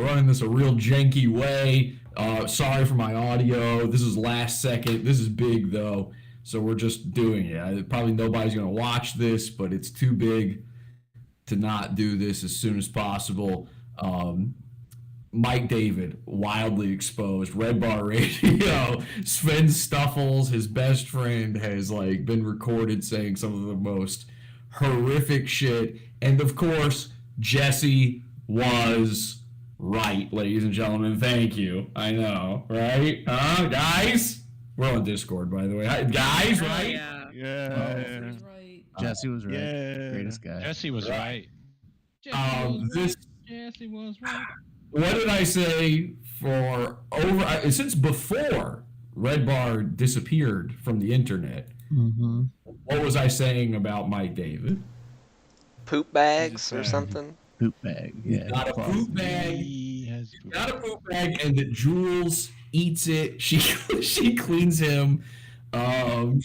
We're running this a real janky way. Sorry for my audio. This is last second. This is big, though. So we're just doing it. Probably nobody's going to watch this, but it's too big to not do this as soon as possible. Mike David, wildly exposed. Redbar Radio. Sven Stoffels, his best friend, has like been recorded saying some of the most horrific shit. And of course, Jesse was right, ladies and gentlemen. Thank you. I know, right? Guys? We're on Discord, by the way. Guys, right? Yeah. Jesse was right. Yeah. Greatest guy. Jesse was right. Jesse was right. What did I say since before Redbar disappeared from the internet? Mm-hmm. What was I saying about Mike David? Poop bags or something? Poop bag. Yeah. Got a poop bag. Got a poop bag, and that Jules eats it. She cleans him.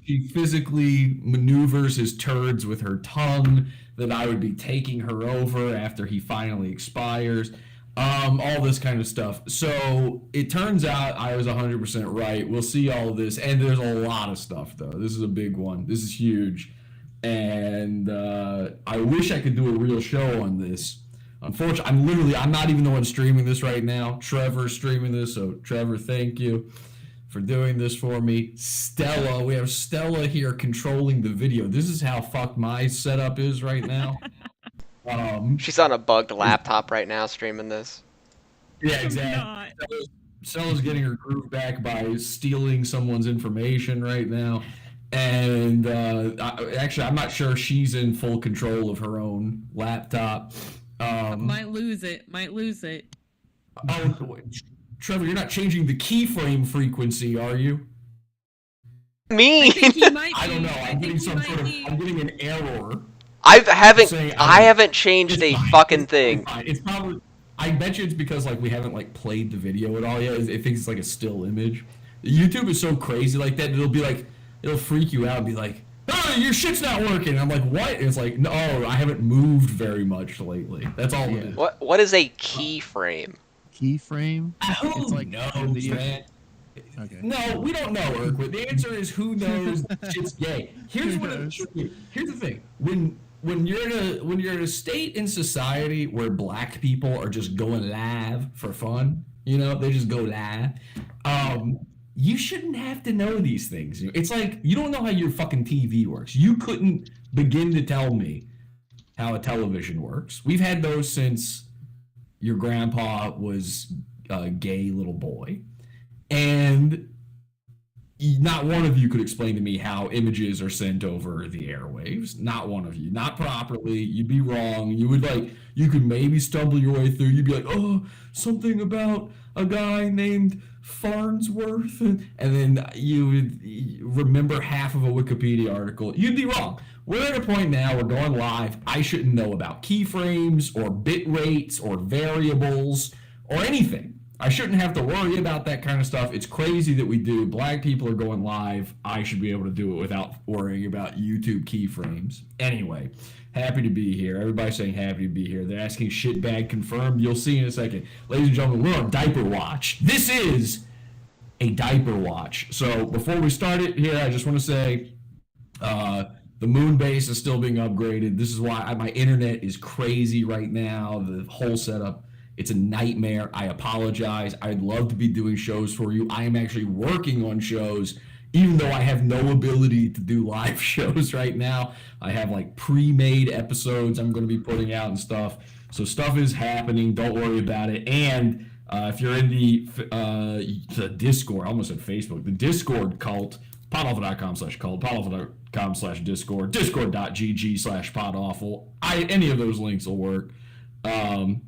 She physically maneuvers his turds with her tongue. That I would be taking her over after he finally expires. All this kind of stuff. So it turns out I was 100% right. We'll see all of this, and there's a lot of stuff though. This is a big one. This is huge, and I wish I could do a real show on this. Unfortunately, I'm not even the one streaming this right now. Trevor's streaming this, so Trevor, thank you for doing this for me. Stella, we have Stella here controlling the video. This is how fucked my setup is right now. She's on a bugged laptop right now streaming this. Yeah, exactly. Stella's getting her groove back by stealing someone's information right now. And actually, I'm not sure she's in full control of her own laptop. Might lose it. Oh, Trevor, you're not changing the keyframe frequency, are you? Me? I don't know. I'm getting an error. I haven't changed a fucking thing. It's probably. I bet you it's because like we haven't like played the video at all yet. It thinks it's like a still image. YouTube is so crazy like that. It'll freak you out and be like, "Oh, your shit's not working." And I'm like, "What?" And it's like, "No, I haven't moved very much lately." That's all it is. What is a keyframe? Keyframe? It's like man. Okay. No, we don't know, Urquid. The answer is who knows. Shit's gay. Here's the thing. When you're in a state in society where black people are just going live for fun, they just go live. You shouldn't have to know these things. It's like you don't know how your fucking TV works. You couldn't begin to tell me how a television works. We've had those since your grandpa was a gay little boy. And not one of you could explain to me how images are sent over the airwaves. Not one of you. Not properly. You'd be wrong. You could maybe stumble your way through. You'd be like, oh, something about a guy named Farnsworth. And then you would remember half of a Wikipedia article. You'd be wrong. We're at a point now, we're going live. I shouldn't know about keyframes or bit rates or variables or anything. I shouldn't have to worry about that kind of stuff. It's crazy that we do. Black people are going live. I should be able to do it without worrying about YouTube keyframes. Anyway, happy to be here. Everybody's saying happy to be here. They're asking shitbag confirmed. You'll see in a second. Ladies and gentlemen, we're on Diaper Watch. This is a Diaper Watch. So before we start it here, I just want to say the moon base is still being upgraded. This is why my internet is crazy right now. The whole setup. It's a nightmare. I apologize. I'd love to be doing shows for you. I am actually working on shows, even though I have no ability to do live shows right now. I have like pre-made episodes I'm going to be putting out and stuff. So stuff is happening. Don't worry about it. And if you're in the Discord, I almost said Facebook, the Discord cult, podawful.com/cult, podawful.com/discord, discord.gg/podawful. Any of those links will work.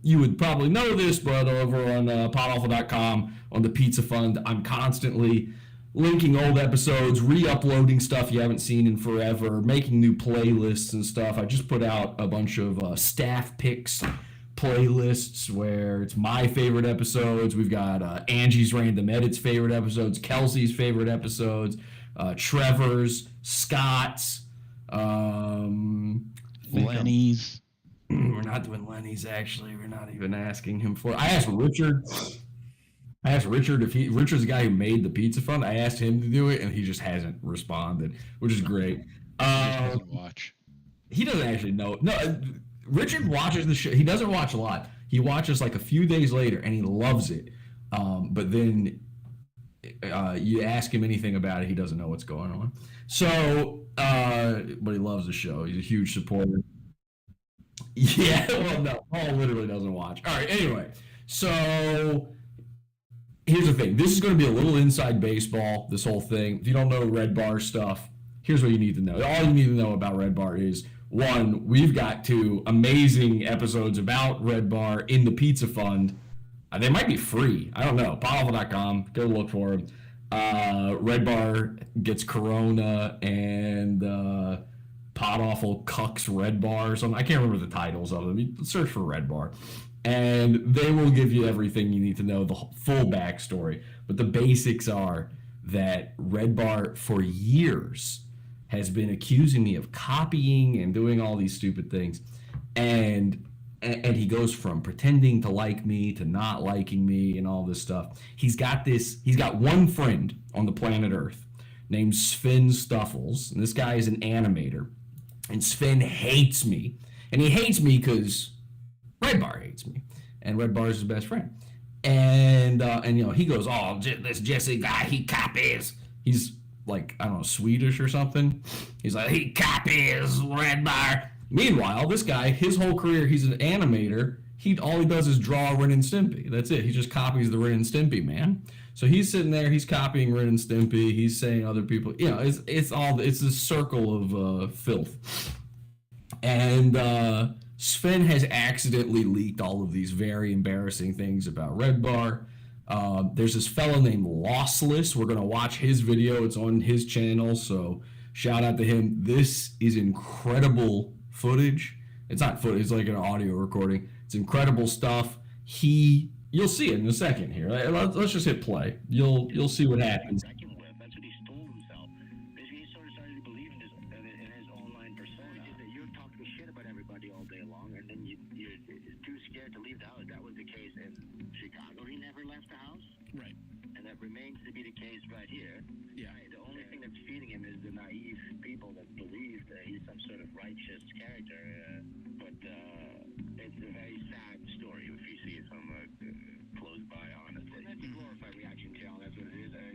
You would probably know this, but over on podawful.com on the Pizza Fund, I'm constantly linking old episodes, re-uploading stuff you haven't seen in forever, making new playlists and stuff. I just put out a bunch of staff picks playlists where it's my favorite episodes. We've got Angie's Random Edits favorite episodes, Kelsey's favorite episodes, Trevor's, Scott's, Lenny's. We're not doing Lenny's, actually. We're not even asking him for. I asked Richard. If Richard's the guy who made the pizza fund. I asked him to do it, and he just hasn't responded, which is great. He just doesn't watch. He doesn't actually know. No, Richard watches the show. He doesn't watch a lot. He watches like a few days later, and he loves it. But then you ask him anything about it, he doesn't know what's going on. So, but he loves the show. He's a huge supporter. Yeah, well, no, Paul literally doesn't watch. All right, anyway, so here's the thing. This is going to be a little inside baseball, this whole thing. If you don't know Redbar stuff, here's what you need to know. All you need to know about Redbar is, one, we've got 2 amazing episodes about Redbar in the Pizza Fund. They might be free. I don't know. Potawful.com. Go look for them. Redbar gets Corona and Potawful cucks Redbar or something. I can't remember the titles of them. You search for Redbar. And they will give you everything you need to know, the full backstory. But the basics are that Redbar, for years, has been accusing me of copying and doing all these stupid things. And he goes from pretending to like me to not liking me and all this stuff. He's got one friend on the planet Earth named Sven Stoffels. And this guy is an animator. And Sven hates me. And he hates me because Redbar hates me. And Redbar is his best friend. And you know, he goes, oh, this Jesse guy, he copies. He's like, I don't know, Swedish or something. He's like, he copies Redbar. Meanwhile, this guy, his whole career, he's an animator. All he does is draw Ren and Stimpy. That's it. He just copies the Ren and Stimpy man. So he's sitting there, he's copying Ren and Stimpy. He's saying other people, you know, it's a circle of filth. And Sven has accidentally leaked all of these very embarrassing things about Redbar. There's this fellow named Lossless. We're gonna watch his video. It's on his channel, so shout out to him. This is incredible footage. It's not footage, it's like an audio recording. It's incredible stuff. You'll see it in a second here. Let's just hit play. You'll see what happens. That's what he stole himself. Basically, he sort of started to believe in his online persona. Is that you're talking shit about everybody all day long, and then you're too scared to leave the house. That was the case in Chicago. He never left the house. Right. And that remains to be the case right here. Yeah. The only thing that's feeding him is the naive people that believe that he's some sort of righteous character. But it's a very sad story if you see it from close by, honestly. And that's a glorified reaction channel. That's what it is. That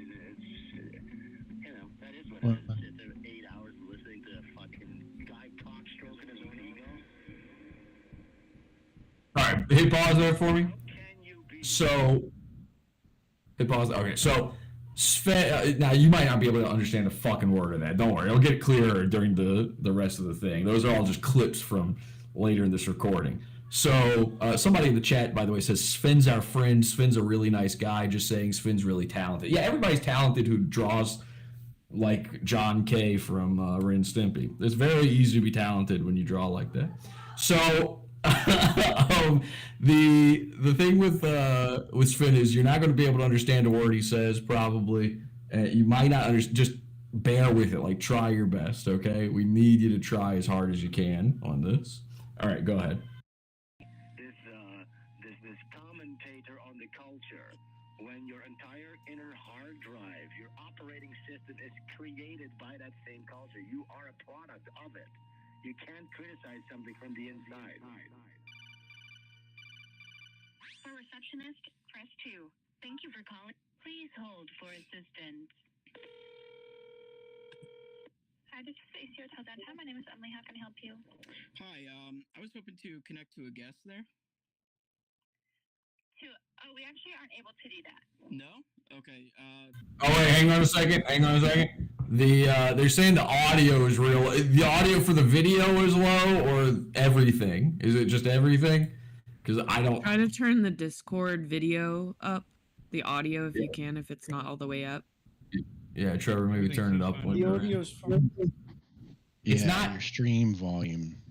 is what it is. Sit there 8 hours listening to a fucking guy cock stroking his own ego. All right, hit pause there for me. So, hit pause. Okay, so Sven, now you might not be able to understand a fucking word of that. Don't worry, it'll get clearer during the rest of the thing. Those are all just clips from later in this recording. So somebody in the chat, by the way, says Sven's our friend. Sven's a really nice guy. Just saying, Sven's really talented. Yeah, everybody's talented who draws like John K. from Ren and Stimpy. It's very easy to be talented when you draw like that. So the thing with Sven is you're not going to be able to understand a word he says. Probably you might not understand. Just bear with it. Like, try your best. Okay, we need you to try as hard as you can on this. All right, go ahead. This commentator on the culture, when your entire inner hard drive, your operating system is created by that same culture. You are a product of it. You can't criticize something from the inside. For receptionist, press 2. Thank you for calling. Please hold for assistance. Hi, this is AC Hotel Downtown. My name is Emily. How can I help you? Hi, I was hoping to connect to a guest there. We actually aren't able to do that. No? Okay. Oh wait, hang on a second. They're saying the audio is real. The audio for the video is low, or everything? Is it just everything? Because I don't. Try to turn the Discord video up, the audio if you can, if it's not all the way up. Yeah, Trevor, maybe turn it up. The audio's fine. It's not your stream volume.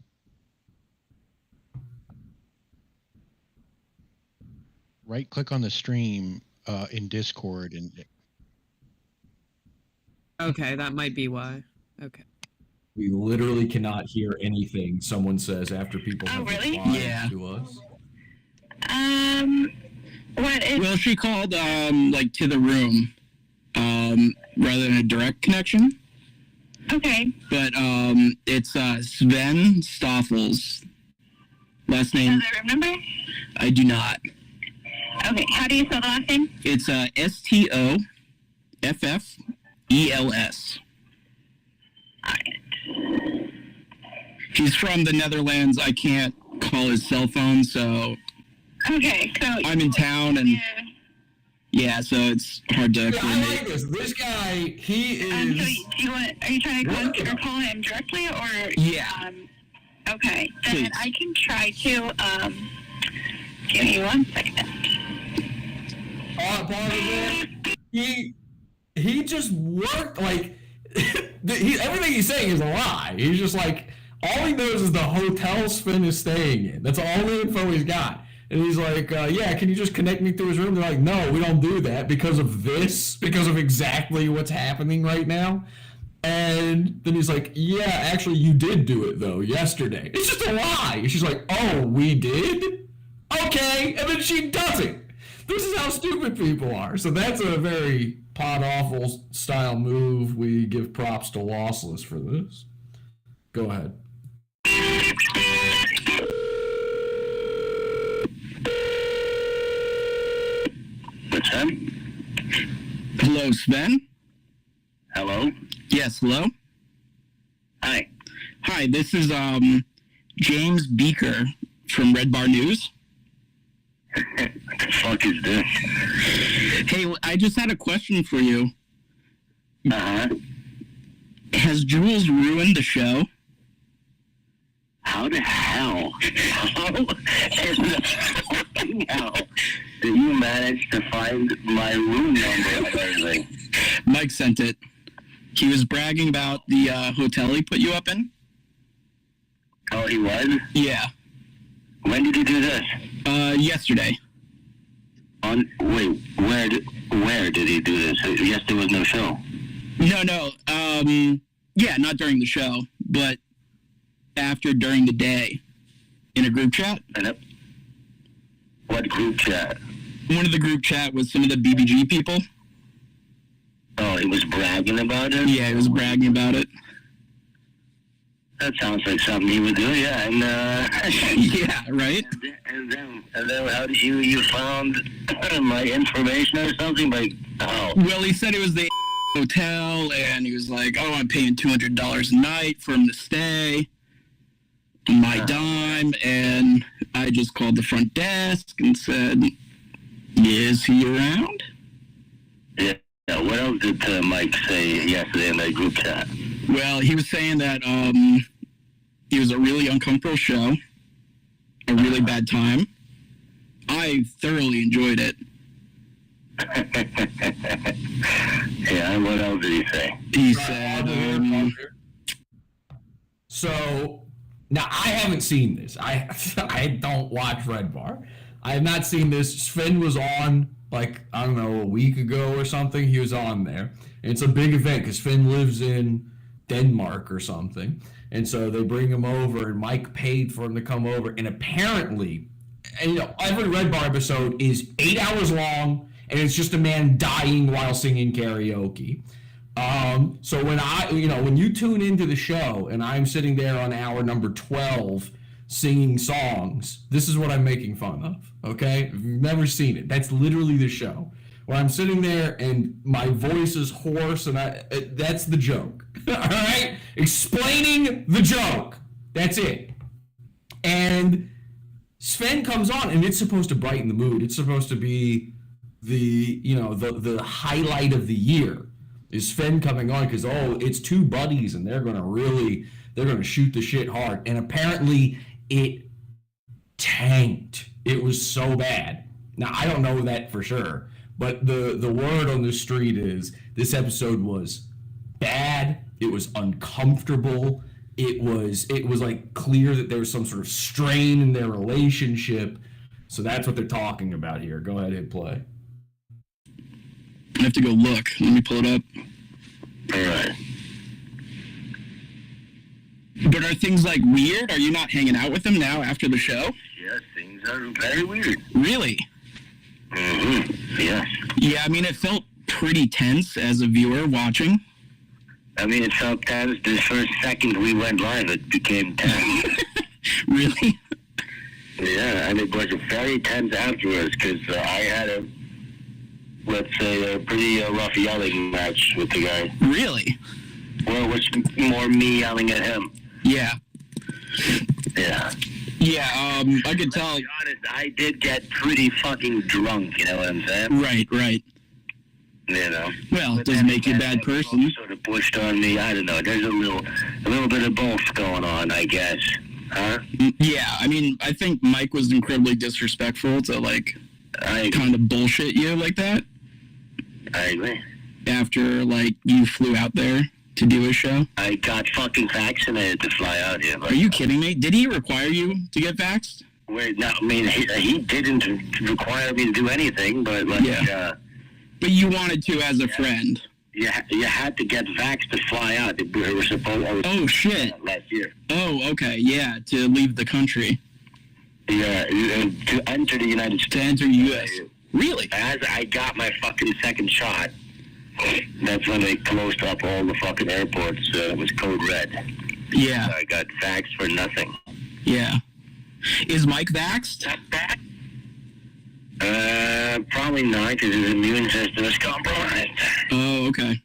Right click on the stream in Discord and Okay, that might be why. Okay. We literally cannot hear anything someone says after people have really? replied Yeah. to us. What is... Well, she called like to the room, rather than a direct connection. Okay. But it's Sven Stoffels. Last name The room number? I do not. Okay. How do you spell the last name? It's Stoffels. Alright. He's from the Netherlands. I can't call his cell phone, so Okay, so... I'm in town, and yeah, so it's hard to Yeah, I coordinate. like this. This guy, he So is. do you want, are you trying to call him directly, or... Yeah. Okay, then Please. I can try to, give me 1 second. Pause it there. He just worked like everything he's saying is a lie. He's just like, all he knows is the hotel Sven is staying in. That's all the info he's got. And he's like, yeah, can you just connect me through his room? They're like, no, we don't do that because of this, because of exactly what's happening right now. And then he's like, yeah, actually, you did do it, though, yesterday. It's just a lie. She's like, oh, we did? Okay. And then she does it. This is how stupid people are. So that's a very pod-awful style move. We give props to Lossless for this. Go ahead. What's that? Hello, Sven? Hello? Yes, hello? Hi. Hi, this is James Beaker from Redbar News. What the fuck is this? Hey, I just had a question for you. Uh-huh. Has Jules ruined the show? How the hell? How in the fucking hell did you manage to find my room number and everything? Mike sent it. He was bragging about the hotel he put you up in. Oh, he was? Yeah. When did he do this? Yesterday. Wait, where did he do this? Yes, there was no show. No, yeah, not during the show, but during the day. In a group chat. What group chat? One of the group chat was some of the BBG people. Oh, he was bragging about it? Yeah, he was bragging about it. That sounds like something he would do, yeah. And, Yeah, right? and then how did you found my information or something? Like, oh. Well, he said it was the hotel, and he was like, oh, I'm paying $200 a night for him to stay. My dime, and I just called the front desk and said, is he around? Yeah, what else did Mike say yesterday in that group chat? Well, he was saying that it was a really uncomfortable show, a really bad time. I thoroughly enjoyed it. Yeah, and what else did he say? He said, So now I haven't seen this. I don't watch Redbar. I have not seen this. Sven was on like, I don't know, a week ago or something. He was on there. And it's a big event because Sven lives in Denmark or something. And so they bring him over, and Mike paid for him to come over. And apparently, and, you know, every Redbar episode is 8 hours long, and it's just a man dying while singing karaoke. So when you tune into the show and I'm sitting there on hour number 12 singing songs, this is what I'm making fun of, okay? If you've never seen it, that's literally the show. Where I'm sitting there and my voice is hoarse, and that's the joke, all right? Explaining the joke, that's it. And Sven comes on, and it's supposed to brighten the mood. It's supposed to be the highlight of the year. Is Sven coming on because, it's two buddies and they're going to shoot the shit hard. And apparently it tanked. It was so bad. Now, I don't know that for sure, but the word on the street is this episode was bad. It was uncomfortable. It was like clear that there was some sort of strain in their relationship. So that's what they're talking about here. Go ahead, hit play. I have to go look. Let me pull it up. All right. But are things like weird? Are you not hanging out with him now after the show? Yes, things are very weird. Really? Mm-hmm. Yes. Yeah, I mean, it felt pretty tense as a viewer watching. I mean, it felt tense the first second we went live. It became tense. Really? Yeah, and it was very tense afterwards because I had let's say, a pretty rough yelling match with the guy. Really? Well, it was more me yelling at him. Yeah. Yeah. Yeah, I could tell. To be honest, I did get pretty fucking drunk, you know what I'm saying? Right. You know. Well, it doesn't make you a bad person. Sort of pushed on me. I don't know. There's a little bit of both going on, I guess. Huh? Yeah, I mean, I think Mike was incredibly disrespectful to, like, kind of bullshit you like that. I agree. After, like, you flew out there to do a show. I got fucking vaccinated to fly out here. Are you kidding me? Did he require you to get vaxxed? Wait, no, I mean, he didn't require me to do anything, but, like, yeah. But you wanted to as a friend. You had to get vaxxed to fly out. We were supposed. Oh shit! Last year. Oh, okay, yeah, to leave the country. Yeah, to enter the United States. To enter the U.S. Really? As I got my fucking second shot, that's when they closed up all the fucking airports. It was code red. Yeah. So I got vaxxed for nothing. Yeah. Is Mike vaxxed? Probably not, because his immune system is compromised. Oh, okay.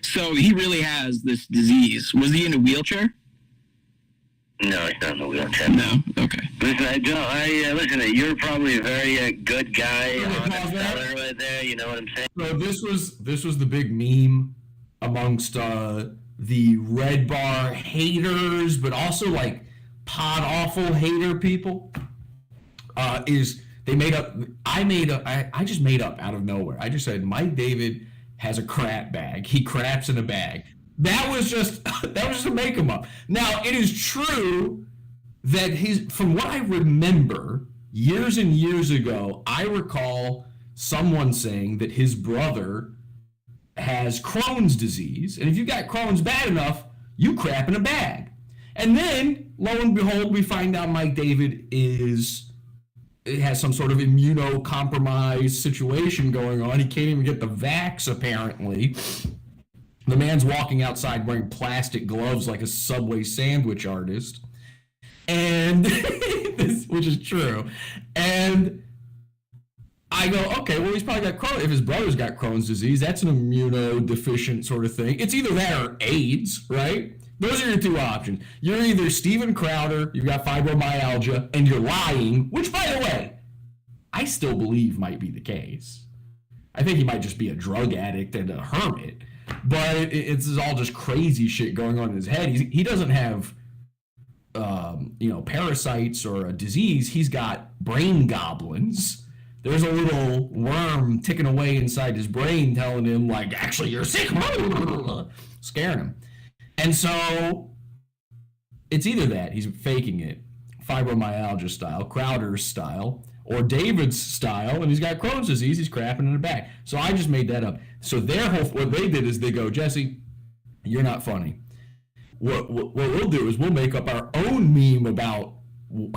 So he really has this disease. Was he in a wheelchair? No, he's not in a wheelchair. No. Okay. Listen, listen. You're probably a very good guy, honest fella right there. You know what I'm saying? So this was the big meme amongst the Redbar haters, but also like pod awful hater people. Is they made up? I just made up out of nowhere. I just said Mike David has a crap bag. He craps in a bag. That was just to make him up. Now it is true that from what I remember years and years ago, I recall someone saying that his brother has Crohn's disease, and if you got Crohn's bad enough, you crap in a bag. And then lo and behold, we find out Mike David has some sort of immunocompromised situation going on. He can't even get the vax, apparently. The man's walking outside wearing plastic gloves like a Subway sandwich artist. And, which is true. And I go, okay, well, he's probably got Crohn's. If his brother's got Crohn's disease, that's an immunodeficient sort of thing. It's either that or AIDS, right? Those are your two options. You're either Steven Crowder, you've got fibromyalgia, and you're lying, which, by the way, I still believe might be the case. I think he might just be a drug addict and a hermit, but it's all just crazy shit going on in his head. He doesn't have, parasites or a disease. He's got brain goblins. There's a little worm ticking away inside his brain telling him, like, actually, you're sick, scaring him. And so it's either that, he's faking it, fibromyalgia style, Crowder's style, or David's style, and he's got Crohn's disease, he's crapping in the back. So I just made that up. So what they did is they go, Jesse, you're not funny. What we'll do is we'll make up our own meme about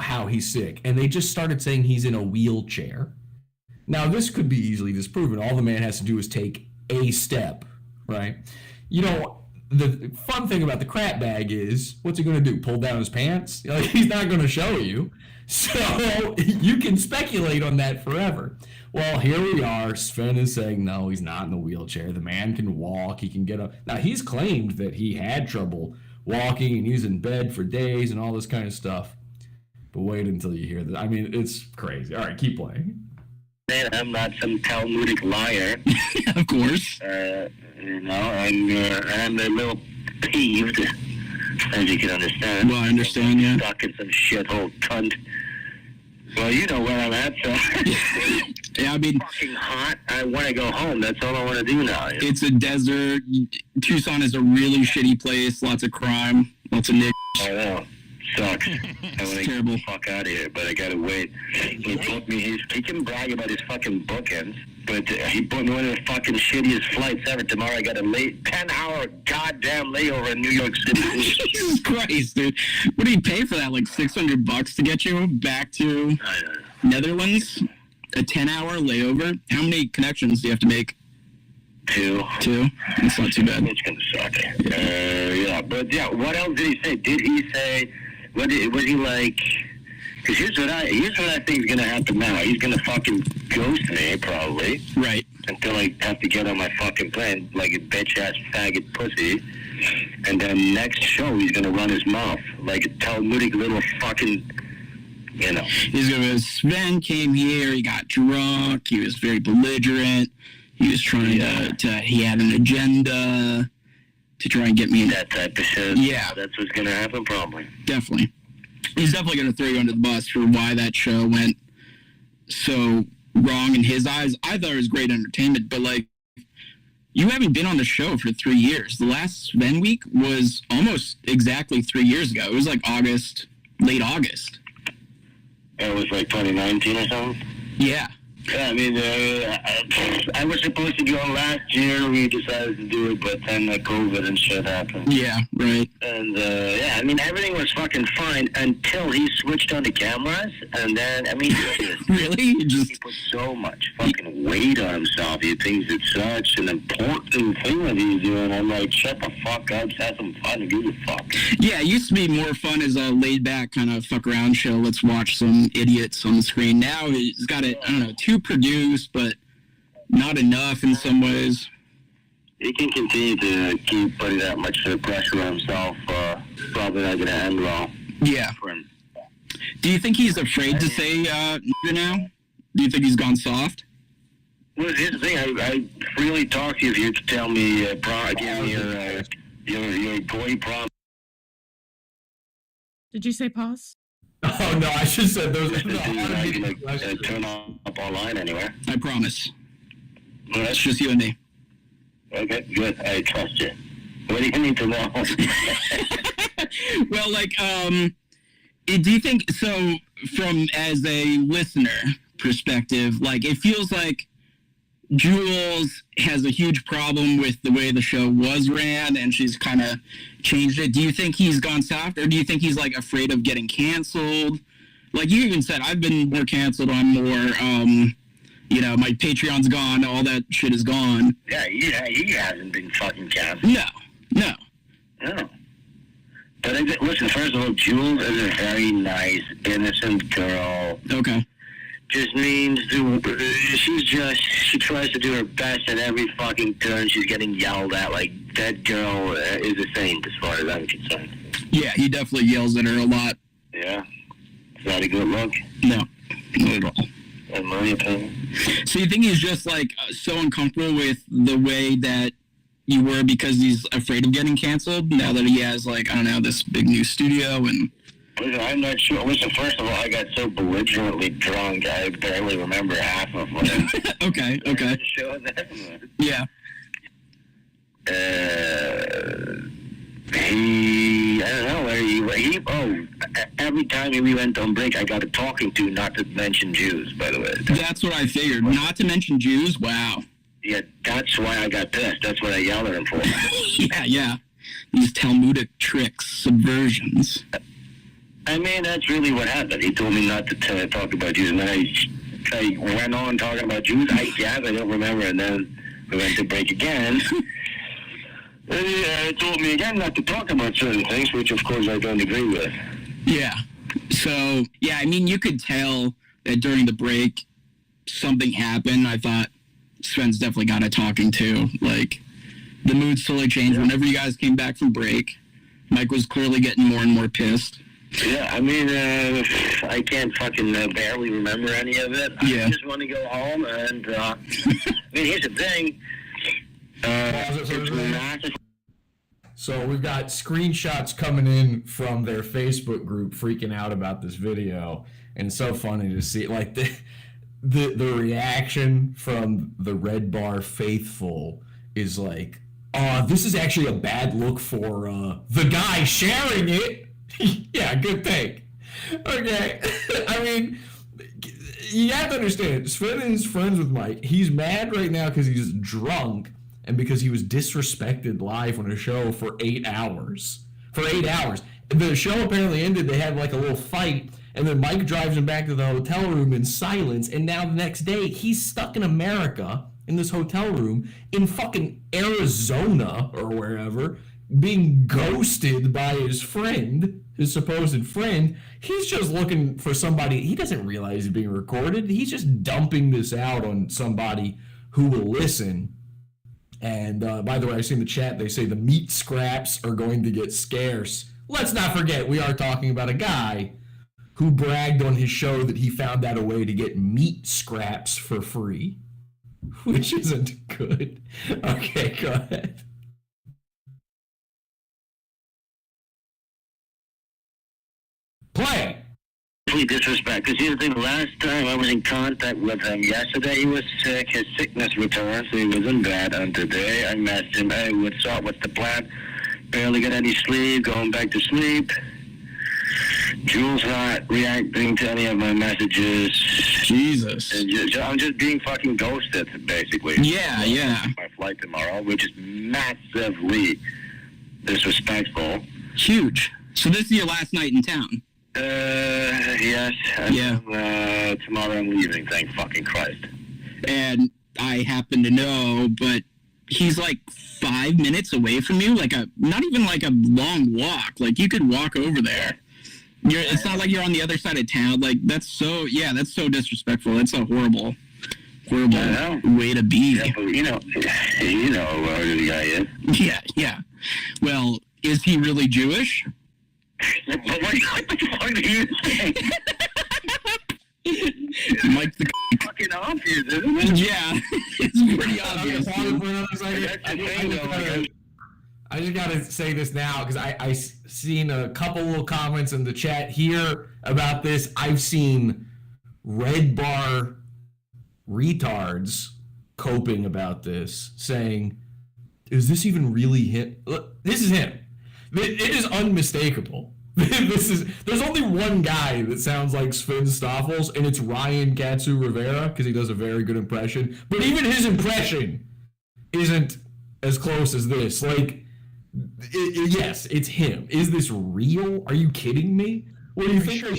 how he's sick. And they just started saying he's in a wheelchair. Now, this could be easily disproven. All the man has to do is take a step, right? You know, the fun thing about the crap bag is, what's he going to do? Pull down his pants? Like, he's not going to show you. So you can speculate on that forever. Well, here we are. Sven is saying, no, he's not in a wheelchair. The man can walk. He can get up. Now, he's claimed that he had trouble walking and he was in bed for days and all this kind of stuff. But wait until you hear that. I mean, it's crazy. All right, keep playing. I'm not some Talmudic liar. Of course. I'm a little peeved, as you can understand. Well, I understand, yeah. Stuck in some shithole cunt. Well, you know where I'm at, so. Yeah, I mean, fucking hot. I want to go home. That's all I want to do now. It's a desert. Tucson is a really shitty place. Lots of crime. Lots of nicks. I know. sucks. I want to get the fuck out of here, but I gotta wait. He booked me. He can brag about his fucking bookends, but he booked me one of the fucking shittiest flights ever. Tomorrow I got a 10-hour goddamn layover in New York City. Jesus Christ, dude. What do you pay for that? Like $600 to get you back to Netherlands? A 10-hour layover? How many connections do you have to make? Two. That's not too bad. It's gonna suck. Yeah, but yeah, what else did he say? Did he say? Was he like? Because here's what I think is gonna happen now. He's gonna fucking ghost me probably. Right. Until I have to get on my fucking plane like a bitch ass faggot pussy. And then next show he's gonna run his mouth like a Talmudic little fucking. You know. He's gonna be, Sven came here. He got drunk. He was very belligerent. He was trying to he had an agenda to try and get me in that type of shit. Yeah. That's what's going to happen probably. Definitely. He's definitely going to throw you under the bus for why that show went so wrong in his eyes. I thought it was great entertainment, but like, you haven't been on the show for 3 years. The last Sven week was almost exactly 3 years ago. It was like late August. It was like 2019 or something? Yeah. Yeah, I mean, I was supposed to go last year. We decided to do it, but then COVID and shit happened. Yeah, right. And, yeah, I mean, everything was fucking fine until he switched on the cameras. And then, I mean, really? He put so much fucking weight on himself. He thinks it's such an important thing that he's doing. I'm like, shut the fuck up, have some fun, give a fuck. Yeah, it used to be more fun as a laid-back kind of fuck-around show. Let's watch some idiots on the screen. Now he's got it, I don't know, too produced, but not enough in some ways. He can continue to keep putting that much pressure on himself. Probably not going to end well. Yeah. For him. Do you think he's afraid to say now? Do you think he's gone soft? Well, here's the thing. I freely talk to you if you tell me, give me your goy prom. Did you say pause? Oh no, I should have said those. I can turn up online anywhere. I promise. Well, It's just you and me. Okay, good. I trust you. What do you need to know? Well, like, do you think, so from as a listener perspective, like, it feels like Jules has a huge problem with the way the show was ran, and she's kind of changed it. Do you think he's gone soft, or do you think he's, like, afraid of getting canceled? Like you even said, I've been more canceled. I'm more, you know, my Patreon's gone. All that shit is gone. Yeah, he hasn't been fucking canceled. No. But listen, first of all, Jules is a very nice, innocent girl. Okay. Just means she tries to do her best, and every fucking turn she's getting yelled at. Like, that girl is a saint as far as I'm concerned. Yeah, he definitely yells at her a lot. Yeah. Is that a good look? No, not at all. In my opinion. So you think he's just, like, so uncomfortable with the way that you were because he's afraid of getting canceled now that he has, like, I don't know, this big new studio and... Listen, I'm not sure. Listen, first of all, I got so belligerently drunk, I barely remember half of what Okay. Yeah. I don't know where every time we went on break, I got a talking to, not to mention Jews, by the way. That's what I figured. Not to mention Jews? Wow. Yeah, that's why I got pissed. That's what I yelled at him for. Yeah. These Talmudic tricks, subversions. I mean, that's really what happened. He told me not to talk about Jews, and then I went on talking about Jews. I don't remember, and then we went to break again. And he told me again not to talk about certain things, which, of course, I don't agree with. Yeah. So, yeah, I mean, you could tell that during the break, something happened. I thought Sven's definitely got a talking to. Like, the mood slowly changed whenever you guys came back from break. Mike was clearly getting more and more pissed. Yeah, I mean, I can't fucking barely remember any of it. Yeah. I just want to go home, and, I mean, here's the thing. It's massive. So we've got screenshots coming in from their Facebook group freaking out about this video, and it's so funny to see, like, the reaction from the Redbar faithful is like, this is actually a bad look for the guy sharing it. Yeah, good take. Okay. I mean, you have to understand, Sven is friends with Mike. He's mad right now because he's drunk and because he was disrespected live on a show for 8 hours. For 8 hours. The show apparently ended. They had like a little fight, and then Mike drives him back to the hotel room in silence, and now the next day, he's stuck in America in this hotel room in fucking Arizona or wherever, being ghosted by his friend, his supposed friend. He's just looking for somebody. He doesn't realize he's being recorded. He's just dumping this out on somebody who will listen. And by the way, I see in the chat, they say the meat scraps are going to get scarce. Let's not forget, we are talking about a guy who bragged on his show that he found out a way to get meat scraps for free, which isn't good. Okay, go ahead. Play. Disrespect. Because here's the thing, last time I was in contact with him yesterday, he was sick. His sickness returned, so he was in bed. And today I messaged him, hey, what's up? What's the plan? Barely get any sleep, going back to sleep. Jules not reacting to any of my messages. Jesus. And I'm just being fucking ghosted, basically. Yeah, yeah. My flight tomorrow, which is massively disrespectful. Huge. So this is your last night in town? Yes. Yeah. Tomorrow I'm leaving, thank fucking Christ. And I happen to know, but he's like 5 minutes away from you, not even like a long walk. Like you could walk over there. It's not like you're on the other side of town. Like that's so disrespectful. That's a horrible way to be. Yeah, but you know who the guy is. Yeah. Well, is he really Jewish? What the fuck are you saying? Mike the fucking obvious, isn't it? Yeah, it's pretty obvious. I just gotta say this now because I seen a couple little comments in the chat here about this. I've seen Redbar retards coping about this, saying, "Is this even really him? Look, this is him. It is unmistakable." There's only one guy that sounds like Sven Stoffels, and it's Ryan Katsu Rivera because he does a very good impression. But even his impression isn't as close as this. Like, yes, it's him. Is this real? Are you kidding me? What do you think? Are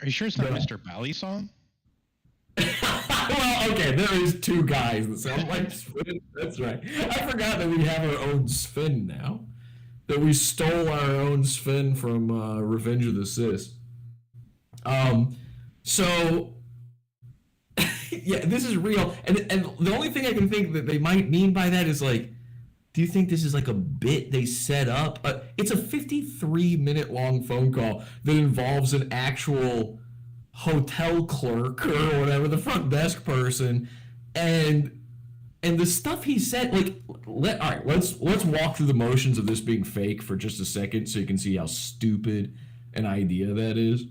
you sure it's not Mr. Ballysong? Well, okay, there is two guys that sound like Sven. That's right. I forgot that we have our own Sven now. That we stole our own Sven from Revenge of the Sis. So yeah, this is real. And the only thing I can think that they might mean by that is like, do you think this is like a bit they set up? It's a 53-minute long phone call that involves an actual hotel clerk or whatever, the front desk person, and the stuff he said, like, all right, let's walk through the motions of this being fake for just a second so you can see how stupid an idea that is.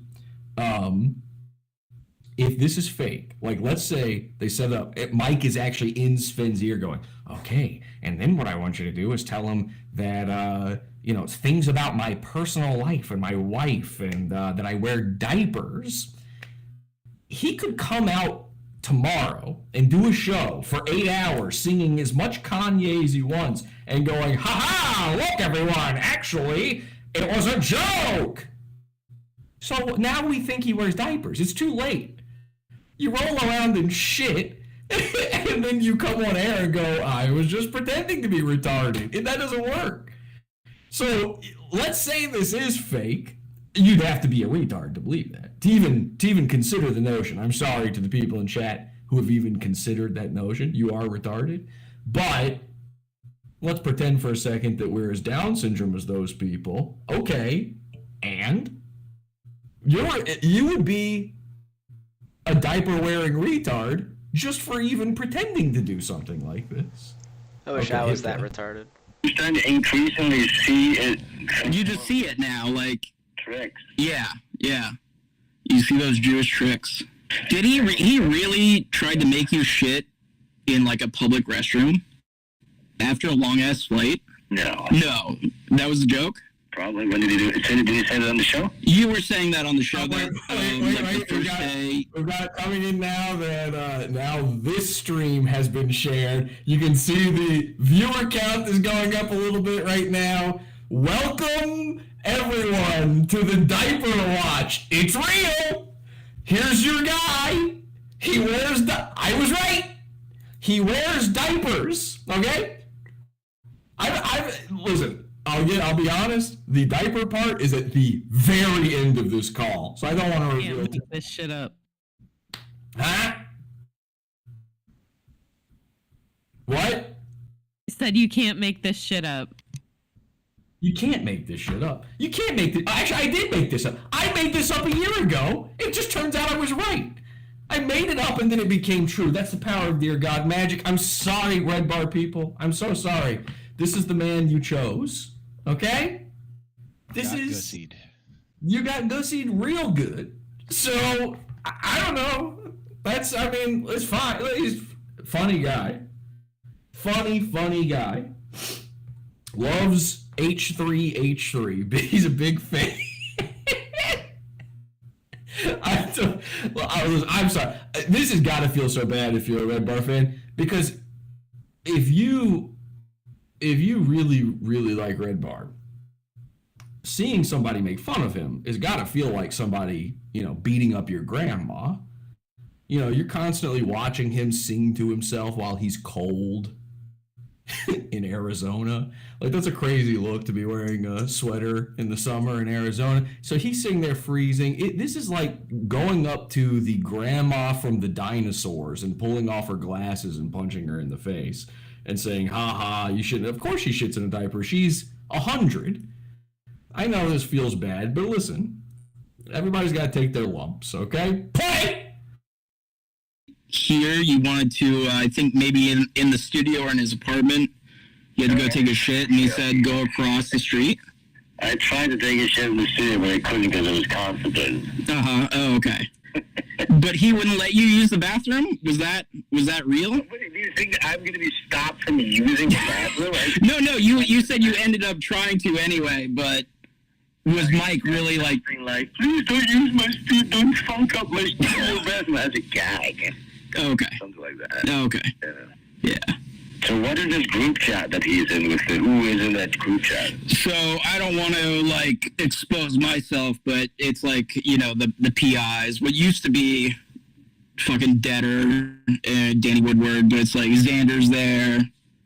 If this is fake, like, let's say they set up, Mike is actually in Sven's ear going, okay, and then what I want you to do is tell him that, things about my personal life and my wife and that I wear diapers. He could come out tomorrow and do a show for 8 hours singing as much Kanye as he wants and going, ha, look everyone, actually, it was a joke. So now we think he wears diapers. It's too late. You roll around in shit and then you come on air and go, I was just pretending to be retarded. And that doesn't work. So let's say this is fake. You'd have to be a retard to believe that. To even consider the notion. I'm sorry to the people in chat who have even considered that notion. You are retarded. But let's pretend for a second that we're as Down syndrome as those people. Okay. And you would be a diaper-wearing retard just for even pretending to do something like this. I wish I was that retarded. I'm starting to increasingly see it. You just see it now, like... Tricks. Yeah. You see those Jewish tricks. Did he really tried to make you shit in, like, a public restroom? After a long-ass flight? No. No. That was a joke? Probably. When did he do it? Did he say that on the show? You were saying that on the show. Wait, The first day. We've got it coming in now that now this stream has been shared. You can see the viewer count is going up a little bit right now. Welcome everyone to the Diaper Watch. It's real. Here's your guy. He wears I was right. He wears diapers. Okay. Listen. I'll be honest. The diaper part is at the very end of this call, so I don't want to reveal Can't make this shit up. Huh? What? I said you can't make this shit up. You can't make this shit up. You can't make this. Actually, I did make this up. I made this up a year ago. It just turns out I was right. I made it up and then it became true. That's the power of Dear God magic. I'm sorry, Redbar people. I'm so sorry. This is the man you chose. Okay? Gussied. You got gussied real good. So, I don't know. It's fine. He's a funny guy. Funny guy. Loves H3H3. He's a big fan. I'm sorry. This has got to feel so bad if you're a Redbar fan, because if you really like Redbar, seeing somebody make fun of him has got to feel like somebody, beating up your grandma. You're constantly watching him sing to himself while he's cold in Arizona. Like, that's a crazy look to be wearing a sweater in the summer in Arizona. So he's sitting there freezing. This is like going up to the grandma from the dinosaurs and pulling off her glasses and punching her in the face and saying, ha ha, you shouldn't. Of course she shits in a diaper. She's 100. I know this feels bad, but listen, everybody's got to take their lumps, okay? Play! Here, you wanted to, I think maybe in the studio or in his apartment, you had to go take a shit, and he said go across the street. I tried to take a shit in the studio, but I couldn't because it was constipated. Uh-huh, oh, okay. But he wouldn't let you use the bathroom? Was that real? What, do you think that I'm going to be stopped from using the bathroom? No, you said you ended up trying to anyway, but was Mike really like, please don't use my studio, don't funk up my studio bathroom as a gag. Okay. Something like that. Okay. Yeah. So what is this group chat that he's in with? Who is in that group chat? So I don't want to expose myself, but it's the PIs. What used to be fucking Deader and Danny Woodward, but it's like Xander's there,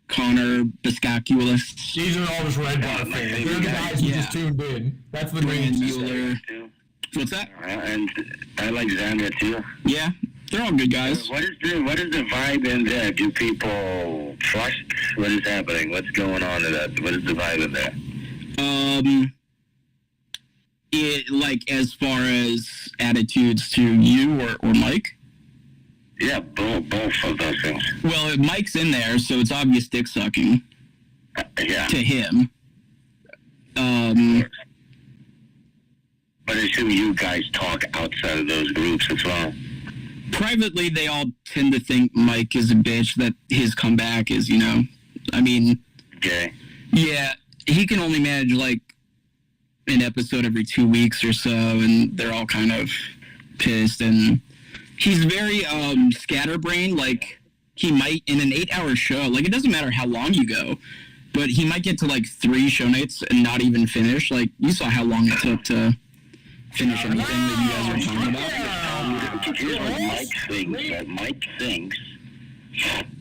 Connor Biscaculus. These are all just Redbar fans. They're the guys who just tuned in. That's the Brand main Mueller. What's that? And I like Xander too. Yeah, they're all good guys. What is the vibe in there? Do people trust? What is happening? What's going on in that? What is the vibe in there? As far as attitudes to you or Mike? Yeah, both of those things. Well, Mike's in there, so it's obvious dick sucking. Yeah. To him. But I assume you guys talk outside of those groups as well. Privately, they all tend to think Mike is a bitch, that his comeback is, Gay. Yeah, he can only manage, an episode every 2 weeks or so, and they're all kind of pissed, and he's very, scatterbrained, he might, in an 8-hour show, it doesn't matter how long you go, but he might get to, 3 show nights and not even finish. You saw how long it took to finish anything that you guys were talking about. Here's what Mike thinks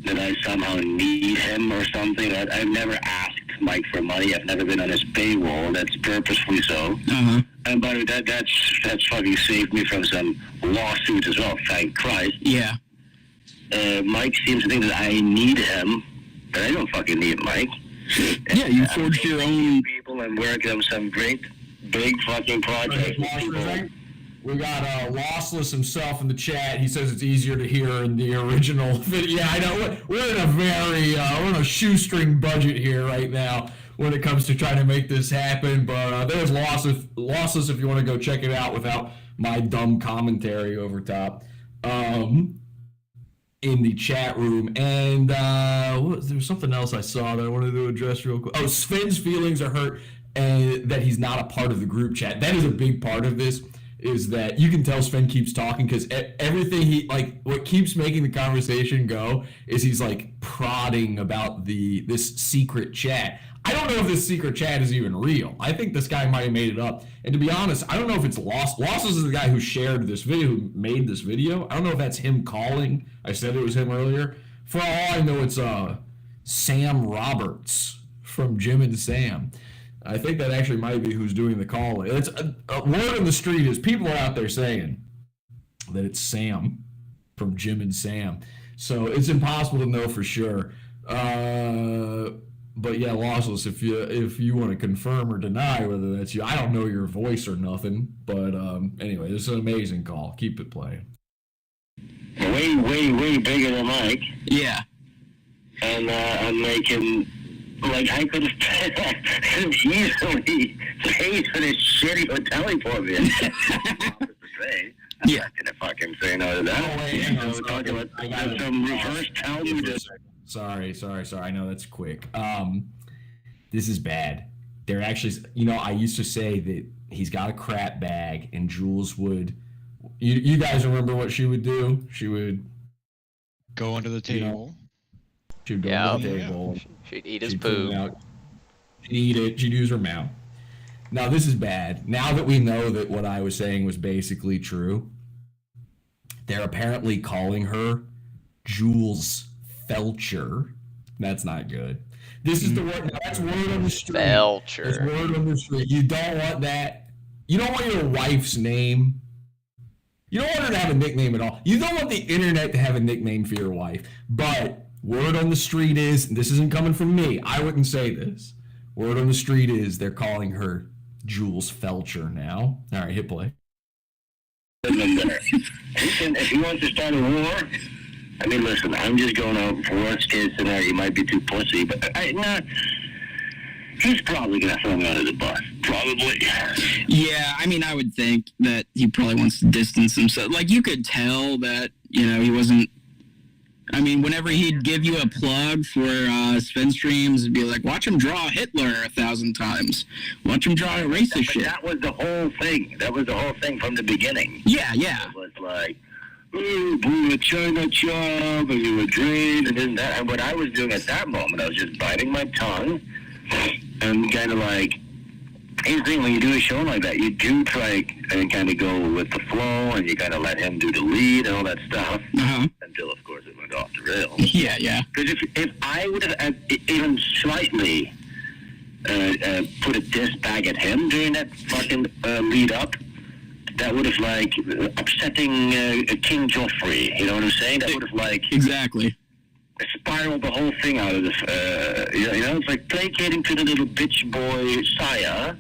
that I somehow need him or something. I've never asked Mike for money. I've never been on his paywall. That's purposefully so. Uh-huh. And by the way, that's fucking saved me from some lawsuits as well. Thank Christ. Yeah. Mike seems to think that I need him, but I don't fucking need Mike. Yeah, you forged your own people and working on some great big fucking projects. We got Lossless himself in the chat. He says it's easier to hear in the original video. Yeah, I know. We're in we're in a shoestring budget here right now when it comes to trying to make this happen. But there's Lossless if you want to go check it out without my dumb commentary over top. In the chat room. And there's something else I saw that I wanted to address real quick. Oh, Sven's feelings are hurt. and that he's not a part of the group chat. That is a big part of this, is that you can tell Sven keeps talking because everything he, like, what keeps making the conversation go is he's like prodding about this secret chat. I don't know if this secret chat is even real. I think this guy might have made it up. And to be honest, I don't know if it's Lost. Lost is the guy who shared this video, who made this video. I don't know if that's him calling. I said it was him earlier. For all I know, it's Sam Roberts from Jim and Sam. I think that actually might be who's doing the calling. It's a word on the street is people are out there saying that it's Sam from Jim and Sam. So it's impossible to know for sure. But yeah, Lossless, if you want to confirm or deny whether that's you, I don't know your voice or nothing. But anyway, this is an amazing call. Keep it playing. Way, way, way bigger than Mike. Yeah. And I'm making, like, I could have easily paid for this shitty hotel he put me in. I'm Yeah. not gonna fucking say no to that. Oh, wait, hang on, So we're talking about some reverse tell me this. Sorry. I know that's quick. This is bad. They're actually, I used to say that he's got a crap bag, and Jules would. You guys remember what she would do? She would Go under the table. She would go Yeah. to the table. She'd eat his She'd put it poo. out. She'd eat it. She'd use her mouth. Now this is bad. Now that we know that what I was saying was basically true, they're apparently calling her Jules Felcher. That's not good. This is the word. Now that's word on the street. That's Felcher. word on the street. You don't want that. You don't want your wife's name. You don't want her to have a nickname at all. You don't want the internet to have a nickname for your wife. But word on the street is, and this isn't coming from me, I wouldn't say this. Word on the street is they're calling her Jules Felcher now. All right, hit play. If he wants to start a war, I mean, listen, I'm just going out for worst case scenario. He might be too pussy, but he's probably going to throw me under the bus. Probably. Yeah, I mean, I would think that he probably wants to distance himself. Like, you could tell that, he wasn't. I mean, whenever he'd give you a plug for Sven streams, it'd be like, watch him draw Hitler 1,000 times. Watch him draw a racist But shit. that was the whole thing. That was the whole thing from the beginning. Yeah. It was like, oh, boy, a China job, and you were drained, and this that. And what I was doing at that moment, I was just biting my tongue and kind of like, here's the thing, when you do a show like that, you do try and kind of go with the flow, and you kind of let him do the lead and all that stuff, until, of course, it went off the rails. Yeah. Because if I would have even slightly put a diss back at him during that fucking lead up, that would have, like, upsetting King Joffrey, you know what I'm saying? That would have, like... Exactly. Spiraled the whole thing out of this, it's like placating to the little bitch boy Saya,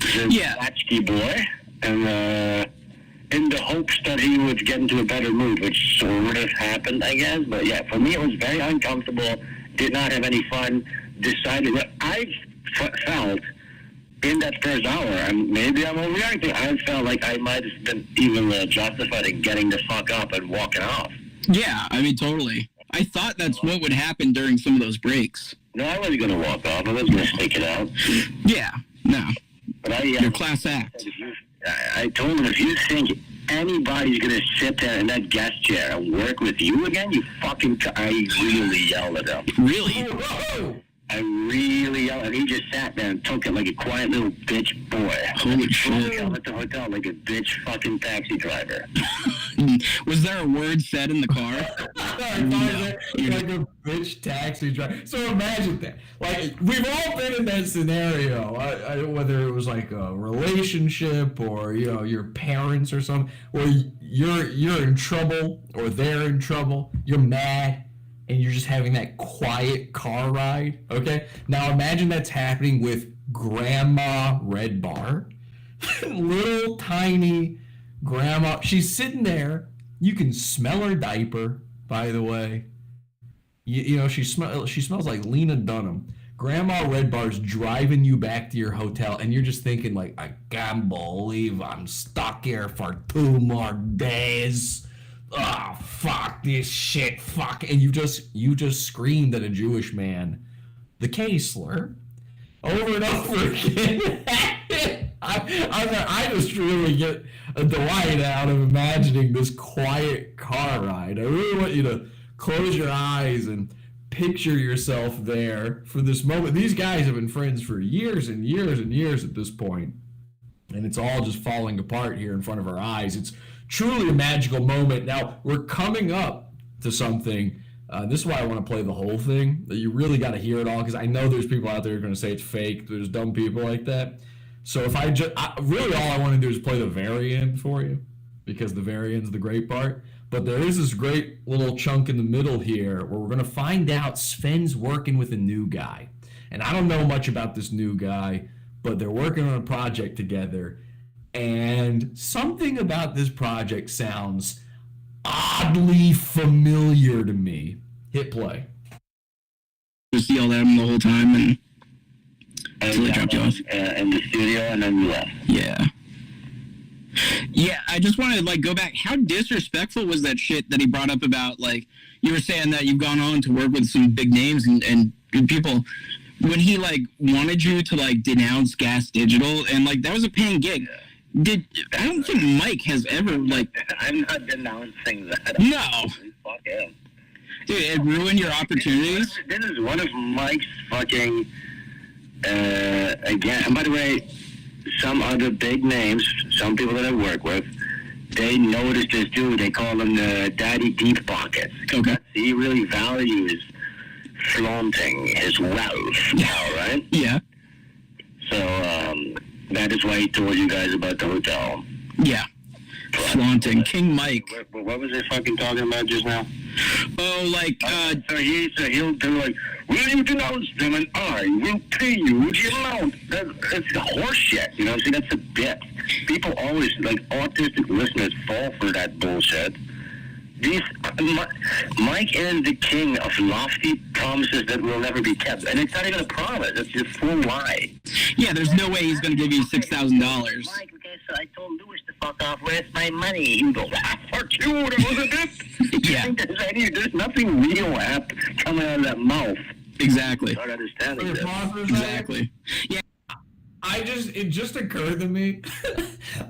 the latchkey boy, and in the hopes that he would get into a better mood, which sort of happened, I guess. But yeah, for me it was very uncomfortable, did not have any fun, decided that I felt in that first hour, and maybe I'm overreacting, I felt like I might have been even justified in getting the fuck up and walking off. Yeah, I mean, totally. I thought that's what would happen during some of those breaks. No, I wasn't going to walk off. I was going to stick it out. Yeah, no. But Your class act. I told him, if you think anybody's going to sit there in that guest chair and work with you again, you fucking... I really yelled at him. Really? I really yelled, and he just sat there and took it like a quiet little bitch boy. Holy shit. At the hotel like a bitch fucking taxi driver. Was there a word said in the car? Like a bitch taxi driver. So imagine that. Like, we've all been in that scenario, whether it was like a relationship or your parents or something, where you're in trouble or they're in trouble. You're mad. And you're just having that quiet car ride, okay? Now imagine that's happening with Grandma Redbar. Little tiny grandma. She's sitting there. You can smell her diaper, by the way. She smells like Lena Dunham. Grandma Redbar's driving you back to your hotel, and you're just thinking like, I can't believe I'm stuck here for 2 more days. Oh, fuck this shit, fuck. And you just screamed at a Jewish man, the Kaesler, over and over again. I just really get a delight out of imagining this quiet car ride. I really want you to close your eyes and picture yourself there for this moment. These guys have been friends for years and years and years at this point, and it's all just falling apart here in front of our eyes. It's truly a magical moment. Now, we're coming up to something. This is why I want to play the whole thing. You really got to hear it all, because I know there's people out there who are going to say it's fake. There's dumb people like that. So if really all I want to do is play the very end for you, because the very end's the great part. But there is this great little chunk in the middle here where we're going to find out Sven's working with a new guy. And I don't know much about this new guy, but they're working on a project together. And something about this project sounds oddly familiar to me. Hit play. Just yelled at him the whole time and until he dropped you off. In the studio, and then you left. Yeah. Yeah, I just wanted to, like, go back. How disrespectful was that shit that he brought up about, like, you were saying that you've gone on to work with some big names and people. When he, like, wanted you to, like, denounce Gas Digital, and, like, that was a paying gig. I don't think Mike has ever, like... I'm not denouncing that. No. Fuck him. Dude, it ruined your opportunities. This is one of Mike's fucking... again, and by the way, some other big names, some people that I work with, they notice this dude. They call him the Daddy Deep Pockets. Okay. He really values flaunting his wealth now, right? Yeah. So, that is why he told you guys about the hotel. Yeah. Flaunting. King Mike. What was they fucking talking about just now? Oh, like, So he'll do like, will you denounce them and I will pay you the amount? That's horse shit, you know? See, that's a bit. People always, like, autistic listeners fall for that bullshit. Mike is the king of lofty promises that will never be kept. And it's not even a promise. It's just full lie. yeah, there's no way he's going to give you $6,000. Mike, okay, so I told Louis to fuck off. Where's my money? He goes, fuck you, that was a bit. Yeah. There's nothing real coming out of that mouth. Exactly. Start understanding this. Exactly. Yeah. It just occurred to me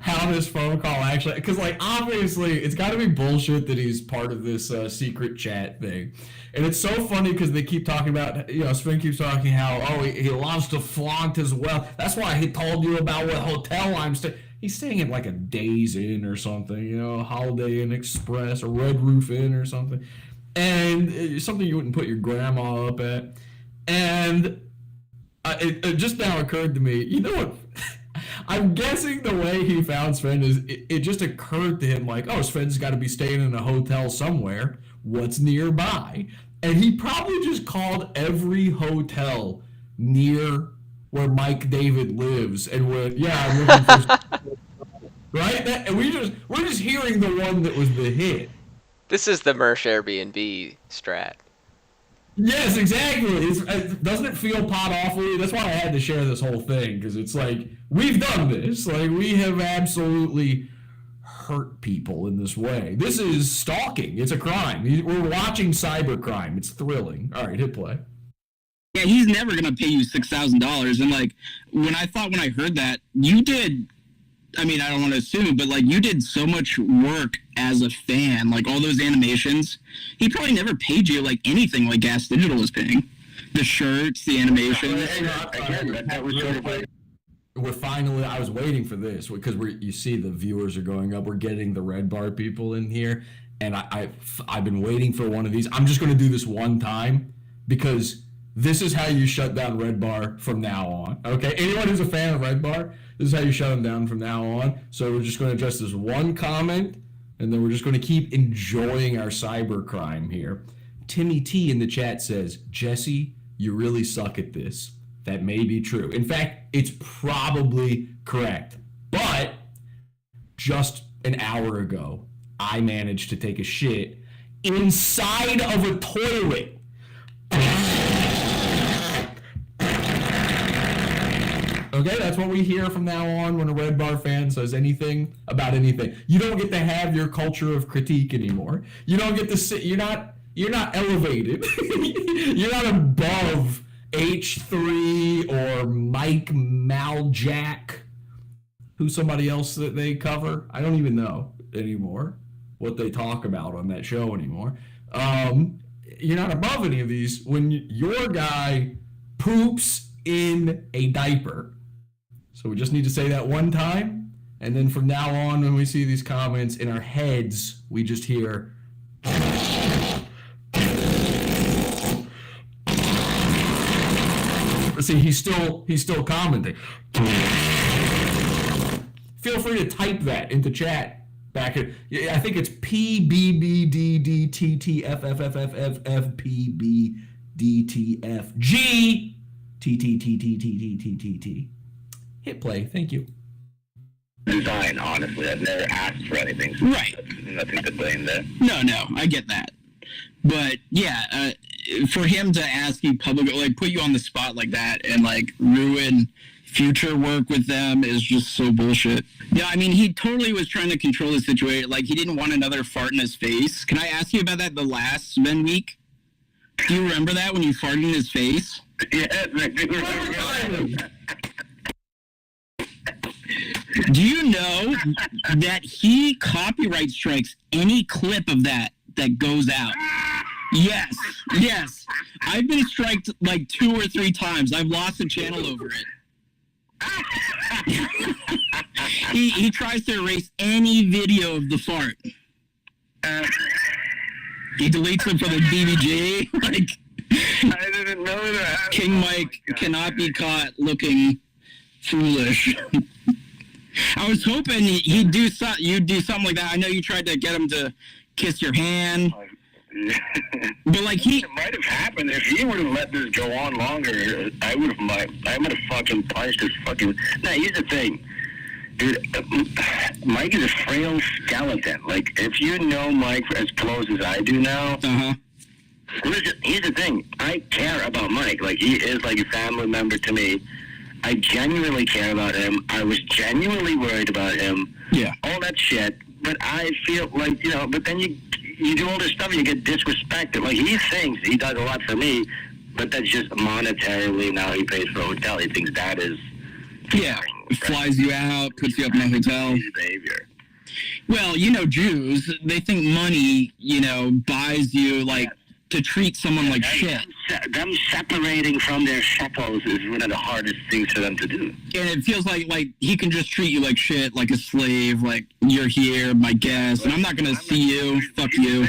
how this phone call actually, because, like, obviously it's got to be bullshit that he's part of this secret chat thing. And it's so funny because they keep talking about, Sven keeps talking how, he loves to flaunt his wealth. That's why he told you about what hotel I'm staying. He's staying at like a Days Inn or something, a Holiday Inn Express, a Red Roof Inn or something. And something you wouldn't put your grandma up at. And it just now occurred to me, you know what? I'm guessing the way he found Sven is it just occurred to him like, Sven's got to be staying in a hotel somewhere. What's nearby? And he probably just called every hotel near where Mike David lives and went, I'm looking for right? And we're just hearing the one that was the hit. This is the Mersh Airbnb strat. Yes, exactly. Doesn't it feel pot awfully? That's why I had to share this whole thing, because it's like, we've done this. Like, we have absolutely hurt people in this way. This is stalking. It's a crime. We're watching cybercrime. It's thrilling. All right, hit play. Yeah, he's never going to pay you $6,000. And, like, when I heard that, you did... I mean, I don't want to assume, but, like, you did so much work as a fan, like, all those animations. He probably never paid you, like, anything like Gas Digital was paying. The shirts, the animations. We're finally, I was waiting for this, because you see the viewers are going up. We're getting the Redbar people in here, and I've been waiting for one of these. I'm just going to do this one time, because this is how you shut down Redbar from now on. Okay, anyone who's a fan of Redbar, this is how you shut them down from now on. So we're just going to address this one comment, and then we're just going to keep enjoying our cybercrime here. Timmy T in the chat says, Jesse, you really suck at this. That may be true. In fact, it's probably correct. But just an hour ago, I managed to take a shit inside of a toilet. Okay, that's what we hear from now on when a Redbar fan says anything about anything. You don't get to have your culture of critique anymore. You don't get to sit. You're not elevated. You're not above H3 or Mike Maljack, who's somebody else that they cover. I don't even know anymore what they talk about on that show anymore. You're not above any of these when your guy poops in a diaper. So we just need to say that one time, and then from now on, when we see these comments in our heads, we just hear. See, he's still commenting. Feel free to type that into chat back at, I think it's PBBDDTTFFFFPBDTFGTTTTTTT. Hit play. Thank you. Design, honestly. I've never asked for anything. So Right. Nothing to blame there. No, I get that. But yeah, for him to ask you publicly, like put you on the spot like that and like ruin future work with them is just so bullshit. Yeah, I mean, he totally was trying to control the situation. Like, he didn't want another fart in his face. Can I ask you about that the last Sven week? Do you remember that when you farted in his face? Yes, I do. Do you know that he copyright strikes any clip of that goes out? Yes. I've been striked like 2 or 3 times. I've lost a channel over it. He tries to erase any video of the fart. He deletes them from the DVG. Like, I didn't know that. King Mike cannot be caught looking foolish. I was hoping you'd do something like that. I know you tried to get him to kiss your hand. But like it might have happened if he would have let this go on longer. I would have fucking punched his fucking. Now here's the thing, dude. Mike is a frail skeleton. Like, if you know Mike as close as I do now, listen. Here's the thing. I care about Mike. Like, he is like a family member to me. I genuinely care about him. I was genuinely worried about him. Yeah. All that shit. But I feel like, but then you do all this stuff and you get disrespected. Like, he thinks he does a lot for me, but that's just monetarily. Now he pays for a hotel. He thinks that is. Yeah. Flies you out, puts you up in a hotel. Behavior. Well, Jews, they think money, buys you, like, to treat someone like shit. Them separating from their shekels is one of the hardest things for them to do. And it feels like he can just treat you like shit, like a slave, like, you're here, my guest, and I'm not going to see you, fuck you.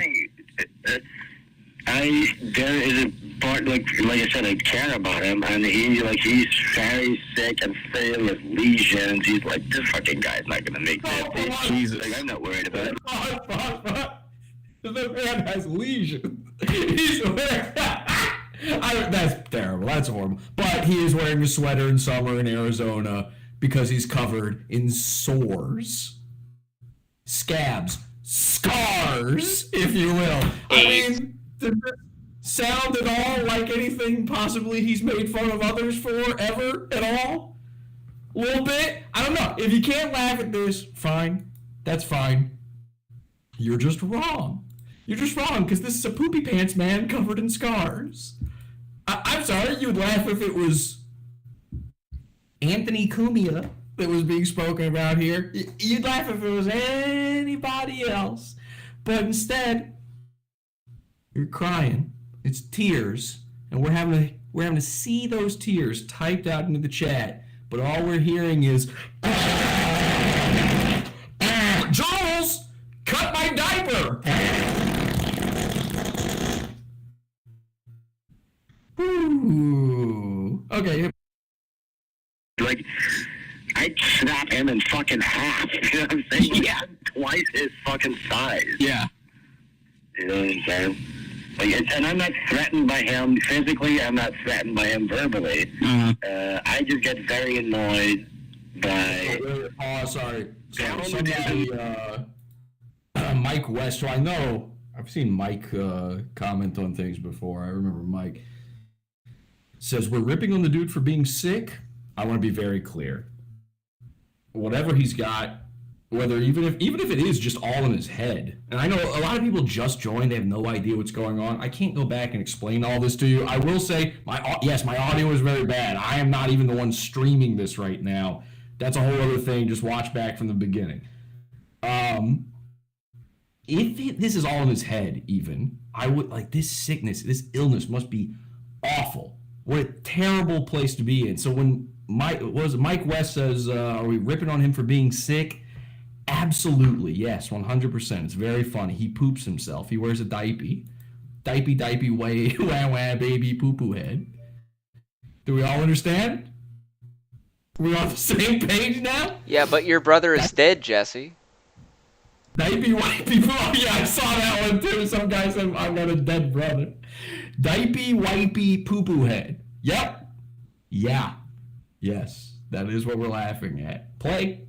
There is a part, like I said, I care about him, and he's very sick and filled with lesions. He's like, this fucking guy's not going to make this. Jesus. Like, I'm not worried about it. The man has lesions. He's wearing. That's terrible. That's horrible. But he is wearing a sweater in summer in Arizona because he's covered in sores, scabs, scars, if you will. I mean, does it sound at all like anything possibly he's made fun of others for ever at all? A little bit? I don't know. If you can't laugh at this, fine. That's fine. You're just wrong. You're just wrong, because this is a poopy pants man covered in scars. I'm sorry, you would laugh if it was Anthony Cumia that was being spoken about here. You'd laugh if it was anybody else. But instead, you're crying. It's tears. And we're having to see those tears typed out into the chat. But all we're hearing is, Jules, cut my diaper! Ooh. Okay. Like, I'd snap him in fucking half. You know what I'm saying? Yeah. Twice his fucking size. Yeah. You know what I'm saying? And I'm not threatened by him physically. I'm not threatened by him verbally. I just get very annoyed by. Oh, sorry. Somebody, Mike West. So I know I've seen Mike comment on things before. I remember Mike says we're ripping on the dude for being sick. I want to be very clear. Whatever he's got, whether even if it is just all in his head. And I know a lot of people just joined, they have no idea what's going on. I can't go back and explain all this to you. I will say my audio is very bad. I am not even the one streaming this right now. That's a whole other thing. Just watch back from the beginning. If this is all in his head, even, I would like this sickness, this illness must be awful. What a terrible place to be in. So when Mike West says, are we ripping on him for being sick? Absolutely, yes, 100%. It's very funny. He poops himself. He wears a diaper. Diaper, wah, baby, poo-poo head. Do we all understand? Are we on the same page now? Yeah, but your brother is dead, Jesse. Diaper, oh yeah, I saw that one too. Some guy said, I've got a dead brother. Diaper, poo-poo head. Yep. Yeah. Yes, that is what we're laughing at. Play.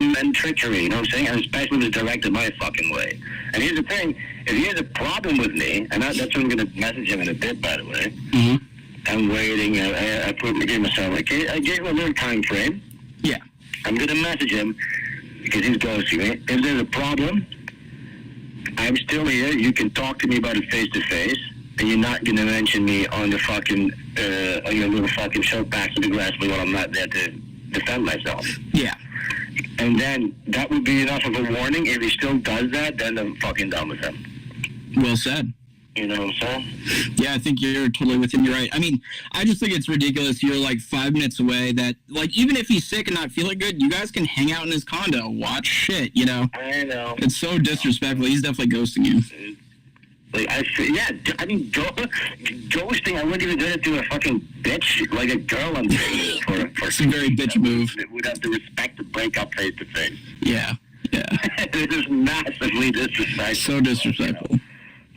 And trickery, you know what I'm saying? And especially if it's directed my fucking way. And here's the thing, if he has a problem with me, and that's what I'm going to message him in a bit, by the way. Mm-hmm. I'm waiting, I gave myself, I gave him a little time frame. Yeah. I'm going to message him, because he's ghosting me. If there's a problem, I'm still here, you can talk to me about it face to face, and you're not going to mention me on the fucking, on your little fucking show passive aggressively while I'm not there to defend myself. Yeah. And then that would be enough of a warning. If he still does that, then I'm fucking done with him. Well said. You know what I'm saying? Yeah, I think you're totally within your right. I mean, I just think it's ridiculous. You're like 5 minutes away that, like, even if he's sick and not feeling good, you guys can hang out in his condo, watch shit, you know? I know. It's so disrespectful. He's definitely ghosting you. Like, I mean, ghosting, I wouldn't even do it to a fucking bitch, like a girl I'm dating for It's a very bitch move. It would have to respect to break up face to face. Yeah, yeah. This is massively disrespectful. So disrespectful.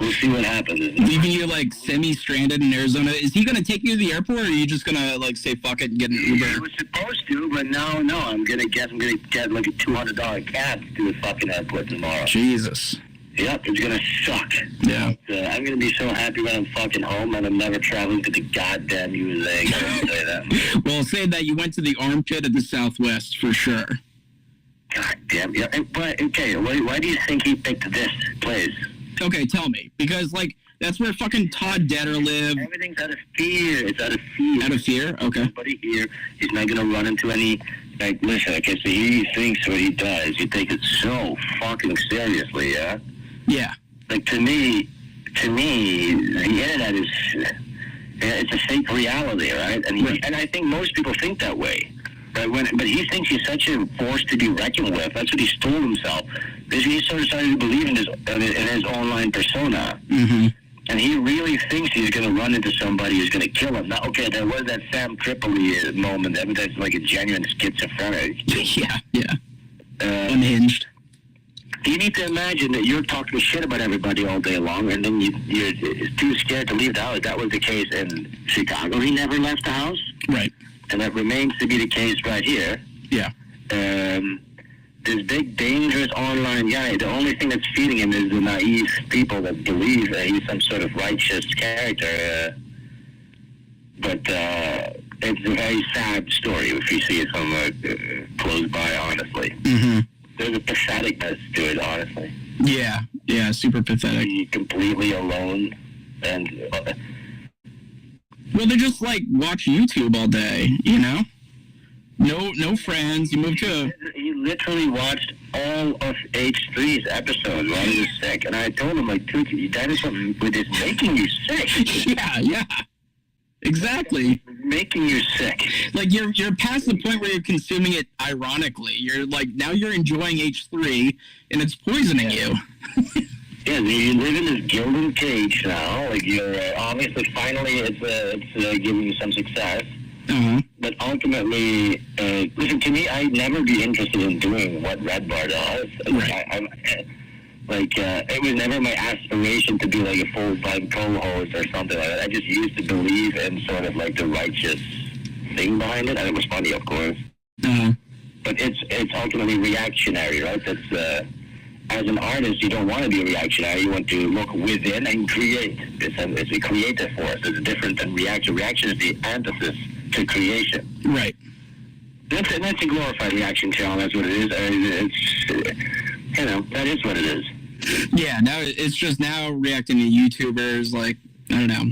We'll see what happens. Leaving you, like, semi-stranded in Arizona. Is he going to take you to the airport, or are you just going to, like, say fuck it and get an Uber? He was supposed to, but no, I'm gonna get like a $200 cab to the fucking airport tomorrow. Jesus. Yep, it's gonna suck. Yeah. I'm gonna be so happy when I'm fucking home and I'm never traveling to the goddamn USA. I can say that. Well, say that you went to the armpit at the Southwest for sure. God damn. Yeah. But okay, why do you think he picked this place? Okay, tell me. Because, like, that's where fucking Todd Detter lived. Everything's out of fear. It's out of fear. Out of fear? Okay. Everybody here, he's not gonna run into any. Like, listen, okay, so he thinks what he does. He takes it so fucking seriously, yeah. Yeah. Like, to me, the internet is, it's a fake reality, right? And I think most people think that way. But he thinks he's such a force to be reckoned with. That's what he's told himself. He sort of started to believe in his online persona. Mm-hmm. And he really thinks he's going to run into somebody who's going to kill him. Now, okay, there was that Sam Tripoli moment. That's like a genuine schizophrenic. Yeah. Unhinged. You need to imagine that you're talking shit about everybody all day long, and then you're too scared to leave the house. That was the case in Chicago. He never left the house. Right. And that remains to be the case right here. Yeah. This big, dangerous online guy, the only thing that's feeding him is the naive people that believe he's some sort of righteous character. But it's a very sad story if you see it somewhere close by, honestly. Mm-hmm. There's a patheticness to it, honestly. Yeah, super pathetic. You're completely alone, and well, they just like watch YouTube all day, you know. No friends. You move to. He literally watched all of H3's episodes while he was sick, and I told him, like, dude, that is something with this making you sick. Yeah. Exactly. Making you sick. Like, you're past the point where you're consuming it ironically. You're like, now you're enjoying H3 and it's poisoning you. Yeah, you live in this gilded cage now. Like, you're obviously, finally, it's giving you some success. Uh-huh. But ultimately, listen, to me, I'd never be interested in doing what Redbar does. Right. It was never my aspiration to be like a full-time co-host or something like that. I just used to believe in sort of like the righteous thing behind it, and it was funny, of course. Uh-huh. But it's ultimately reactionary, right? That's as an artist, you don't want to be a reactionary. You want to look within and create. It's a creative force. It's different than reaction. Reaction is the antithesis to creation. Right. That's a glorified reaction channel. That's what it is. It's, that is what it is. Yeah, now it's just now reacting to YouTubers. Like, I don't know.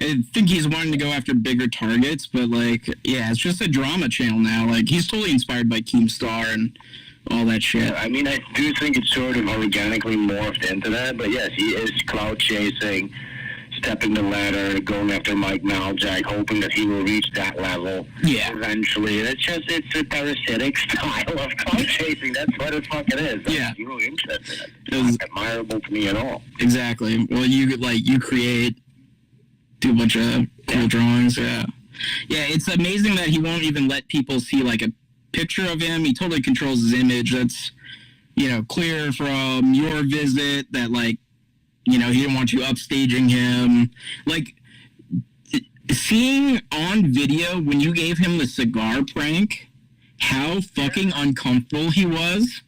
I think he's wanting to go after bigger targets, but like, yeah, it's just a drama channel now. Like, he's totally inspired by Keemstar and all that shit. Yeah, I mean, I do think it's sort of organically morphed into that, but yes, he is clout chasing, stepping the ladder, going after Mike Maljack, hoping that he will reach that level eventually. And it's a parasitic style of clout chasing. That's what it fucking is. Yeah. I'm really interested in it. It's not admirable to me at all. Exactly. Well, you create, do a bunch of cool drawings. Yeah. Yeah, it's amazing that he won't even let people see like a picture of him. He totally controls his image. That's, clear from your visit that, like, he didn't want you upstaging him. Like, seeing on video when you gave him the cigar prank, how fucking uncomfortable he was.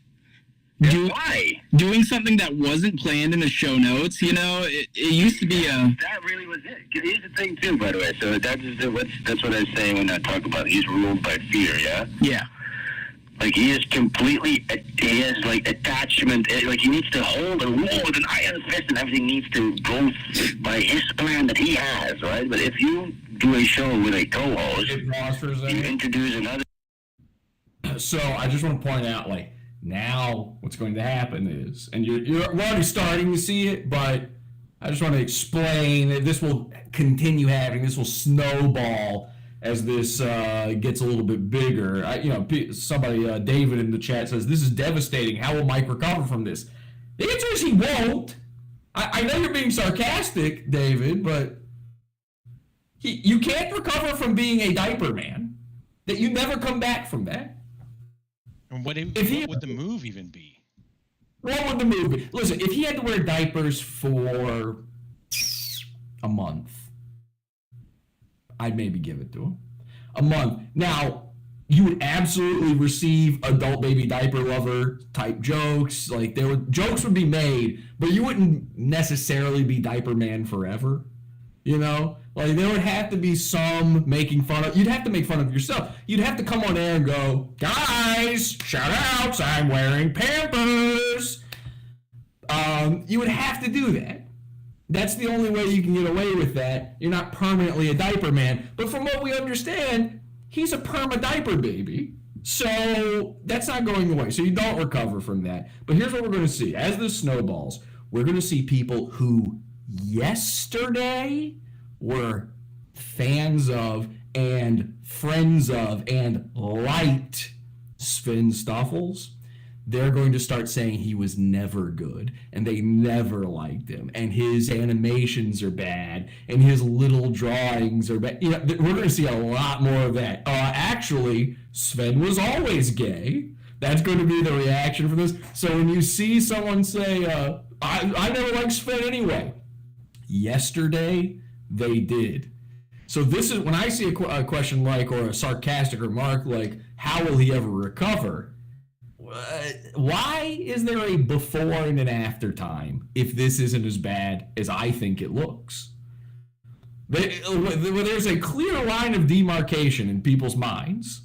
Why? Doing something that wasn't planned in the show notes, it used to be a... That really was it. Here's the thing, too, by the way. So that's what I was saying when I talk about it. He's ruled by fear, yeah? Yeah. Like, he is completely... He has, like, attachment. Like, he needs to hold and roll with an iron fist, and everything needs to go by his plan that he has, right? But if you do a show with a co-host, you introduce another... So, I just want to point out, like, now what's going to happen is, and we're already starting to see it, but I just want to explain that this will continue happening. This will snowball as this gets a little bit bigger. Somebody, David in the chat says, this is devastating. How will Mike recover from this? The answer is he won't. I know you're being sarcastic, David, but you can't recover from being a diaper man. That you never come back from that. And what would the move even be? What would the move be? Listen, if he had to wear diapers for a month, I'd maybe give it to him. A month. Now, you would absolutely receive adult baby diaper lover type jokes. Like, jokes would be made, but you wouldn't necessarily be diaper man forever. Like, there would have to be some making fun of... You'd have to make fun of yourself. You'd have to come on air and go, guys, shout outs, I'm wearing Pampers. You would have to do that. That's the only way you can get away with that. You're not permanently a diaper man. But from what we understand, he's a perma diaper baby. So that's not going away. So you don't recover from that. But here's what we're going to see. As this snowballs, we're going to see people who yesterday were fans of and friends of and liked Sven Stoffels. They're going to start saying he was never good and they never liked him and his animations are bad and his little drawings are bad. We're going to see a lot more of that. Actually, Sven was always gay. That's going to be the reaction for this. So when you see someone say, I never liked Sven anyway, yesterday they did. So this is when I see a question like, or a sarcastic remark like, how will he ever recover? Why is there a before and an after time if this isn't as bad as I think it looks? There's a clear line of demarcation in people's minds.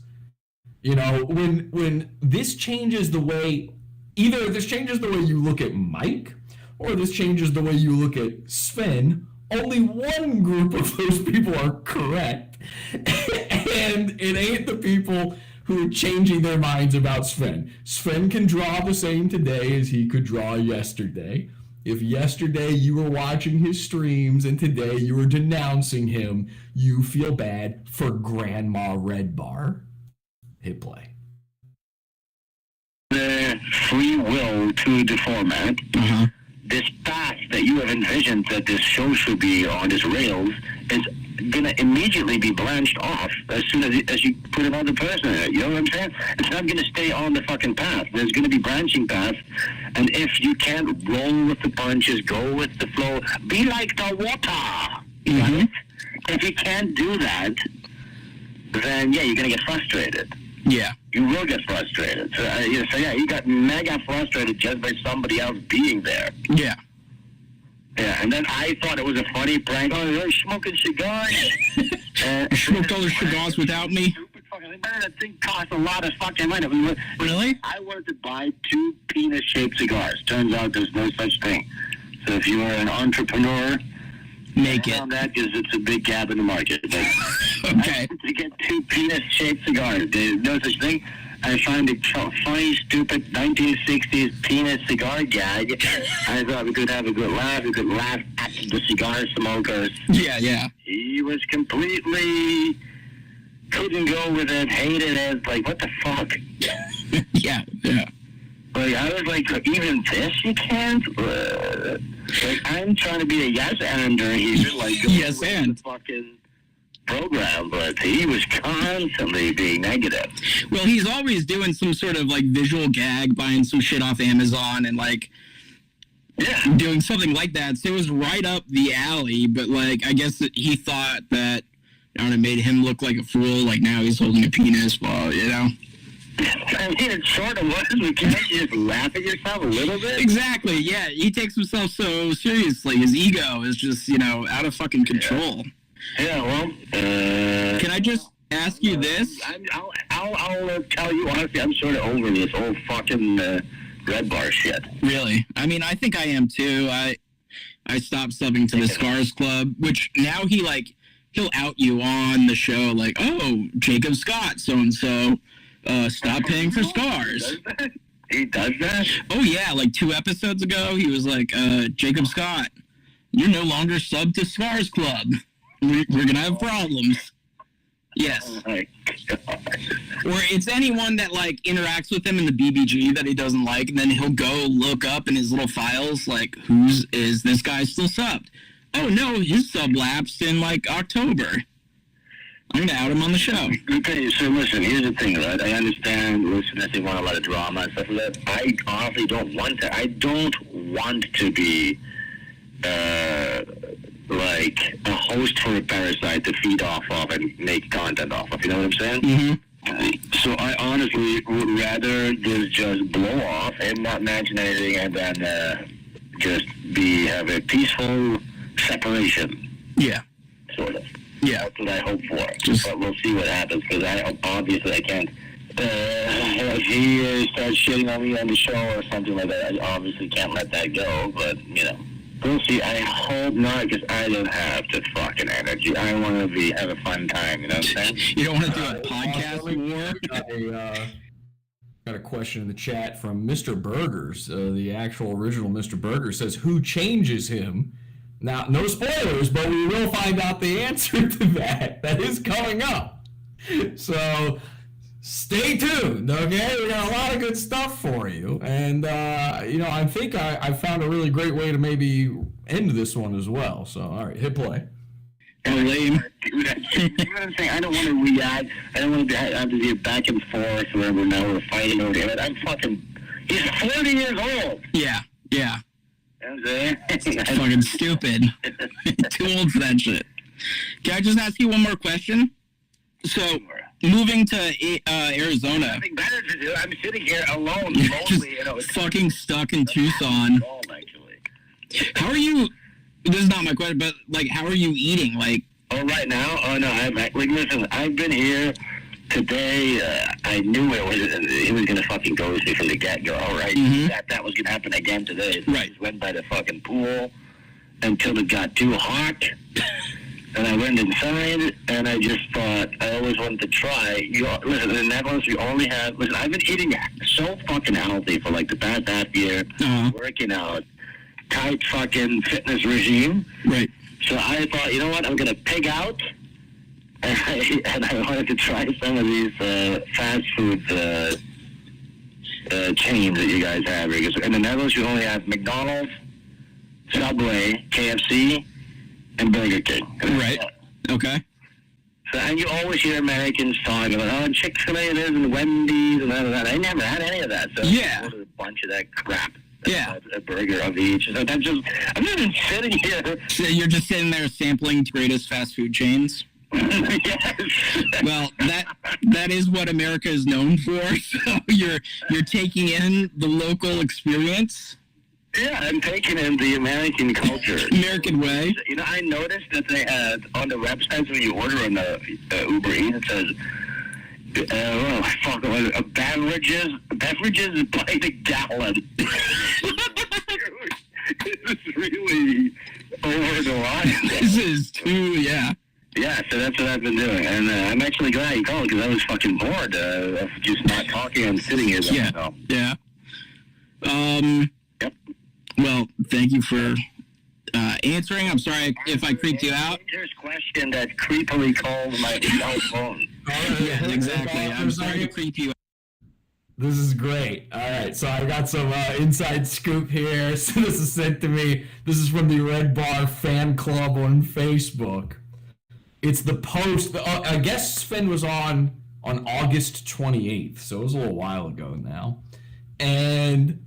When this changes the way, either this changes the way you look at Mike, or this changes the way you look at Sven, only one group of those people are correct. And it ain't the people who are changing their minds about Sven. Sven can draw the same today as he could draw yesterday. If yesterday you were watching his streams and today you were denouncing him, you feel bad for Grandma Redbar. Hit play. The free will to the format. This path that you have envisioned that this show should be on, this rails, is going to immediately be blanched off as soon as you put another person in it. You know what I'm saying? It's not going to stay on the fucking path. There's going to be branching paths. And if you can't roll with the punches, go with the flow, be like the water. Right? If you can't do that, then, yeah, you're going to get frustrated. Yeah. You will get frustrated. So you got mega frustrated just by somebody else being there. Yeah. Yeah, and then I thought it was a funny prank. Oh, you're smoking cigars. You smoked all the cigars without me? fucking, that thing costs a lot of fucking money. Really? I wanted to buy 2 penis-shaped cigars. Turns out there's no such thing. So if you are an entrepreneur, Make it. on that because it's a big gap in the market. But Okay. to get 2 penis-shaped cigars, there's no such thing. I find a funny, stupid 1960s penis cigar gag. I thought we could have a good laugh. We could laugh at the cigar smokers. Yeah. He was completely couldn't go with it, hated it. Like, what the fuck? Yeah. Like, I was like, even this you can't? Like, I'm trying to be a yes-ander here. Like, Yes, with and. the fucking program, but he was constantly being negative. Well, he's always doing some sort of like visual gag, buying some shit off Amazon and like doing something like that. So it was right up the alley, but like I guess that he thought that it made him look like a fool. Like now he's holding a penis. Well, you know. I mean, it sort of was. We can't just laugh at yourself a little bit. Exactly. Yeah, he takes himself so seriously. His ego is just out of fucking control. Yeah, well, Can I just ask you this? I'll tell you honestly, I'm sort of over this whole fucking Redbar shit. Really? I mean, I think I am too. I stopped subbing to the Scars Club, which now he'll out you on the show like, oh, Jacob Scott, so and so, stop paying for Scars. He does that? Oh yeah, like 2 episodes ago, he was like, Jacob Scott, you're no longer sub to Scars Club. We're gonna have problems. Yes. Oh my God. Or it's anyone that interacts with him in the BBG that he doesn't like, and then he'll go look up in his little files like, is this guy still subbed? Oh no, his sub lapsed in October. I'm gonna out him on the show. Okay, so listen, here's the thing, right? I understand listeners, they want a lot of drama and stuff like that. I honestly don't want to. I don't want to be like a host for a parasite to feed off of and make content off of. You know what I'm saying? Mm-hmm. So I honestly would rather just blow off and not mention anything, and then just have a peaceful separation. Yeah. Sort of. Yeah. That's what I hope for. But we'll see what happens, because obviously I can't. If he starts shitting on me on the show or something like that, I obviously can't let that go. But we'll see. I hope not, because I don't have the fucking energy. I want to have a fun time. You know what I'm saying? You don't want to do a podcast war? Got a question in the chat from Mr. Burgers. The actual original Mr. Burgers says, who changes him? Now, no spoilers, but we will find out the answer to that. That is coming up. So stay tuned, okay? We got a lot of good stuff for you. And, I think I found a really great way to maybe end this one as well. So, all right, hit play. Oh, lame. You know what I'm saying? I don't want to react. I don't want to have to be back and forth wherever now we're fighting over it. He's 40 years old. Yeah. It's fucking stupid. Too old for that shit. Can I just ask you one more question? So, moving to Arizona. Nothing better to do. I'm sitting here alone, Just lonely. fucking stuck in Tucson. How are you? This is not my question, but how are you eating? Oh, right now? Oh no, listen. I've been here today. I knew he was gonna fucking ghost me from the get go. Right? Mm-hmm. That was gonna happen again today. Right. I just went by the fucking pool until it got too hot. And I went inside, and I just thought, I always wanted to try. Listen, in the Netherlands, we only have... Listen, I've been eating so fucking healthy for the past half year, working out, tight fucking fitness regime. Right. So I thought, you know what, I'm going to pig out, and I wanted to try some of these fast food chains that you guys have. Because in the Netherlands, you only have McDonald's, Subway, KFC, and Burger King. Right. Okay. So, and you always hear Americans talking about, Chick-fil-A this and Wendy's and that. I never had any of that. So yeah. I ordered a bunch of that crap. Yeah. A burger of each. So I'm just been sitting here. So you're just sitting there sampling greatest fast food chains? Yes. Well, that is what America is known for. So you're taking in the local experience. Yeah, I'm taking in the American culture. American way. I noticed that they had on the websites when you order on the Uber Eats, it says Fuck, beverages by the gallon. This is really over the line. This is too, yeah. Yeah, so that's what I've been doing, and I'm actually glad you called because I was fucking bored of just not talking and sitting here. Yeah, so. yeah. Yep. Well, thank you for answering. I'm sorry if I creeped you out. Here's a question that creepily called my cell phone. Yeah, exactly. I'm sorry to creep you out. This is great. All right, so I got some inside scoop here. So this is sent to me. This is from the Redbar fan club on Facebook. It's the post. I guess Sven was on August 28th, so it was a little while ago now. And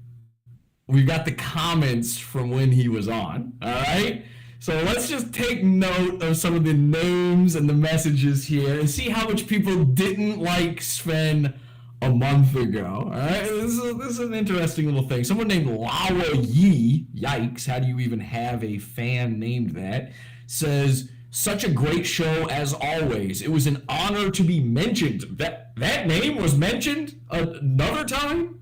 we've got the comments from when he was on. All right? So let's just take note of some of the names and the messages here and see how much people didn't like Sven a month ago. All right? This is an interesting little thing. Someone named Lawa Yi, yikes, how do you even have a fan named that, says, such a great show as always. It was an honor to be mentioned. That name was mentioned another time?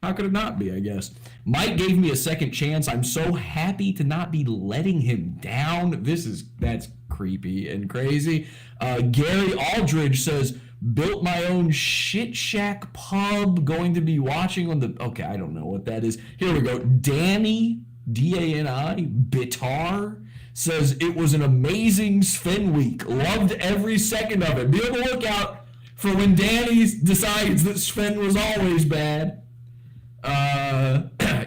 How could it not be, I guess? Mike gave me a second chance. I'm so happy to not be letting him down. That's creepy and crazy. Gary Aldridge says, built my own shit shack pub, going to be watching on the, okay, I don't know what that is. Here we go. Danny, D-A-N-I, Bitar, says it was an amazing Sven week. Loved every second of it. Be on the lookout for when Danny decides that Sven was always bad.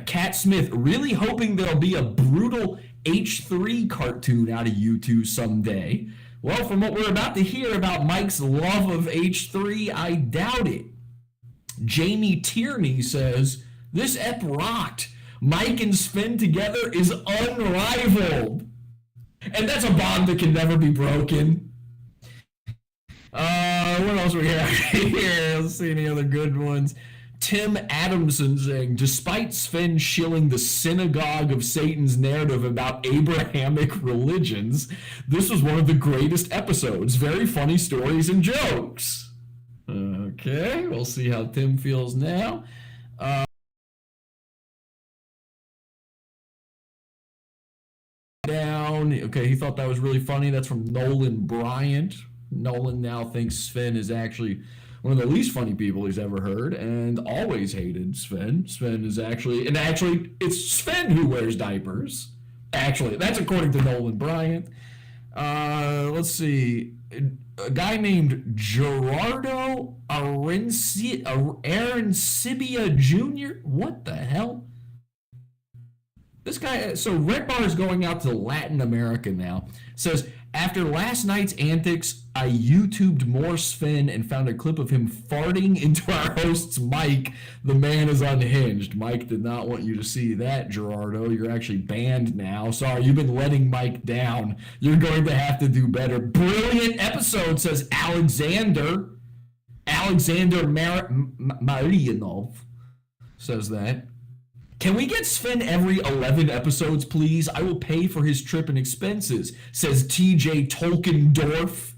Cat Smith, really hoping there'll be a brutal H3 cartoon out of you two someday. Well, from what we're about to hear about Mike's love of H3, I doubt it. Jamie Tierney says, this ep rocked. Mike and Sven together is unrivaled. And that's a bond that can never be broken. What else we have here? Let's see any other good ones. Tim Adamson saying, despite Sven shilling the synagogue of Satan's narrative about Abrahamic religions, this was one of the greatest episodes. Very funny stories and jokes. Okay, we'll see how Tim feels now. Okay, he thought that was really funny. That's from Nolan Bryant. Nolan now thinks Sven is actually one of the least funny people he's ever heard and always hated Sven. Sven is actually it's Sven who wears diapers. Actually, that's according to Nolan Bryant. Let's see. A guy named Gerardo Arancibia Jr. What the hell? This guy, so Redbar is going out to Latin America now. Says, after last night's antics, I YouTubed more Sven and found a clip of him farting into our host's mic. The man is unhinged. Mike did not want you to see that, Gerardo. You're actually banned now. Sorry, you've been letting Mike down. You're going to have to do better. Brilliant episode, says Alexander. Alexander Marianov says that. Can we get Sven every 11 episodes, please? I will pay for his trip and expenses, says TJ Tolkendorf.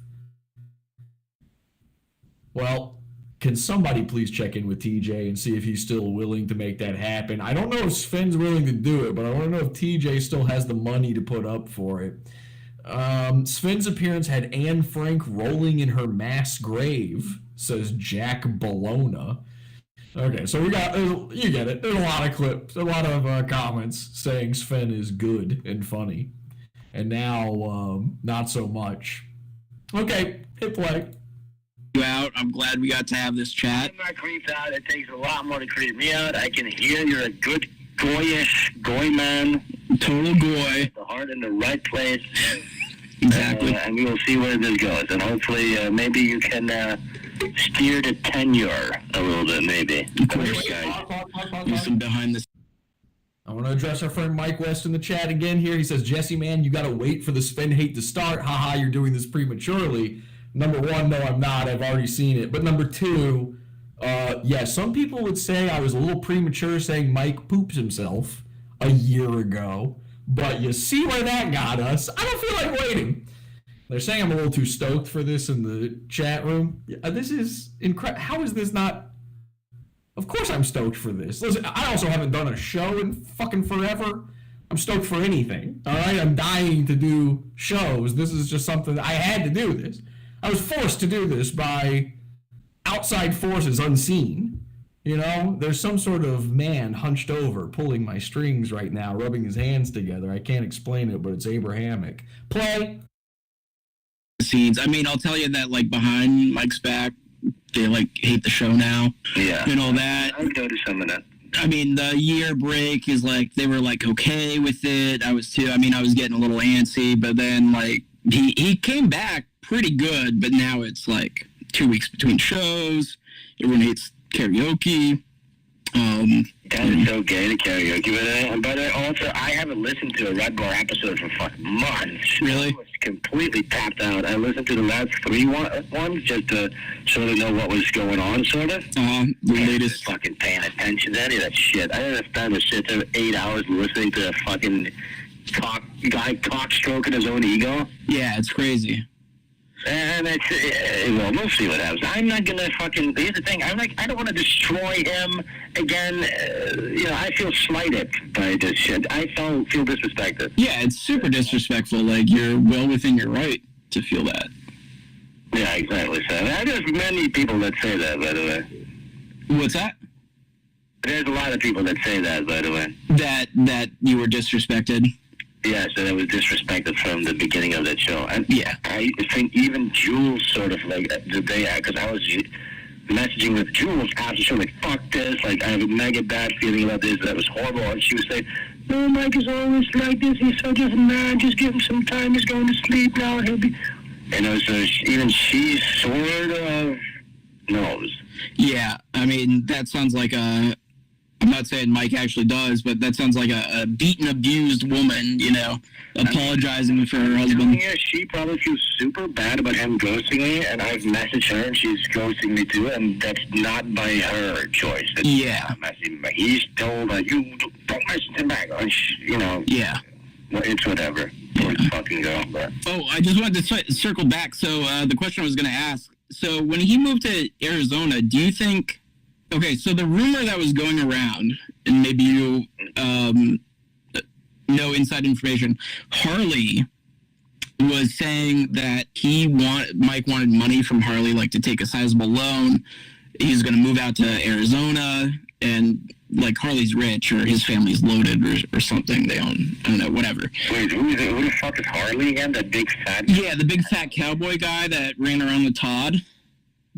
Well, can somebody please check in with TJ and see if he's still willing to make that happen? I don't know if Sven's willing to do it, but I want to know if TJ still has the money to put up for it. Sven's appearance had Anne Frank rolling in her mass grave, says Jack Bologna. Okay, so we got, you get it. There's a lot of clips, a lot of comments saying Sven is good and funny. And now, not so much. Okay, hit play. You out. I'm glad we got to have this chat. I'm not creeped out. It takes a lot more to creep me out. I can hear you're a good goyish goy man. Total goy. The heart in the right place. Exactly. And we will see where this goes. And hopefully, maybe you can steer to tenure a little bit, maybe. Of course, guys. Do some behind the. I want to address our friend Mike West in the chat again here. He says, Jesse, man, you got to wait for the Sven hate to start. Haha, you're doing this prematurely. Number one, no, I'm not. I've already seen it. But number two, yeah, some people would say I was a little premature saying Mike poops himself a year ago. But you see where that got us. I don't feel like waiting. They're saying I'm a little too stoked for this in the chat room. This is incredible. How is this not? Of course I'm stoked for this. Listen, I also haven't done a show in fucking forever. I'm stoked for anything. All right, I'm dying to do shows. This is just something I had to do. This. I was forced to do this by outside forces unseen. You know, there's some sort of man hunched over, pulling my strings right now, rubbing his hands together. I can't explain it, but it's Abrahamic. Play. Scenes. I mean, I'll tell you that, like, behind Mike's back, they, like, hate the show now. Yeah. And all that. I've noticed some of that. I mean, the year break is, like, they were, like, okay with it. I was, too. I mean, I was getting a little antsy, but then, like, he came back pretty good, but now it's, like, 2 weeks between shows. Everyone hates karaoke. That is so gay, the karaoke. But also, I haven't listened to a Redbar episode for fucking months. Really? I was completely tapped out. I listened to the last 3 ones just to sort of know what was going on, sort of. The I latest. wasn't fucking paying attention to any of that shit. I didn't spend a shit to 8 hours listening to a fucking cock stroking his own ego. Yeah, it's crazy. And it's, well, we'll see what happens. I'm not going to fucking, here's the thing, I'm like, I don't want to destroy him again. You know, I feel slighted by this shit. I feel disrespected. Yeah, it's super disrespectful. Like, you're well within your right to feel that. Yeah, exactly. So there's many people that say that, by the way. What's that? There's a lot of people that say that, by the way. That you were disrespected? Yeah, so that was disrespected from the beginning of that show. And yeah, I think even Jules sort of like the day, because I was messaging with Jules after the show, like, fuck this, like, I have a mega bad feeling about this, that was horrible. And she was saying, no, Mike is always like this, he's such a man, just give him some time, he's going to sleep now, he'll be, you know, so even she sort of knows. Yeah, I mean, that sounds like I'm not saying Mike actually does, but that sounds like a beaten, abused woman, you know, apologizing for her husband. Yeah, she probably feels super bad about him ghosting me, and I've messaged her, and she's ghosting me too, and that's not by her choice. It's not messaging me. He's told, like, you don't message him back, or, you know. Yeah. Well, it's whatever. Poor fucking girl, but. Oh, I just wanted to circle back. So the question I was going to ask, so when he moved to Arizona, do you think... Okay, so the rumor that was going around, and maybe you know inside information, Harley was saying that Mike wanted money from Harley, like, to take a sizable loan. He's going to move out to Arizona, and, like, Harley's rich, or his family's loaded, or something. They own, I don't know, whatever. Wait, who the fuck is Harley again? That big fat... Yeah, the big fat cowboy guy that ran around with Todd.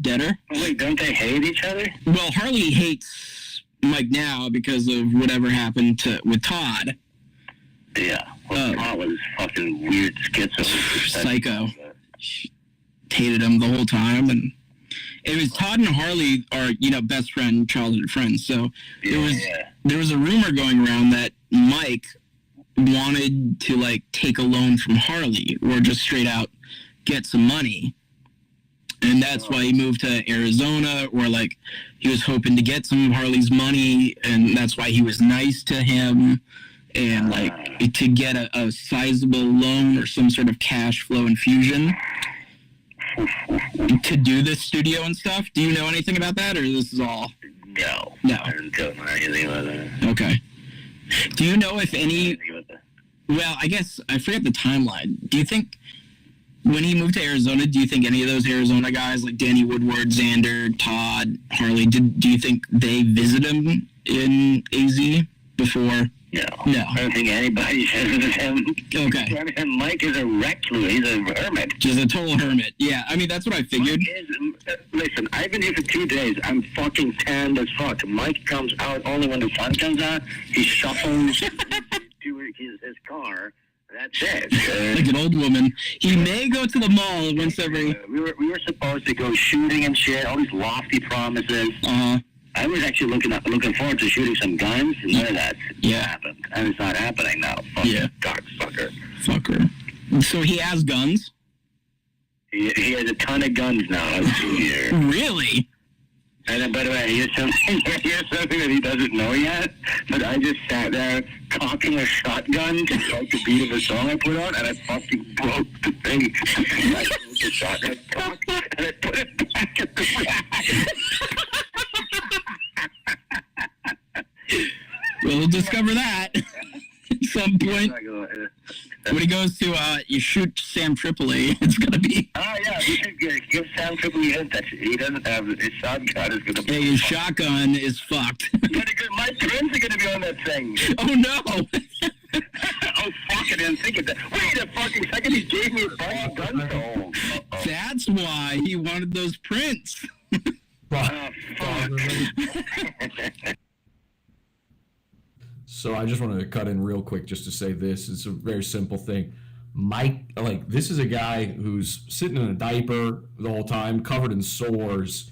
Deader. Wait, don't they hate each other? Well, Harley hates Mike now because of whatever happened with Todd. Yeah. Well, Todd was fucking weird schizo. Psycho. She hated him the whole time, and it was Todd and Harley are, you know, best friend, childhood friends. So there was a rumor going around that Mike wanted to, like, take a loan from Harley or just straight out get some money. And that's why he moved to Arizona, or, like, he was hoping to get some of Harley's money, and that's why he was nice to him, and, like, to get a sizable loan or some sort of cash flow infusion to do this studio and stuff. Do you know anything about that, or this is all? No. I don't know anything about that. Okay. Do you know if any... Well, I guess I forget the timeline. Do you think... When he moved to Arizona, do you think any of those Arizona guys, like Danny Woodward, Xander, Todd, Harley, do you think they visited him in AZ before? No. I don't think anybody visited him. Okay. And Mike is a recluse. He's a hermit. Just a total hermit. Yeah, I mean, that's what I figured. Listen, I've been here for 2 days. I'm fucking tanned as fuck. Mike comes out only when the sun comes out. He shuffles to his car. That's it. Like an old woman. He may go to the mall once every... We were supposed to go shooting and shit, all these lofty promises. I was actually looking forward to shooting some guns, and none of that happened. And it's not happening now. Fucking cocksucker. Fucker. So he has guns? He has a ton of guns now. Really? And then, by the way, here's something that he doesn't know yet. But I just sat there cocking a shotgun to like the beat of a song I put on, and I fucking broke the thing. I broke the shotgun cock, and I put it back at the We'll discover that at some point. When he goes to, you shoot Sam Tripoli, it's gonna be... Oh, yeah, we should give Sam Tripoli a hint that he doesn't have his shotgun is gonna be... Hey, his shotgun is fucked. My prints are gonna be on that thing. Oh, no! Oh, fuck, I didn't think of that. Wait a fucking second, he gave me a bunch of guns to hold. That's why he wanted those prints. Oh, fuck. So I just wanted to cut in real quick just to say this. It's a very simple thing. Mike, like, this is a guy who's sitting in a diaper the whole time, covered in sores,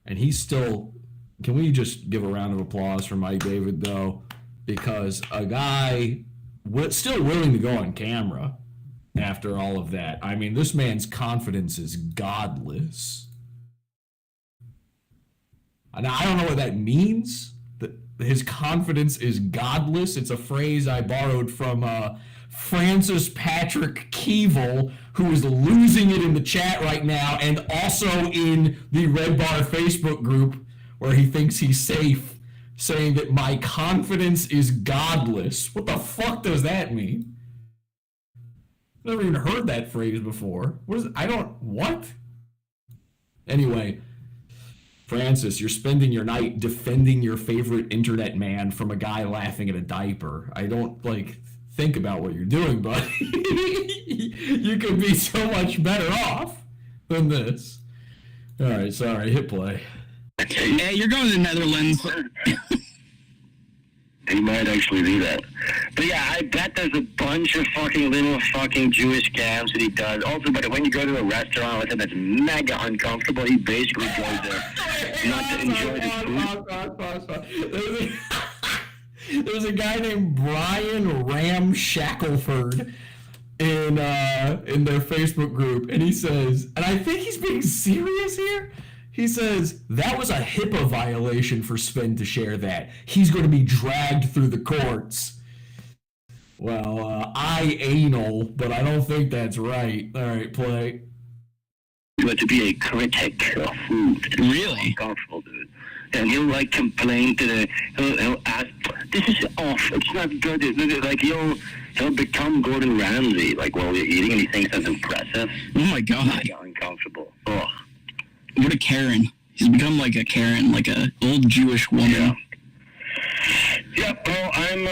and he's still... Can we just give a round of applause for Mike David, though? Because a guy still willing to go on camera after all of that. I mean, this man's confidence is godless. And I don't know what that means. His confidence is godless. It's a phrase I borrowed from Francis Patrick Keevil, who is losing it in the chat right now, and also in the Redbar Facebook group, where he thinks he's safe, saying that my confidence is godless. What the fuck does that mean? Never even heard that phrase before. What? Anyway, Francis, you're spending your night defending your favorite internet man from a guy laughing at a diaper. I don't, think about what you're doing, but you could be so much better off than this. All right, sorry, hit play. Hey, you're going to the Netherlands. He might actually do that. But yeah, I bet there's a bunch of fucking little fucking Jewish scams that he does. Also, but when you go to a restaurant with him that's mega uncomfortable, he basically goes there not to enjoy the food. There's a guy named Brian Ram Shackelford in their Facebook group, and he says, and I think he's being serious here. He says, that was a HIPAA violation for Sven to share that. He's going to be dragged through the courts. Well, anal, but I don't think that's right. All right, play. But to be a critic of food. Really? Uncomfortable, dude. And he'll, complain to he'll ask, this is off, it's not good. He'll become Gordon Ramsay, while we're eating, and he thinks that's impressive. Oh, my God. Mega uncomfortable. Ugh. What a Karen. He's become like a Karen, like a old Jewish woman. Yeah, well, I'm,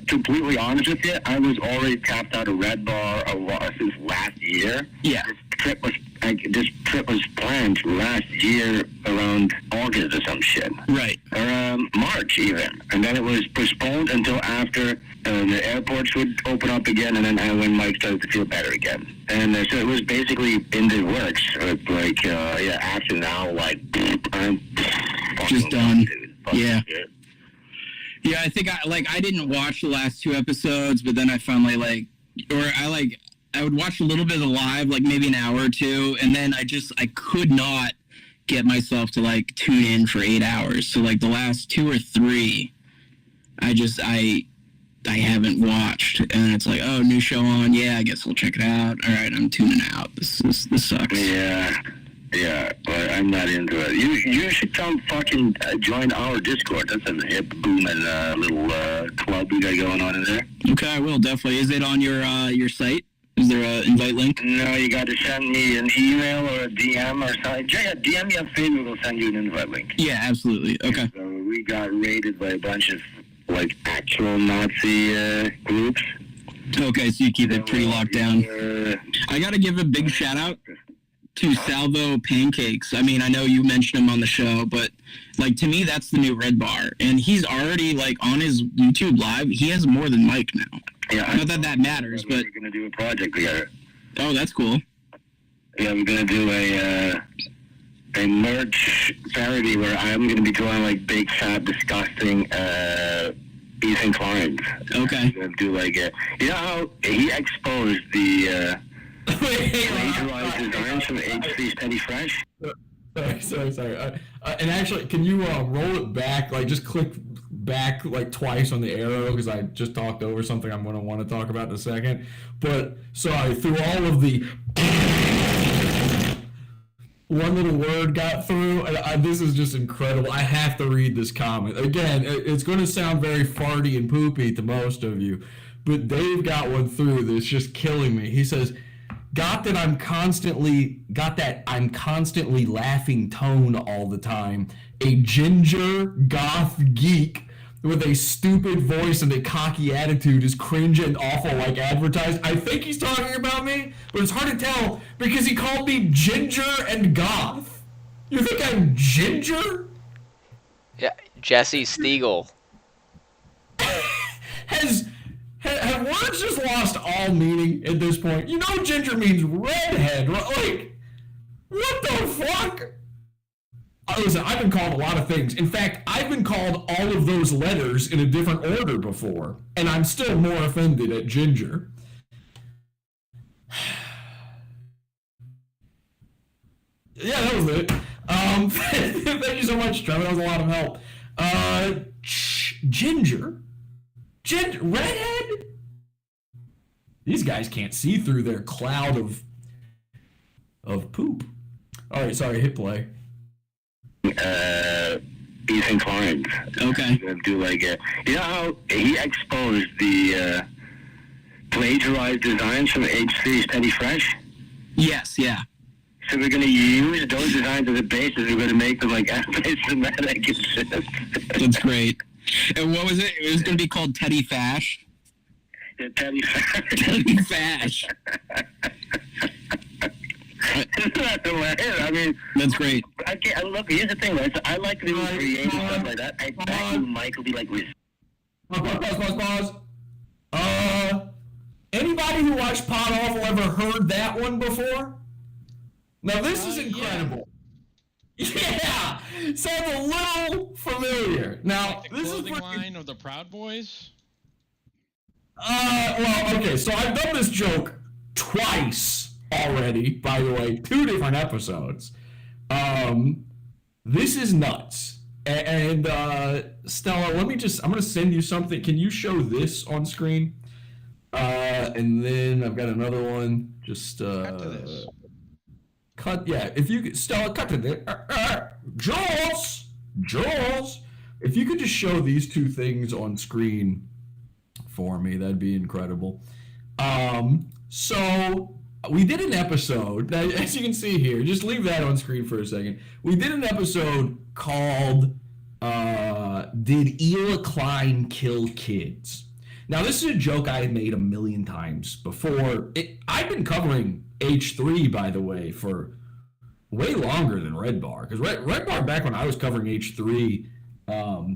completely honest with you, I was already tapped out of Redbar since last year. Yeah. This trip was planned last year around August or some shit. Right. Or March even. And then it was postponed until after the airports would open up again, and then when Mike started to feel better again. And so it was basically in the works. After now, I'm just done. Dude. Yeah. Shit. Yeah, I think I didn't watch the last 2 episodes, but then I finally I would watch a little bit of the live, maybe an hour or two, and then I could not get myself to tune in for 8 hours. So the last 2 or 3, I haven't watched, and it's oh, new show on. Yeah, I guess we'll check it out. All right, I'm tuning out. This sucks. Yeah, but I'm not into it. You should come fucking join our Discord. That's a hip booming little club we got going on in there. Okay, I will definitely. Is it on your site? Is there an invite link? No, you got to send me an email or a DM or something. Yeah, DM me on Facebook. We'll send you an invite link. Yeah, absolutely. Okay. So we got raided by a bunch of actual Nazi groups. Okay, so you keep it pretty locked down. I got to give a big shout out to Salvo Pancakes. I mean, I know you mentioned him on the show, but to me, that's the new Redbar, and he's already on his YouTube live. He has more than Mike now. Yeah, not that matters, but we're gonna do a project together. Oh, that's cool. Yeah, we're gonna do a merch parody where I'm gonna be drawing big, fat, disgusting Ethan Klein. Okay. I'm gonna do you know how he exposed the plagiarized designs from HC Steady Fresh? Sorry. And actually, can you roll it back? Like, just click back like twice on the arrow because I just talked over something I'm going to want to talk about in a second. But sorry, through all of the one little word got through, and this is just incredible. I have to read this comment again. It's going to sound very farty and poopy to most of you, but Dave got one through that's just killing me. He says, got that I'm constantly laughing tone all the time. A ginger goth geek with a stupid voice and a cocky attitude is cringe and awful like advertised. I think he's talking about me, but it's hard to tell because he called me ginger and goth. You think I'm ginger? Yeah, Jesse Stiegel. Have words just lost all meaning at this point? You know ginger means redhead, right? Like, what the fuck? Listen, I've been called a lot of things. In fact, I've been called all of those letters in a different order before, and I'm still more offended at ginger. Yeah, that was it. Thank you so much, Trevor. That was a lot of help. Ginger? Redhead? These guys can't see through their cloud of poop. All right, sorry, hit play. He's inclined. Okay. Do like you know how he exposed the plagiarized designs from H3's Teddy Fresh? Yes, yeah. So we're gonna use those designs as a basis. We're gonna make them like anti-Semitic and shit. That's great. And what was it? It was gonna be called Teddy Fash. Yeah, Teddy Fresh. Teddy Fash. Isn't that hilarious? I mean, That's great. I can't. Look, here's the thing, right? So I like to do creative stuff like that. I bet you Mike will be like, Pause. Anybody who watched Pod Awful ever heard that one before? Now this is incredible. Yeah, sounds a little familiar. Now Like the this is clothing pretty... line of the Proud Boys. Well, okay, so I've done this joke twice already, by the way, 2 different episodes. This is nuts. And Stella, I'm gonna send you something. Can you show this on screen? And then I've got another one. Just Cut to this. if you could, Stella, cut to this. Jules, if you could just show these 2 things on screen for me, that'd be incredible. So we did an episode, now, as you can see here, just leave that on screen for a second. We did an episode called Did Ela Klein Kill Kids? Now, this is a joke I had made a million times before. I've been covering H3, by the way, for way longer than Redbar. Because Redbar, back when I was covering H3,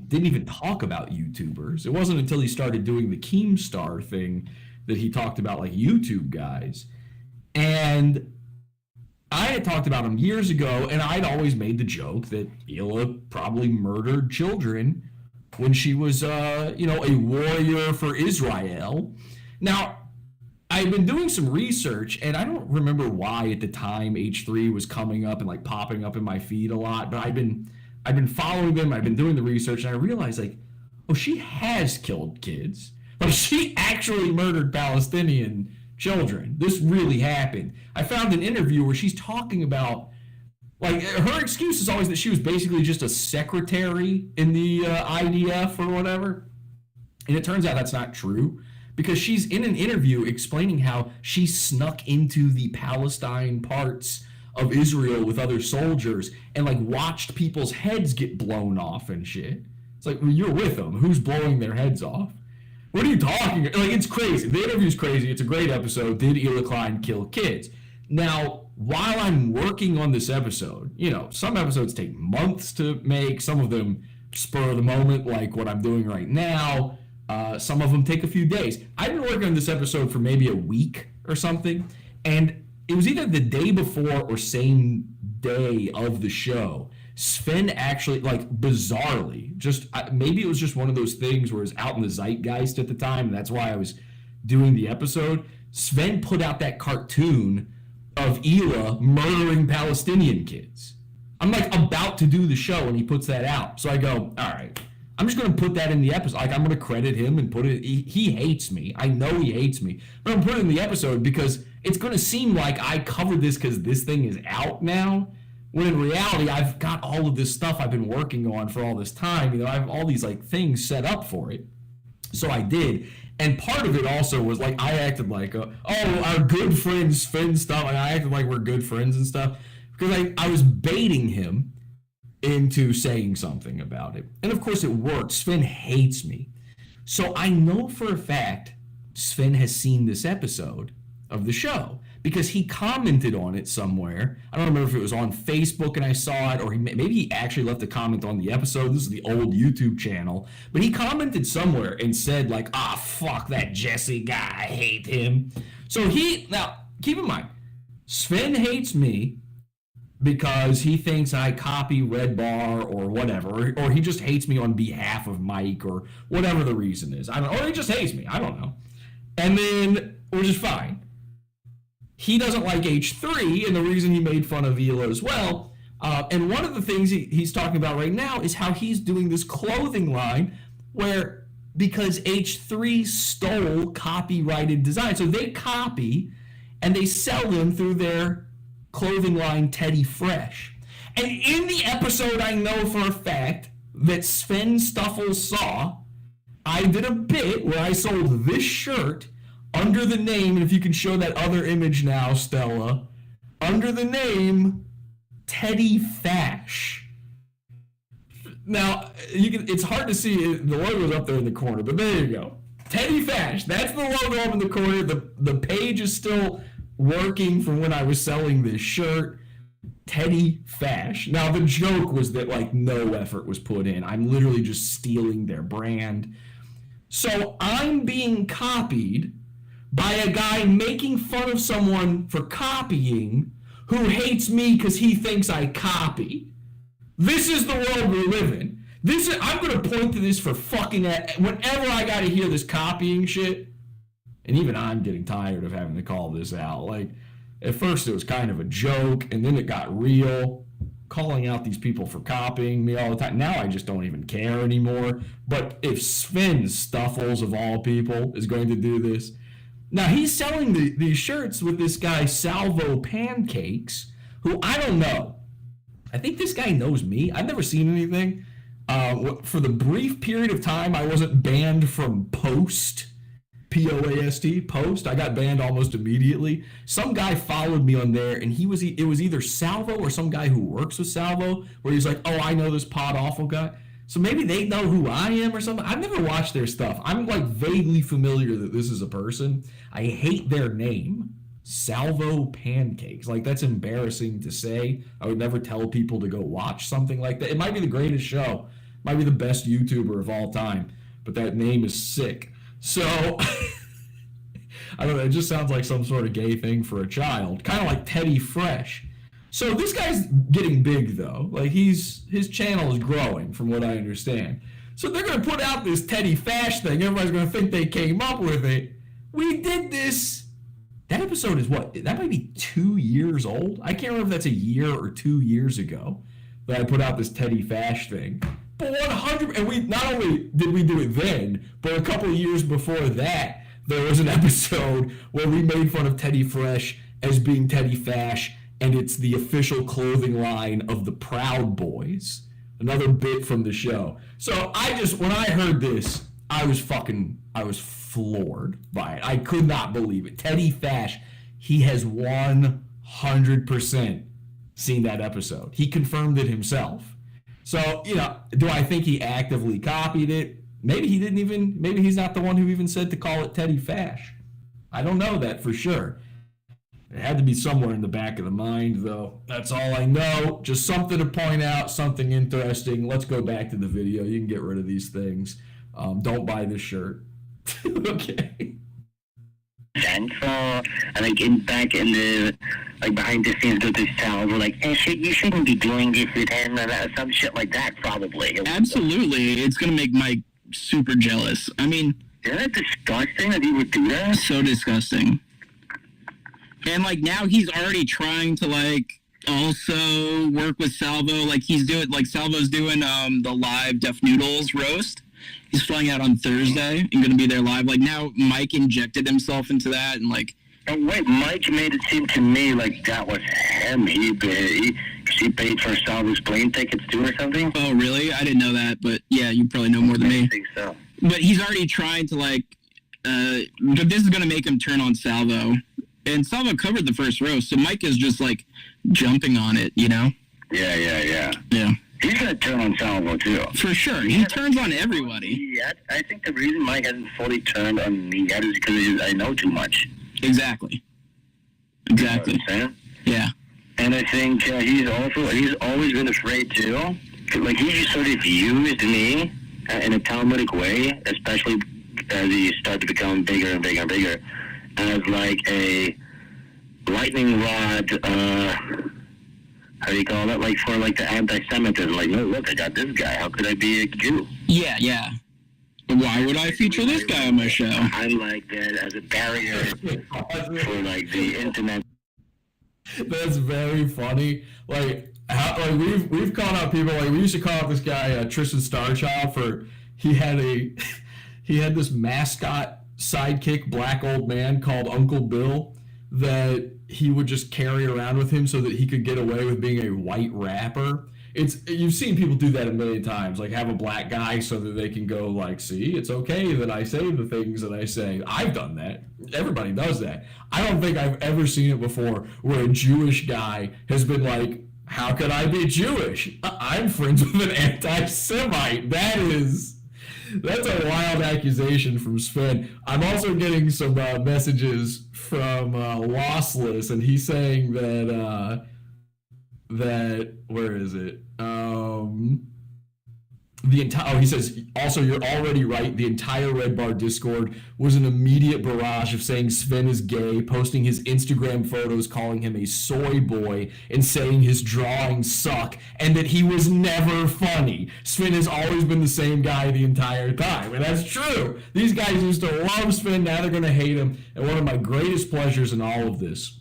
didn't even talk about YouTubers. It wasn't until he started doing the Keemstar thing that he talked about, like, YouTube guys. And I had talked about him years ago, and I'd always made the joke that Ela probably murdered children when she was, a warrior for Israel. Now, I've been doing some research, and I don't remember why at the time H3 was coming up and like popping up in my feed a lot, but I've been following them, I've been doing the research, and I realized, like, oh, she has killed kids. Like, she actually murdered Palestinian children. This really happened. I found an interview where she's talking about, like, her excuse is always that she was basically just a secretary in the IDF or whatever. And it turns out that's not true, because she's in an interview explaining how she snuck into the Palestine parts of Israel with other soldiers and, like, watched people's heads get blown off and shit. It's like, well, you're with them. Who's blowing their heads off? What are you talking? Like, it's crazy. The interview's crazy. It's a great episode. Did Ela Klein kill kids? Now, while I'm working on this episode, some episodes take months to make. Some of them spur of the moment, like what I'm doing right now. Some of them take a few days. I've been working on this episode for maybe a week or something, and it was either the day before or same day of the show. Sven actually, like, bizarrely, maybe it was just one of those things where it was out in the zeitgeist at the time, and that's why I was doing the episode. Sven put out that cartoon of Ela murdering Palestinian kids. I'm like about to do the show and he puts that out. So I go, all right, I'm just going to put that in the episode. Like, I'm going to credit him and put it. He hates me. I know he hates me. But I'm putting it in the episode because it's going to seem like I covered this because this thing is out now. When in reality, I've got all of this stuff I've been working on for all this time. You know, I have all these like things set up for it. So I did. And part of it also was like I acted like, our good friend Sven stuff. Like, I acted like we're good friends and stuff. Because I was baiting him into saying something about it. And of course it worked. Sven hates me. So I know for a fact Sven has seen this episode of the show because he commented on it somewhere. I don't remember if it was on Facebook and I saw it, or maybe he actually left a comment on the episode. This is the old YouTube channel. But he commented somewhere and said like, fuck that Jesse guy. I hate him. So now, keep in mind, Sven hates me because he thinks I copy Redbar or whatever, or he just hates me on behalf of Mike or whatever the reason is. I don't know, or he just hates me. I don't know. And then, which is fine. He doesn't like H3, and the reason he made fun of Vila as well. And one of the things he's talking about right now is how he's doing this clothing line where, because H3 stole copyrighted design. So they copy and they sell them through their clothing line Teddy Fresh. And in the episode, I know for a fact that Sven Stoffels saw, I did a bit where I sold this shirt under the name, and if you can show that other image now, Stella, under the name Teddy Fash. Now, it's hard to see it. The logo's up there in the corner, but there you go. Teddy Fash. That's the logo up in the corner. The page is still working from when I was selling this shirt. Teddy Fash. Now, the joke was that like no effort was put in. I'm literally just stealing their brand. So I'm being copied by a guy making fun of someone for copying who hates me because he thinks I copy. This is the world we live in. I'm going to point to this for fucking, whenever I got to hear this copying shit, and even I'm getting tired of having to call this out. Like, at first it was kind of a joke, and then it got real, calling out these people for copying me all the time. Now I just don't even care anymore. But if Sven Stoffels, of all people, is going to do this, now he's selling these shirts with this guy Salvo Pancakes, who I don't know. I think this guy knows me. I've never seen anything. For the brief period of time I wasn't banned from Post, P-O-A-S-T, Post, I got banned almost immediately. Some guy followed me on there, and it was either Salvo or some guy who works with Salvo, where he's like, I know this Pod Awful guy. So maybe they know who I am or something. I've never watched their stuff. I'm like vaguely familiar that this is a person. I hate their name. Salvo Pancakes. Like, that's embarrassing to say. I would never tell people to go watch something like that. It might be the greatest show. It might be the best YouTuber of all time. But that name is sick. So, I don't know. It just sounds like some sort of gay thing for a child. Kind of like Teddy Fresh. So this guy's getting big, though. Like, his channel is growing, from what I understand. So they're going to put out this Teddy Fash thing. Everybody's going to think they came up with it. We did this. That episode is what? That might be 2 years old. I can't remember if that's a year or 2 years ago that I put out this Teddy Fash thing. But 100, and we not only did we do it then, but a couple of years before that, there was an episode where we made fun of Teddy Fresh as being Teddy Fash, and it's the official clothing line of the Proud Boys. Another bit from the show. So when I heard this, I was floored by it. I could not believe it. Teddy Fash, he has 100% seen that episode. He confirmed it himself. So, do I think he actively copied it? Maybe maybe he's not the one who even said to call it Teddy Fash. I don't know that for sure. It had to be somewhere in the back of the mind, though. That's all I know. Just something to point out, something interesting. Let's go back to the video. You can get rid of these things. Don't buy this shirt. Okay. And back in the behind the scenes with this child, we're like, hey, you shouldn't be doing this with him, some shit like that, probably. Absolutely, it's gonna make Mike super jealous. I mean, isn't it disgusting that he would do that? So disgusting. And now he's already trying to also work with Salvo. Like Salvo's doing the live Def Noodles roast. He's flying out on Thursday and going to be there live. Like now, Mike injected himself into that and like. Oh wait, Mike made it seem to me like that was him. He paid for Salvo's plane tickets too or something. Oh really? I didn't know that, but yeah, you probably know more than me. I think so. But he's already trying to like. But this is going to make him turn on Salvo. And Salvo covered the first roast, so Mike is just like jumping on it, you know? Yeah. Yeah. He's gonna turn on Salvo too. For sure. He turns on everybody. Yeah, I think the reason Mike hasn't fully turned on me yet is because I know too much. Exactly. You know what I'm saying? Yeah. And I think he's always been afraid too. Like he just sort of used me in a Talmudic way, especially as he started to become bigger and bigger and bigger, as like a lightning rod, how do you call that? Like for like the anti-Semitism. Like, no, look, I got this guy. How could I be a Jew? Yeah. Why would I feature this guy on my show? I like that as a barrier for like the internet. That's very funny. Like we've called out people. Like we used to call out this guy Tristan Starchild for he had this mascot sidekick black old man called Uncle Bill that he would just carry around with him so that he could get away with being a white rapper. You've seen people do that a million times, like have a black guy so that they can go like, see, it's okay that I say the things that I say. I've done that. Everybody does that. I don't think I've ever seen it before where a Jewish guy has been like, how could I be Jewish? I'm friends with an anti-Semite. That's a wild accusation from Sven. I'm also getting some messages from Lossless, and he's saying that where is it? He says also you're already right. The entire Redbar Discord was an immediate barrage of saying Sven is gay, posting his Instagram photos, calling him a soy boy, and saying his drawings suck, and that he was never funny. Sven has always been the same guy the entire time, and that's true. These guys used to love Sven, now they're gonna hate him. And one of my greatest pleasures in all of this,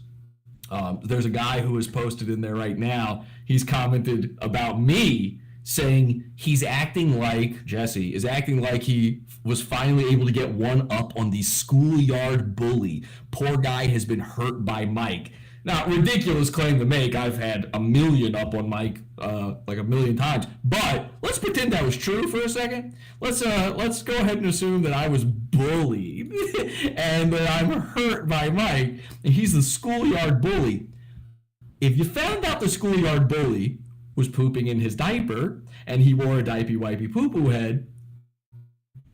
there's a guy who is posted in there right now. He's commented about me, saying Jesse is acting like he was finally able to get one up on the schoolyard bully. Poor guy has been hurt by Mike. Now, ridiculous claim to make. I've had a million up on Mike like a million times. But let's pretend that was true for a second. Let's go ahead and assume that I was bullied and that I'm hurt by Mike, and he's the schoolyard bully. If you found out the schoolyard bully was pooping in his diaper and he wore a diaper-wipey poo-poo head,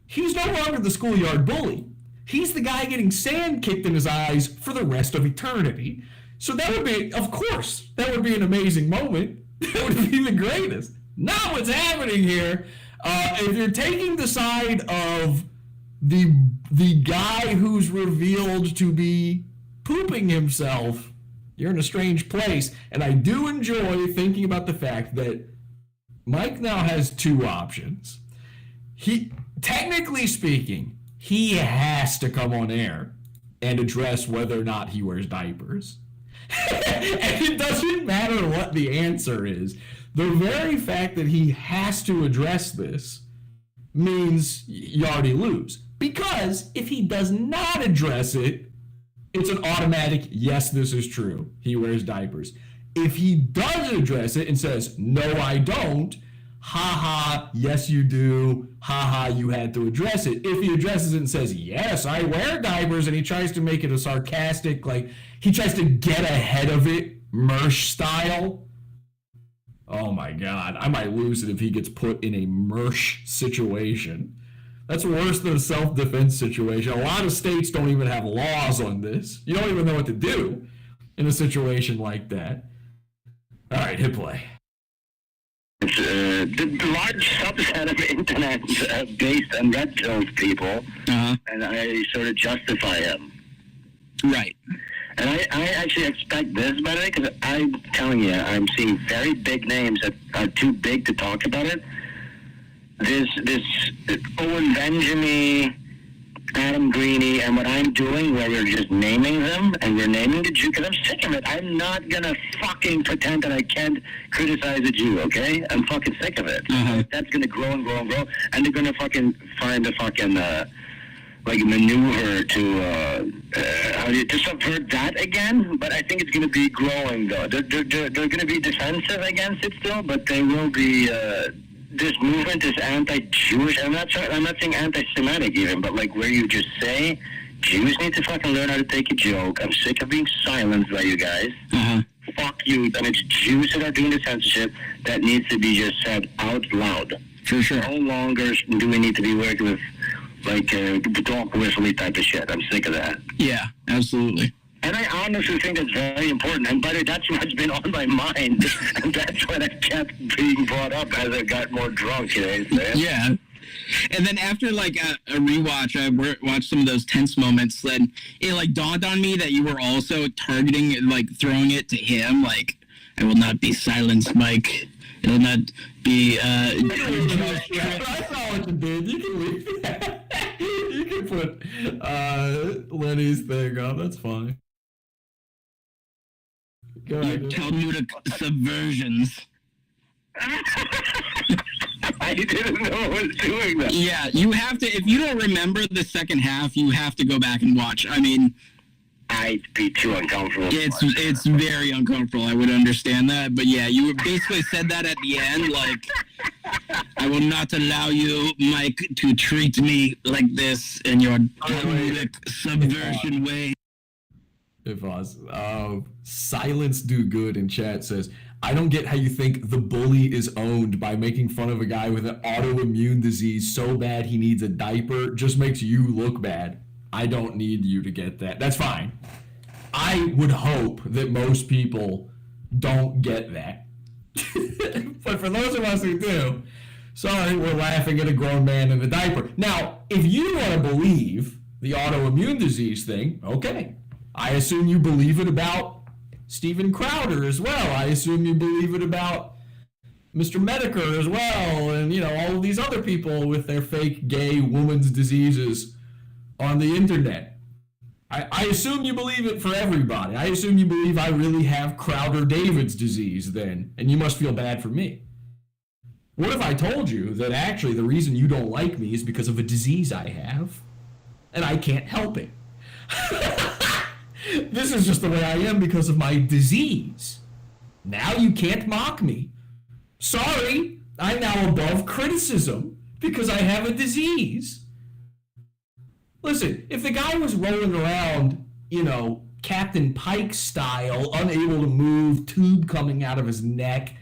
he's no longer the schoolyard bully. He's the guy getting sand kicked in his eyes for the rest of eternity. So that would be, of course, that would be an amazing moment. That would be the greatest. Not what's happening here. If you're taking the side of the guy who's revealed to be pooping himself, you're in a strange place. And I do enjoy thinking about the fact that Mike now has two options. Technically speaking, he has to come on air and address whether or not he wears diapers. And it doesn't matter what the answer is. The very fact that he has to address this means you already lose. Because if he does not address it, it's an automatic, yes, this is true. He wears diapers. If he does address it and says, no, I don't, haha, yes, you do, haha, you had to address it. If he addresses it and says, yes, I wear diapers, and he tries to make it a sarcastic, like, he tries to get ahead of it, Mersh style, oh my God, I might lose it if he gets put in a Mersh situation. That's worse than a self-defense situation. A lot of states don't even have laws on this. You don't even know what to do in a situation like that. All right, hit play. The large subset of internet based on red pill people, and I sort of justify him. Right. And I actually expect this, by the way, because I'm telling you, I'm seeing very big names that are too big to talk about it. This Owen Benjamin, Adam Greeny and what I'm doing, where we're just naming them and we're naming the Jew, because I'm sick of it. I'm not gonna fucking pretend that I can't criticize a Jew, okay? I'm fucking sick of it. That's gonna grow and grow and grow, and they're gonna fucking find a fucking like maneuver to subvert that again. But I think it's gonna be growing though. They're gonna be defensive against it still, but they will be. This movement is anti-Jewish. I'm not saying anti-Semitic even, but like where you just say Jews need to fucking learn how to take a joke. I'm sick of being silenced by you guys. Fuck you. And it's Jews that are doing the censorship that needs to be just said out loud. For sure. No longer do we need to be working with like talk whistly type of shit. I'm sick of that. Yeah, absolutely. And I honestly think that's very important. And but that's what's been on my mind. And that's what I kept being brought up as I got more drunk, you know what I'm saying? Yeah. And then after like a rewatch, I watched some of those tense moments. Then it like dawned on me that you were also targeting, like throwing it to him. Like, I will not be silenced, Mike. It will not be. I saw what you did. You can leave. You can put Lenny's thing on. That's fine. Go ahead. You Talmudic subversions. I didn't know I was doing that. Yeah, you have to. If you don't remember the second half, you have to go back and watch. I mean, I'd be too uncomfortable. It's very uncomfortable. I would understand that, but yeah, you basically said that at the end, like, I will not allow you, Mike, to treat me like this in your Talmudic subversion way. If us, silence do good in chat says, I don't get how you think the bully is owned by making fun of a guy with an autoimmune disease so bad he needs a diaper. Just makes you look bad. I don't need you to get that. That's fine. I would hope that most people don't get that. But for those of us who do, sorry, we're laughing at a grown man in a diaper. Now, if you want to believe the autoimmune disease thing, okay. I assume you believe it about Steven Crowder as well. I assume you believe it about Mr. Medicare as well, and all of these other people with their fake gay woman's diseases on the internet. I assume you believe it for everybody. I assume you believe I really have Crowder-David's disease then, and you must feel bad for me. What if I told you that actually the reason you don't like me is because of a disease I have, and I can't help it? This is just the way I am because of my disease. Now you can't mock me. Sorry, I'm now above criticism because I have a disease. Listen, if the guy was rolling around, Captain Pike style, unable to move, tube coming out of his neck,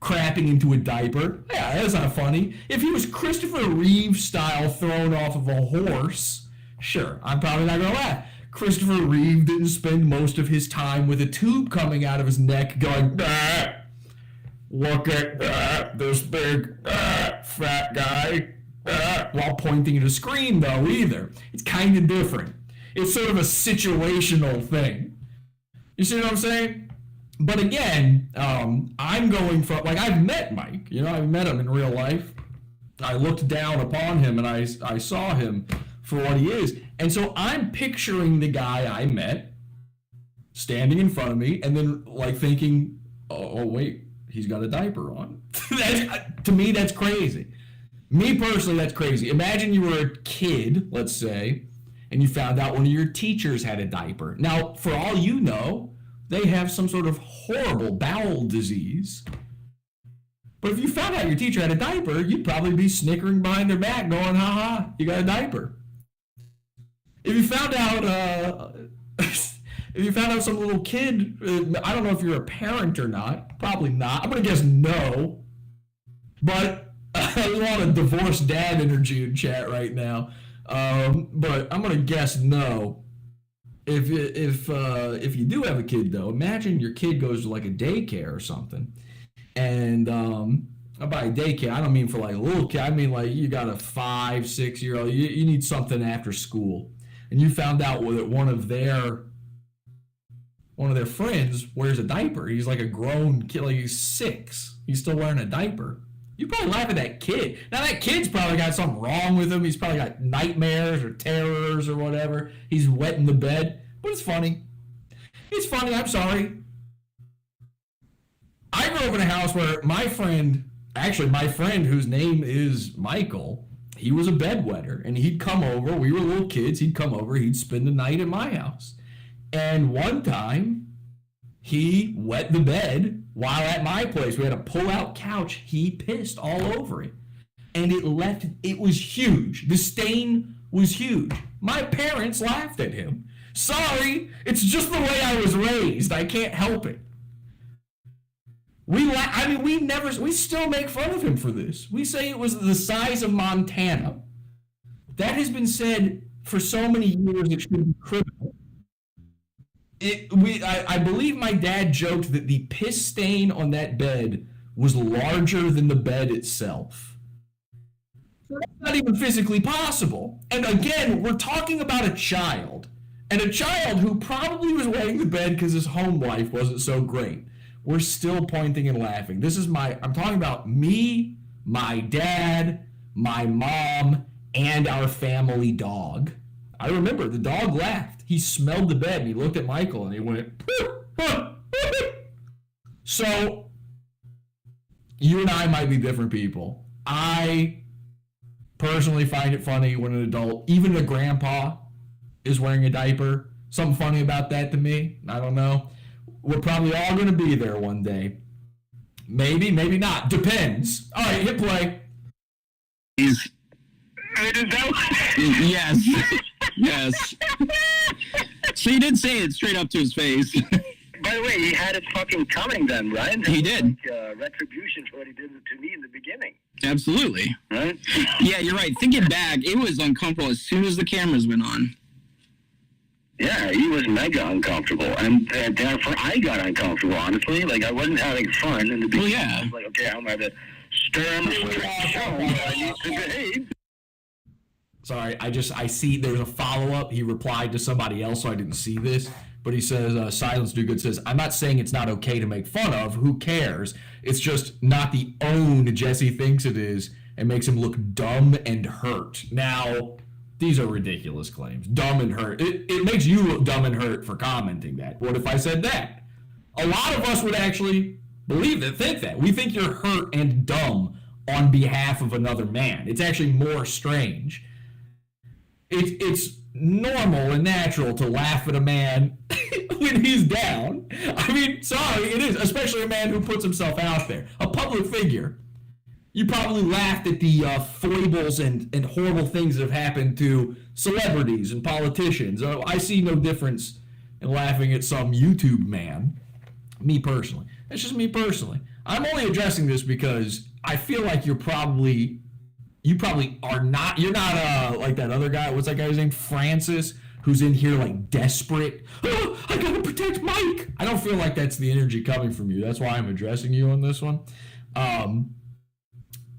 crapping into a diaper, yeah, that's not funny. If he was Christopher Reeve style thrown off of a horse, sure, I'm probably not going to laugh. Christopher Reeve didn't spend most of his time with a tube coming out of his neck going, look at this big fat guy, while pointing at a screen though either. It's kind of different. It's sort of a situational thing. You see what I'm saying? But again, I'm going from, like, I've met Mike, I've met him in real life. I looked down upon him and I saw him for what he is. And so I'm picturing the guy I met standing in front of me and then like thinking, oh wait, he's got a diaper on. To me, that's crazy. Me personally, that's crazy. Imagine you were a kid, let's say, and you found out one of your teachers had a diaper. Now, for all you know, they have some sort of horrible bowel disease. But if you found out your teacher had a diaper, you'd probably be snickering behind their back going, haha, you got a diaper. If you found out some little kid, I don't know if you're a parent or not, probably not. I'm gonna guess no. But I want a divorced dad energy in chat right now. But I'm gonna guess no. If you do have a kid though, imagine your kid goes to like a daycare or something, and by daycare I don't mean for like a little kid. I mean like you got a 5-6 year old. You need something after school. And you found out that one of their friends wears a diaper. He's like a grown kid, like he's 6. He's still wearing a diaper. You probably laugh at that kid. Now that kid's probably got something wrong with him. He's probably got nightmares or terrors or whatever. He's wetting the bed, but it's funny. It's funny. I'm sorry. I grew up in a house where my friend whose name is Michael, he was a bedwetter, and he'd come over. We were little kids. He'd come over. He'd spend the night at my house. And one time, he wet the bed while at my place. We had a pull-out couch. He pissed all over it. And it was huge. The stain was huge. My parents laughed at him. Sorry, it's just the way I was raised. I can't help it. We still make fun of him for this. We say it was the size of Montana. That has been said for so many years it should be criminal. I believe my dad joked that the piss stain on that bed was larger than the bed itself. That's not even physically possible. And again, we're talking about a child. And a child who probably was wetting the bed because his home life wasn't so great. We're still pointing and laughing. I'm talking about me, my dad, my mom, and our family dog. I remember the dog laughed. He smelled the bed and he looked at Michael and he went, So, you and I might be different people. I personally find it funny when an adult, even a grandpa, is wearing a diaper. Something funny about that to me. I don't know. We're probably all going to be there one day. Maybe, maybe not. Depends. All right, hit play. Yes. Yes. So you did say it straight up to his face. By the way, he had it fucking coming then, right? He did. Like, retribution for what he did to me in the beginning. Absolutely. Right? Yeah, you're right. Thinking back, it was uncomfortable as soon as the cameras went on. Yeah, he was mega uncomfortable, and therefore I got uncomfortable, honestly. Like, I wasn't having fun in the beginning. Well, yeah. I was like, okay, I'm going to stern show I need to behave. Sorry, I see there's a follow-up. He replied to somebody else, so I didn't see this. But he says, Silence Do Good says, I'm not saying it's not okay to make fun of. Who cares? It's just not the own Jesse thinks it is and makes him look dumb and hurt. Now, these are ridiculous claims. Dumb and hurt. It makes you look dumb and hurt for commenting that. What if I said that? A lot of us would actually believe that, think that. We think you're hurt and dumb on behalf of another man. It's actually more strange. It's normal and natural to laugh at a man when he's down. I mean, sorry, it is, especially a man who puts himself out there. A public figure. You probably laughed at the foibles and horrible things that have happened to celebrities and politicians. I see no difference in laughing at some YouTube man. Me personally. That's just me personally. I'm only addressing this because I feel like you probably are not, you're not like that other guy, what's that guy's name, Francis, who's in here like desperate, I gotta protect Mike. I don't feel like that's the energy coming from you. That's why I'm addressing you on this one.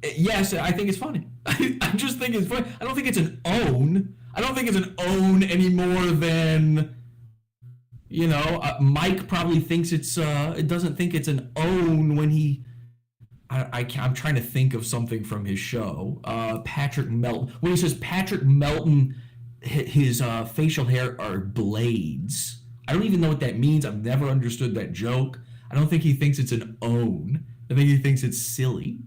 Yes, I think it's funny. I just think it's funny. I don't think it's an own. I don't think it's an own any more than, Mike probably thinks it doesn't think it's an own when he, I'm trying to think of something from his show. Patrick Melton. When he says Patrick Melton, his facial hair are blades. I don't even know what that means. I've never understood that joke. I don't think he thinks it's an own. I think he thinks it's silly,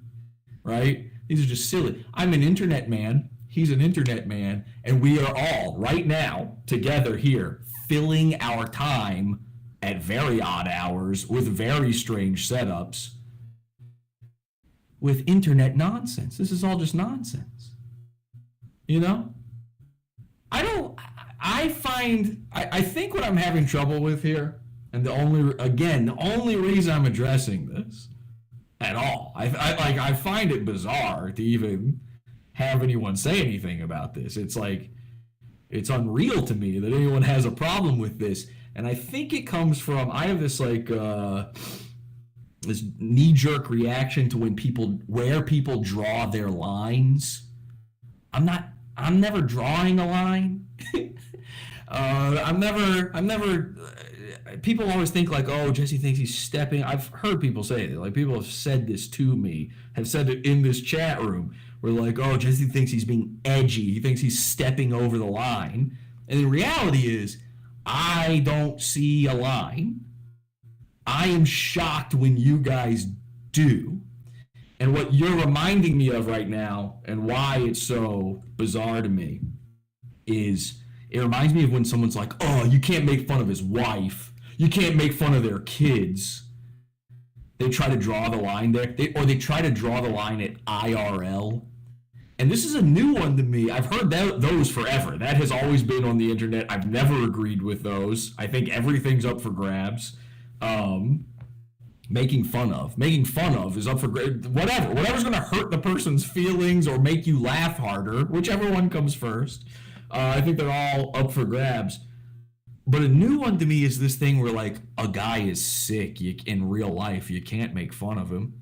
right? These are just silly. I'm an internet man. He's an internet man. And we are all, right now, together here, filling our time at very odd hours with very strange setups with internet nonsense. This is all just nonsense. I think what I'm having trouble with here, and the only reason I'm addressing this at all, I find it bizarre to even have anyone say anything about this. It's like, it's unreal to me that anyone has a problem with this. And I think it comes from, I have this this knee-jerk reaction to where people draw their lines. I'm never drawing a line. people always think like, oh, Jesse thinks he's stepping. I've heard people say it. Like, people have said this to me, have said it in this chat room. Where like, oh, Jesse thinks he's being edgy. He thinks he's stepping over the line. And the reality is, I don't see a line. I am shocked when you guys do. And what you're reminding me of right now, and why it's so bizarre to me, is it reminds me of when someone's like, oh, you can't make fun of his wife. You can't make fun of their kids. They try to draw the line there. They try to draw the line at IRL. And this is a new one to me. I've heard those forever. That has always been on the internet. I've never agreed with those. I think everything's up for grabs. Making fun of is up for grabs. Whatever's going to hurt the person's feelings or make you laugh harder, whichever one comes first. I think they're all up for grabs. But a new one to me is this thing where, like, a guy is sick in real life. You can't make fun of him.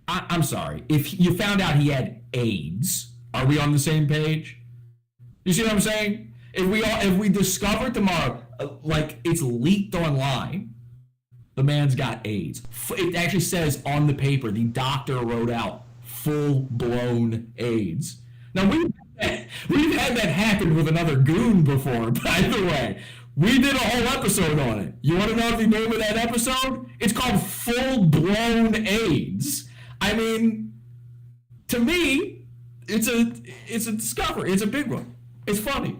I'm sorry. If you found out he had AIDS, are we on the same page? You see what I'm saying? If we discover tomorrow, like, it's leaked online, the man's got AIDS. It actually says on the paper, the doctor wrote out full-blown AIDS. Now, we've had that happen with another goon before, by the way. We did a whole episode on it. You want to know the name of that episode? It's called Full-Blown AIDS. I mean, to me, it's a discovery. It's a big one. It's funny.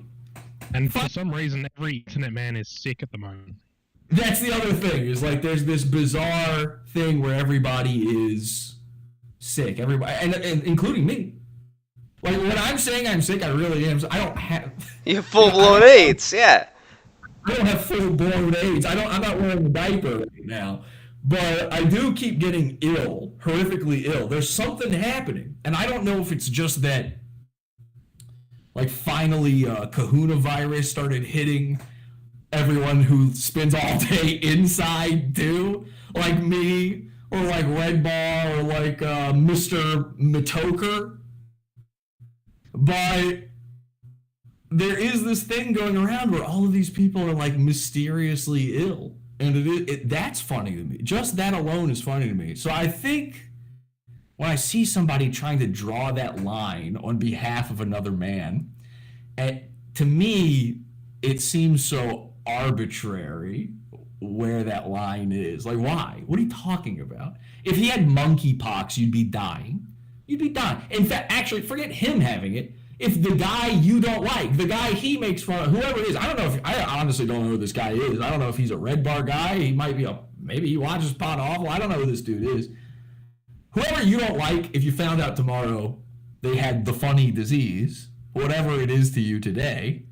And for some reason, every internet man is sick at the moment. That's the other thing, is like there's this bizarre thing where everybody is sick. Everybody, and including me. Like, when I'm saying I'm sick, I really am. I don't have... You have full-blown AIDS, yeah. I don't have full-blown AIDS. I'm not wearing a diaper right now. But I do keep getting ill, horrifically ill. There's something happening. And I don't know if it's just that, like, finally Kahuna virus started hitting everyone who spends all day inside, too. Like me, or like Redbar, or like Mr. Matoker. But there is this thing going around where all of these people are, like, mysteriously ill. And that's funny to me. Just that alone is funny to me. So I think when I see somebody trying to draw that line on behalf of another man, to me, it seems so arbitrary where that line is. Like, why? What are you talking about? If he had monkeypox, you'd be dying. You'd be dying. In fact, actually, forget him having it. If the guy you don't like, the guy he makes fun of, whoever it is, I honestly don't know who this guy is. I don't know if he's a Redbar guy. He might be maybe he watches Pod Awful. I don't know who this dude is. Whoever you don't like, if you found out tomorrow they had the funny disease, whatever it is to you today,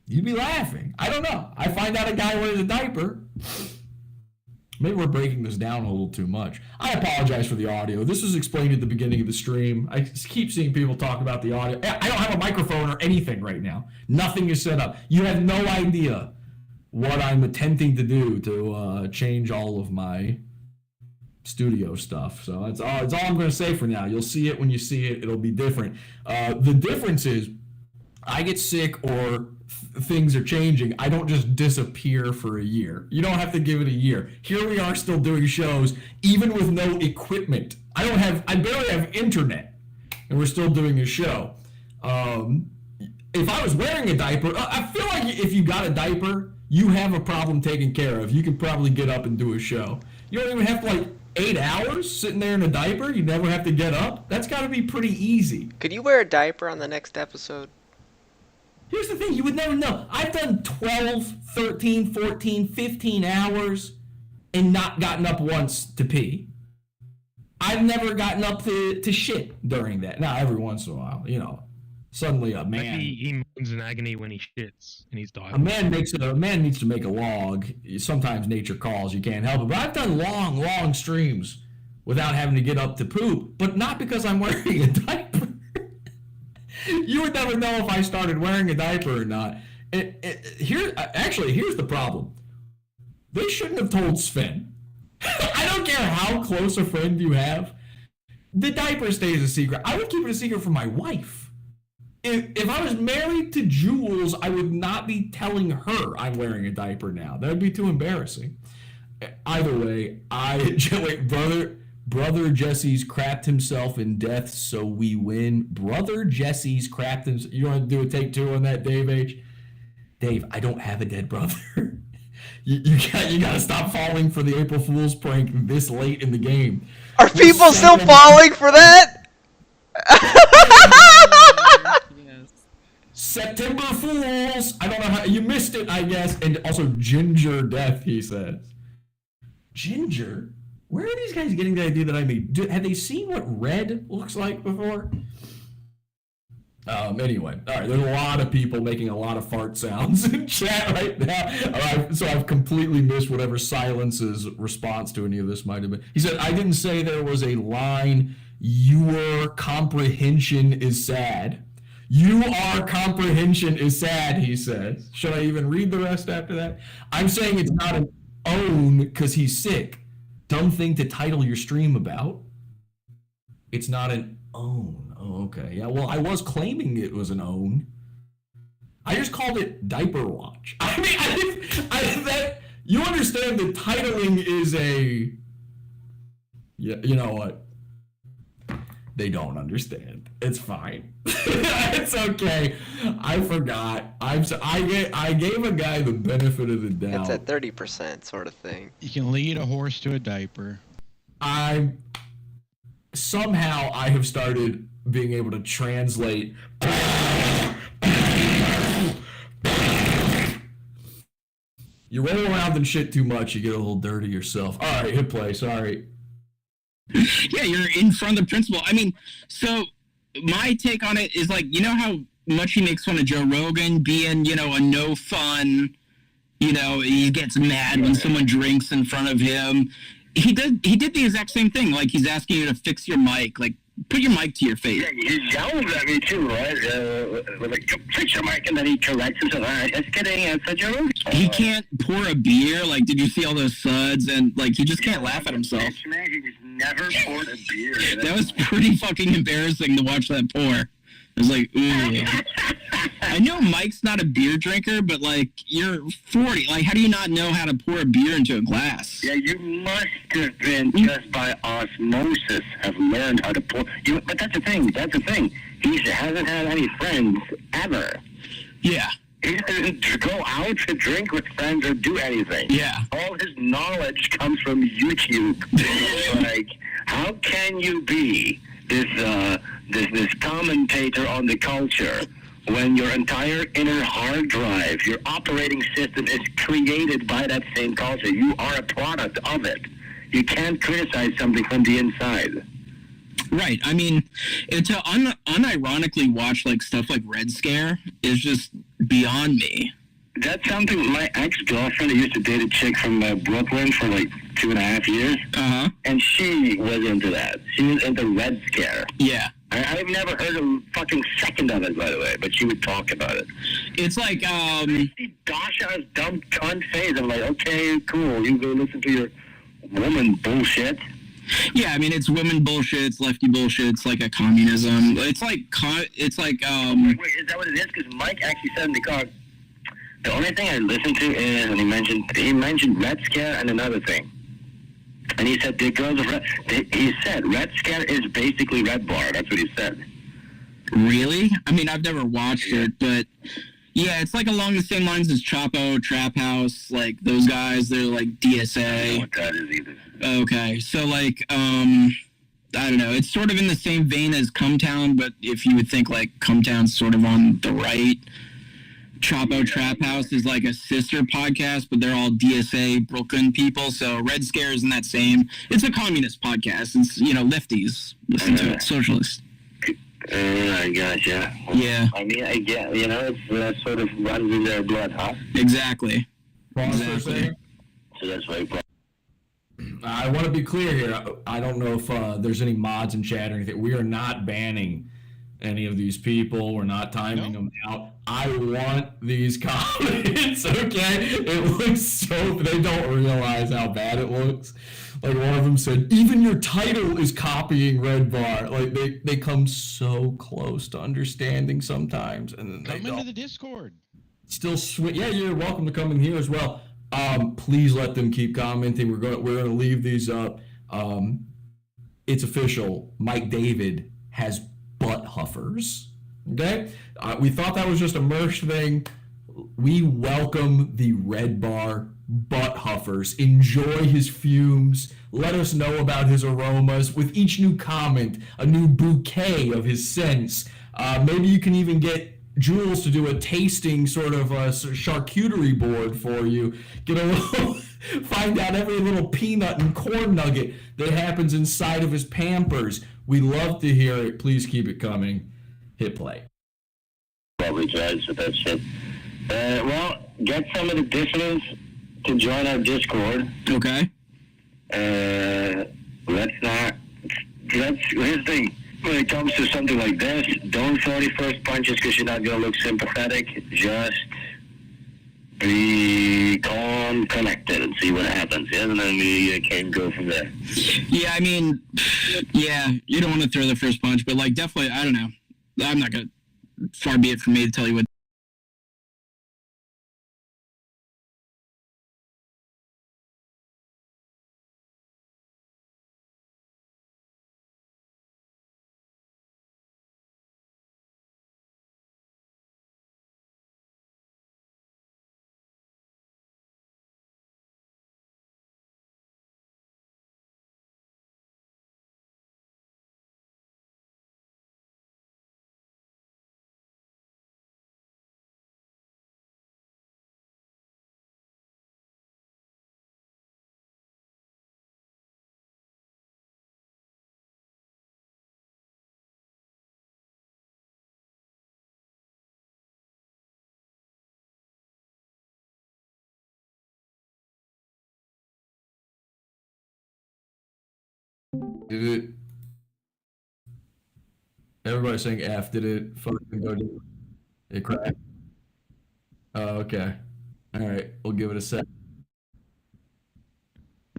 you'd be laughing. I don't know. I find out a guy wears a diaper. Maybe we're breaking this down a little too much. I apologize for the audio. This was explained at the beginning of the stream. I keep seeing people talk about the audio. I don't have a microphone or anything right now. Nothing is set up. You have no idea what I'm attempting to do to change all of my studio stuff. So it's all I'm going to say for now. You'll see it when you see it. It'll be different. The difference is I get sick or things are changing. I don't just disappear for a year. You don't have to give it a year. Here we are still doing shows, even with no equipment. I barely have internet, and we're still doing a show. If I was wearing a diaper, I feel like if you got a diaper, you have a problem taken care of. You could probably get up and do a show. You don't even have to, like, 8 hours sitting there in a diaper. You never have to get up. That's got to be pretty easy. Could you wear a diaper on the next episode? Here's the thing, you would never know. I've done 12, 13, 14, 15 hours and not gotten up once to pee. I've never gotten up to shit during that. Now, every once in a while, suddenly a man... Maybe he moans in agony when he shits and he's dying. A man needs to make a log. Sometimes nature calls, you can't help it. But I've done long streams without having to get up to poop, but not because I'm wearing a diaper. You would never know if I started wearing a diaper or not. Here's the problem. They shouldn't have told Sven. I don't care how close a friend you have. The diaper stays a secret. I would keep it a secret from my wife. if I was married to Jules, I would not be telling her I'm wearing a diaper now. That would be too embarrassing. Either way, wait, brother Jesse's crapped himself in death, so we win. Brother Jesse's crapped himself. You want to do a take 2 on that, Dave H? Dave, I don't have a dead brother. you gotta stop falling for the April Fool's prank this late in the game. Are people still falling for that? Yes. September Fools! I don't know how you missed it, I guess. And also Ginger Death, he says. Ginger? Where are these guys getting the idea that I made? Have they seen what red looks like before? Anyway, all right. There's a lot of people making a lot of fart sounds in chat right now. So I've completely missed whatever Silence's response to any of this might have been. He said, "I didn't say there was a line. Your comprehension is sad. Your comprehension is sad." He says. Should I even read the rest after that? I'm saying it's not an own because he's sick. Dumb thing to title your stream about. It's not an own. Oh, okay. Yeah, well, I was claiming it was an own. I just called it Diaper Watch. I mean, that you understand the titling is a... Yeah, you know what? They don't understand. It's fine. It's okay. I forgot. I gave a guy the benefit of the doubt. It's at 30% sort of thing. You can lead a horse to a diaper. Somehow I have started being able to translate. You roll around and shit too much, you get a little dirty yourself. All right, hit play. Sorry. Yeah, you're in front of the principal. I mean, so my take on it is like, you know how much he makes fun of Joe Rogan being, you know, a no fun, you know, he gets mad when someone drinks in front of him. He did the exact same thing. Like, he's asking you to fix your mic. Like, put your mic to your face. Yeah, he yells at me too, right? Like, fix your mic, and then he corrects himself. All right, just kidding. It's a joke. He can't pour a beer. Like, did you see all those suds? And, like, he just can't laugh at himself. Man, he just never poured a beer. That was pretty fucking embarrassing to watch that pour. I was like, ooh. I know Mike's not a beer drinker, but, like, you're 40. Like, how do you not know how to pour a beer into a glass? Yeah, you must have been just by osmosis have learned how to pour. But that's the thing. He hasn't had any friends ever. Yeah. He doesn't go out to drink with friends or do anything. Yeah. All his knowledge comes from YouTube. Like, how can you be this commentator on the culture when your entire inner hard drive, your operating system is created by that same culture? You are a product of it. You can't criticize something from the inside. Right. I mean, to unironically watch like stuff like Red Scare is just beyond me. That's something my ex-girlfriend used to date a chick from Brooklyn for like 2.5 years. Uh-huh. And she was into that. She was into Red Scare. Yeah. I've never heard a fucking second of it, by the way, but she would talk about it. It's like, I see Dasha's dumb cunt face. I'm like, okay, cool. You go listen to your woman bullshit. Yeah, I mean, it's women bullshit, it's lefty bullshit, it's like a communism. It's like, Wait, is that what it is? Because Mike actually said in the car, the only thing I listened to is, and he mentioned Red Scare and another thing. And he said the girls of he said Red Scare is basically Redbar. That's what he said. Really? I mean, I've never watched it, but yeah, it's like along the same lines as Chapo, Trap House, like those guys, they're like DSA. I don't know what that is either. Okay, so like, I don't know, it's sort of in the same vein as Cumtown, but if you would think like Cumtown's sort of on the right, Chapo Trap House is like a sister podcast, but they're all DSA Brooklyn people, so Red Scare isn't that same. It's a communist podcast. It's, you know, lefties listen to it, socialists. I gotcha. Yeah. I mean, I get, you know, it sort of runs in their blood, huh? Exactly. Exactly. So that's why. I want to be clear here. I don't know if there's any mods in chat or anything. We are not banning any of these people. We're not timing them out. I want these comments, okay? Okay, it looks so. They don't realize how bad it looks. Like one of them said, even your title is copying Redbar. Like they come so close to understanding sometimes, and then they Come don't. into the Discord. Still yeah, you're welcome to come in here as well. Please let them keep commenting. We're gonna leave these up. It's official. Mike David has butt huffers. Okay, we thought that was just a merch thing. We welcome the Redbar butt huffers. Enjoy his fumes. Let us know about his aromas. With each new comment, a new bouquet of his scents. Maybe you can even get Jules to do a tasting sort of charcuterie board for you. Get a little, find out every little peanut and corn nugget that happens inside of his Pampers. We love to hear it. Please keep it coming. Hit play. Probably judge with that shit. Well, get some of the dissidents to join our Discord. Okay. Here's the thing. When it comes to something like this, don't throw any first punches because you're not going to look sympathetic. Just be calm, collected, and see what happens. Yeah? And then we can go from there. Yeah, I mean, yeah, you don't want to throw the first punch, but like definitely, I don't know. I'm not going to, far be it from me to tell you what. Did it? Everybody's saying F. Did it fucking go do it? Cracked. Oh, okay. All right. We'll give it a sec.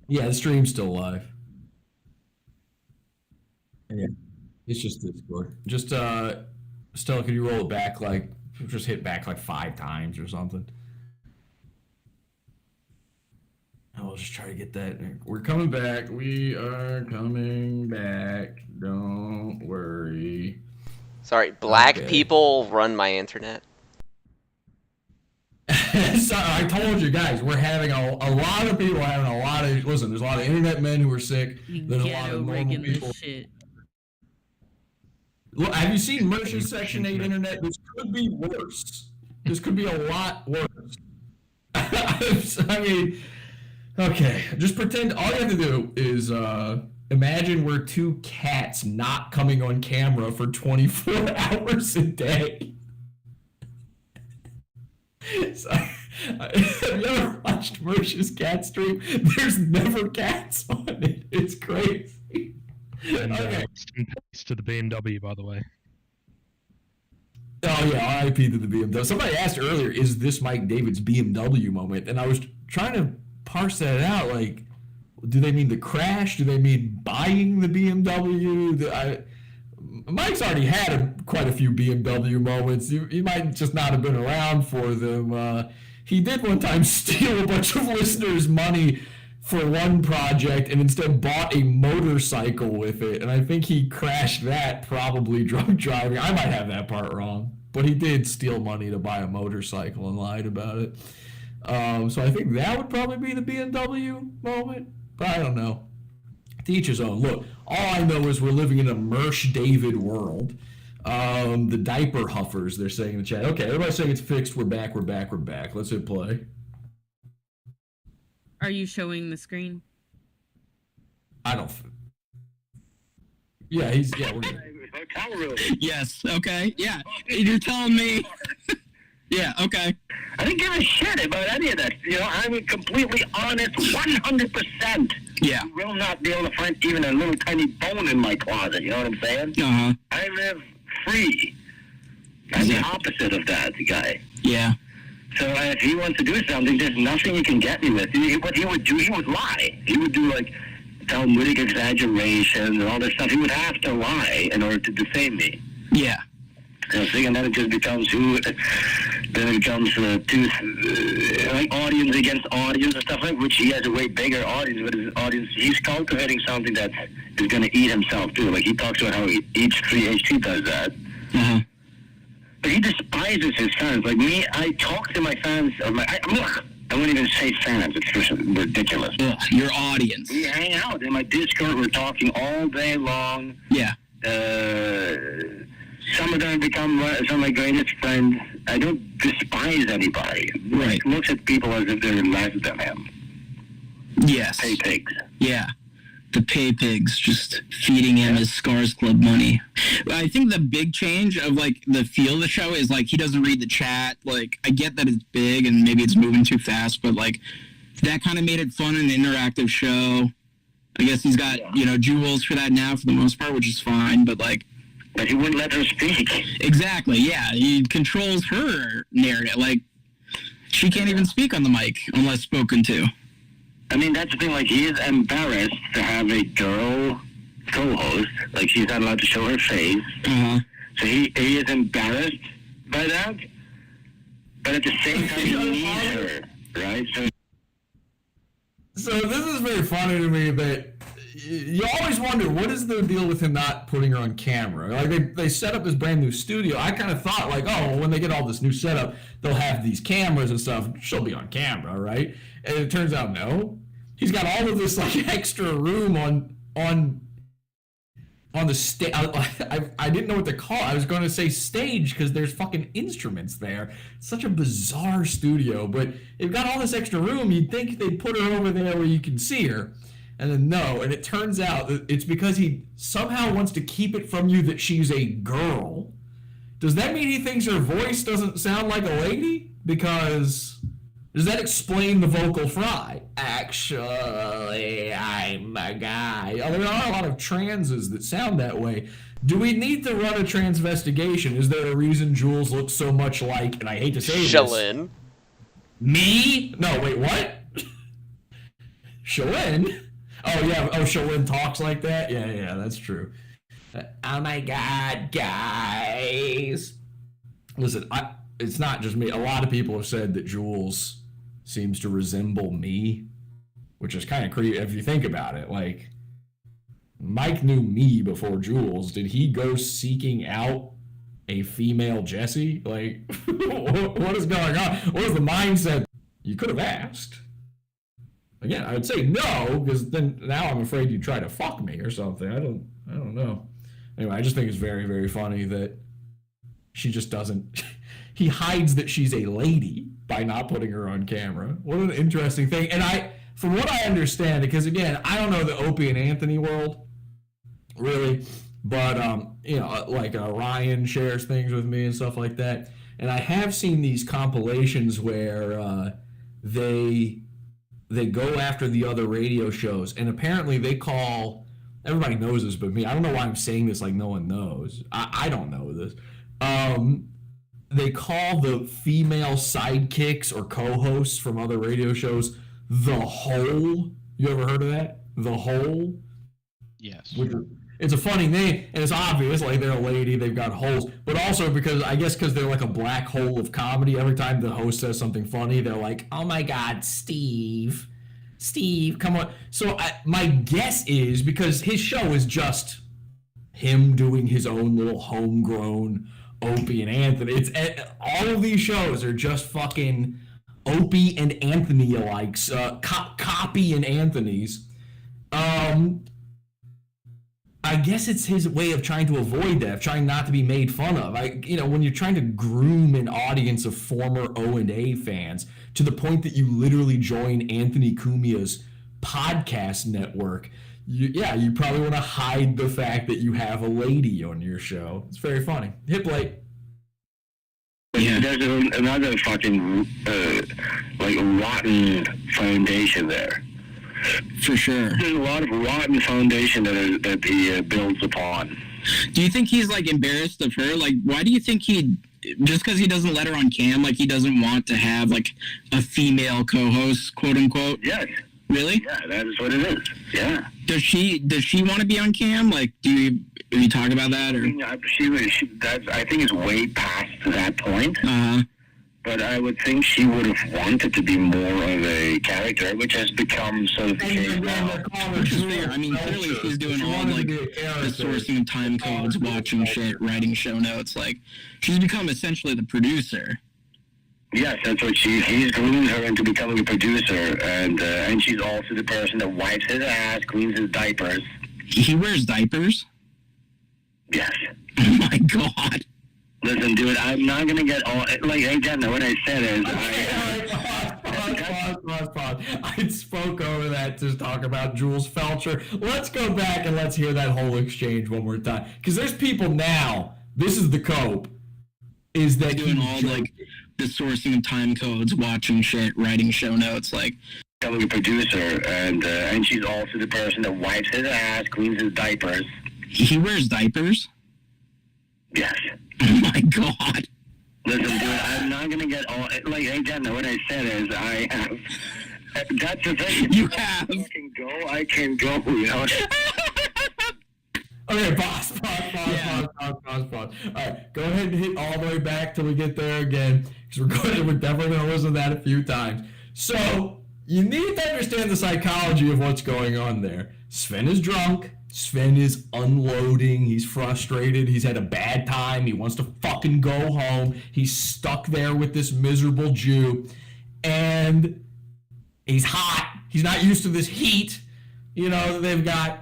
Yeah, the stream's still live. Yeah. It's just Discord. Just Stella, could you roll it back like just hit back like 5 times or something? I'll just try to get that. We're coming back. We are coming back. Don't worry. Sorry, black Okay. people run my internet. So I told you guys, we're having a lot of people having a lot of. Listen, there's a lot of internet men who are sick. There's a lot Ghetto of normal rigging people. this shit. Look, have you seen Mersh's Section 8 internet? This could be worse. This could be a lot worse. I mean, okay, just pretend all you have to do is imagine we're 2 cats not coming on camera for 24 hours a day. So, have you ever watched Mersh's cat stream? There's never cats on it. It's crazy. And Okay. rest in peace to the BMW, by the way. Oh yeah, RIP to the BMW. Somebody asked earlier, is this Mike David's BMW moment? And I was trying to parse that out. Like, do they mean the crash? Do they mean buying the BMW? Mike's already had quite a few BMW moments. You might just not have been around for them. He did one time steal a bunch of listeners' money for one project and instead bought a motorcycle with it. And I think he crashed that, probably drunk driving. I might have that part wrong. But he did steal money to buy a motorcycle and lied about it. So I think that would probably be the BMW moment. But I don't know. To each his own. Look, all I know is we're living in a Mersh David world. The diaper huffers, they're saying in the chat. Okay, everybody's saying it's fixed. We're back. Let's hit play. Are you showing the screen? I don't. Yeah, we're good. Hotel room. Yes. Okay. Yeah. You're telling me. Yeah. Okay. I didn't give a shit about any of that. You know, I'm completely honest, 100%. Yeah. You will not be able to find even a little tiny bone in my closet. You know what I'm saying? Uh-huh. I live free. I'm the opposite of that guy. Yeah. So if he wants to do something, there's nothing he can get me with. What he would do, he would lie. He would do like Talmudic exaggerations and all this stuff. He would have to lie in order to defame me. Yeah. And then it just becomes like audience against audience and stuff like, which he has a way bigger audience, but his audience, he's cultivating something that is going to eat himself too. Like he talks about how H3H2 does that. Uh-huh. But he despises his fans. Like me, I talk to my fans, I wouldn't even say fans, it's just ridiculous. Ugh, your audience. We hang out in my Discord, we're talking all day long. Yeah. Some of them have become some of my greatest friends. I don't despise anybody. Right. Like, looks at people as if they're less than him. Yes. Pay pigs. Yeah. The pay pigs just feeding him his Scars Club money. I think the big change of like the feel of the show is like he doesn't read the chat. Like I get that it's big and maybe it's moving too fast, but like that kind of made it fun and an interactive show. I guess he's got, Jules for that now for the most part, which is fine, but like but he wouldn't let her speak. Exactly, yeah. He controls her narrative. Like she can't even speak on the mic unless spoken to. I mean, that's the thing, like, he is embarrassed to have a girl co-host. Like, she's not allowed to show her face. Uh-huh. So he is embarrassed by that. But at the same time, he needs her, right? So this is very funny to me that you always wonder, what is the deal with him not putting her on camera? Like, they set up this brand new studio. I kind of thought, like, oh, when they get all this new setup, they'll have these cameras and stuff. She'll be on camera, right? And it turns out, no. He's got all of this, like, extra room on the stage. I didn't know what to call it. I was going to say stage because there's fucking instruments there. It's such a bizarre studio, but they've got all this extra room. You'd think they'd put her over there where you can see her. And then no, and it turns out that it's because he somehow wants to keep it from you that she's a girl. Does that mean he thinks her voice doesn't sound like a lady? Because does that explain the vocal fry? Actually, I'm a guy. Oh, there are a lot of transes that sound that way. Do we need to run a transvestigation? Is there a reason Jules looks so much like, and I hate to say this, Shalyn. Me? No, wait, what? Shalyn? Oh, yeah. Oh, Shalyn talks like that? Yeah, that's true. Oh, my God, guys. Listen, it's not just me. A lot of people have said that Jules seems to resemble me, which is kind of creepy if you think about it. Like, Mike knew me before Jules. Did he go seeking out a female Jessie? Like, what is going on? What is the mindset? You could have asked. Again, I would say no, because then now I'm afraid you'd try to fuck me or something. I don't know. Anyway, I just think it's very, very funny that she just doesn't. He hides that she's a lady by not putting her on camera. What an interesting thing. And from what I understand, because again, I don't know the Opie and Anthony world, really, but like Ryan shares things with me and stuff like that. And I have seen these compilations where they go after the other radio shows, and apparently they call, everybody knows this but me, I don't know why I'm saying this like no one knows, I don't know this, they call the female sidekicks or co-hosts from other radio shows the Hole. You ever heard of that? The Hole? Yes. It's a funny name, and it's obvious, like they're a lady, they've got holes, but also because they're like a black hole of comedy. Every time the host says something funny, they're like, oh my God, Steve, come on. So my guess is, because his show is just him doing his own little homegrown Opie and Anthony. It's all of these shows are just fucking Opie and Anthony alikes, copy and Anthony's. I guess it's his way of trying to avoid that, of trying not to be made fun of. When you're trying to groom an audience of former O&A fans to the point that you literally join Anthony Cumia's podcast network, you probably want to hide the fact that you have a lady on your show. It's very funny. Hip late. Yeah. There's another fucking rotten foundation there. For sure. There's a lot of rotten foundation that he builds upon. Do you think he's like embarrassed of her? Like, why do you think he just because he doesn't let her on cam, like he doesn't want to have like a female co-host, quote unquote. Yes. Really? Yeah, that is what it is. Yeah. Does she want to be on cam? Like, do you talk about that, or? I think it's way past that point. Uh-huh. But I would think she would have wanted to be more of a character, which has become sort of the case now. Which is fair. I mean, clearly she's doing all like the sourcing of time codes, watching shit, writing show notes. Like, she's become essentially the producer. Yes, that's what he's groomed her into becoming a producer, and she's also the person that wipes his ass, cleans his diapers. He wears diapers? Yes. Oh my god. Listen, dude, I'm not gonna get all like again. What I said is, Pause. I spoke over that to talk about Jules Felcher. Let's go back and let's hear that whole exchange one more time, because there's people now. This is the cope. Is that doing all like the sourcing of time codes, watching shit, writing show notes, like becoming a producer, and she's also the person that wipes his ass, cleans his diapers. He wears diapers? Yes. Oh my god. Listen, dude, I'm not gonna get all like again. What I said is, I have. That's the thing. You have. I can go. You know. Okay, pause. All right, go ahead and hit all the way back till we get there again, because we're definitely gonna listen to that a few times. So you need to understand the psychology of what's going on there. Sven is drunk. Sven is unloading. He's frustrated. He's had a bad time. He wants to fucking go home. He's stuck there with this miserable Jew, and he's hot. He's not used to this heat, that they've got.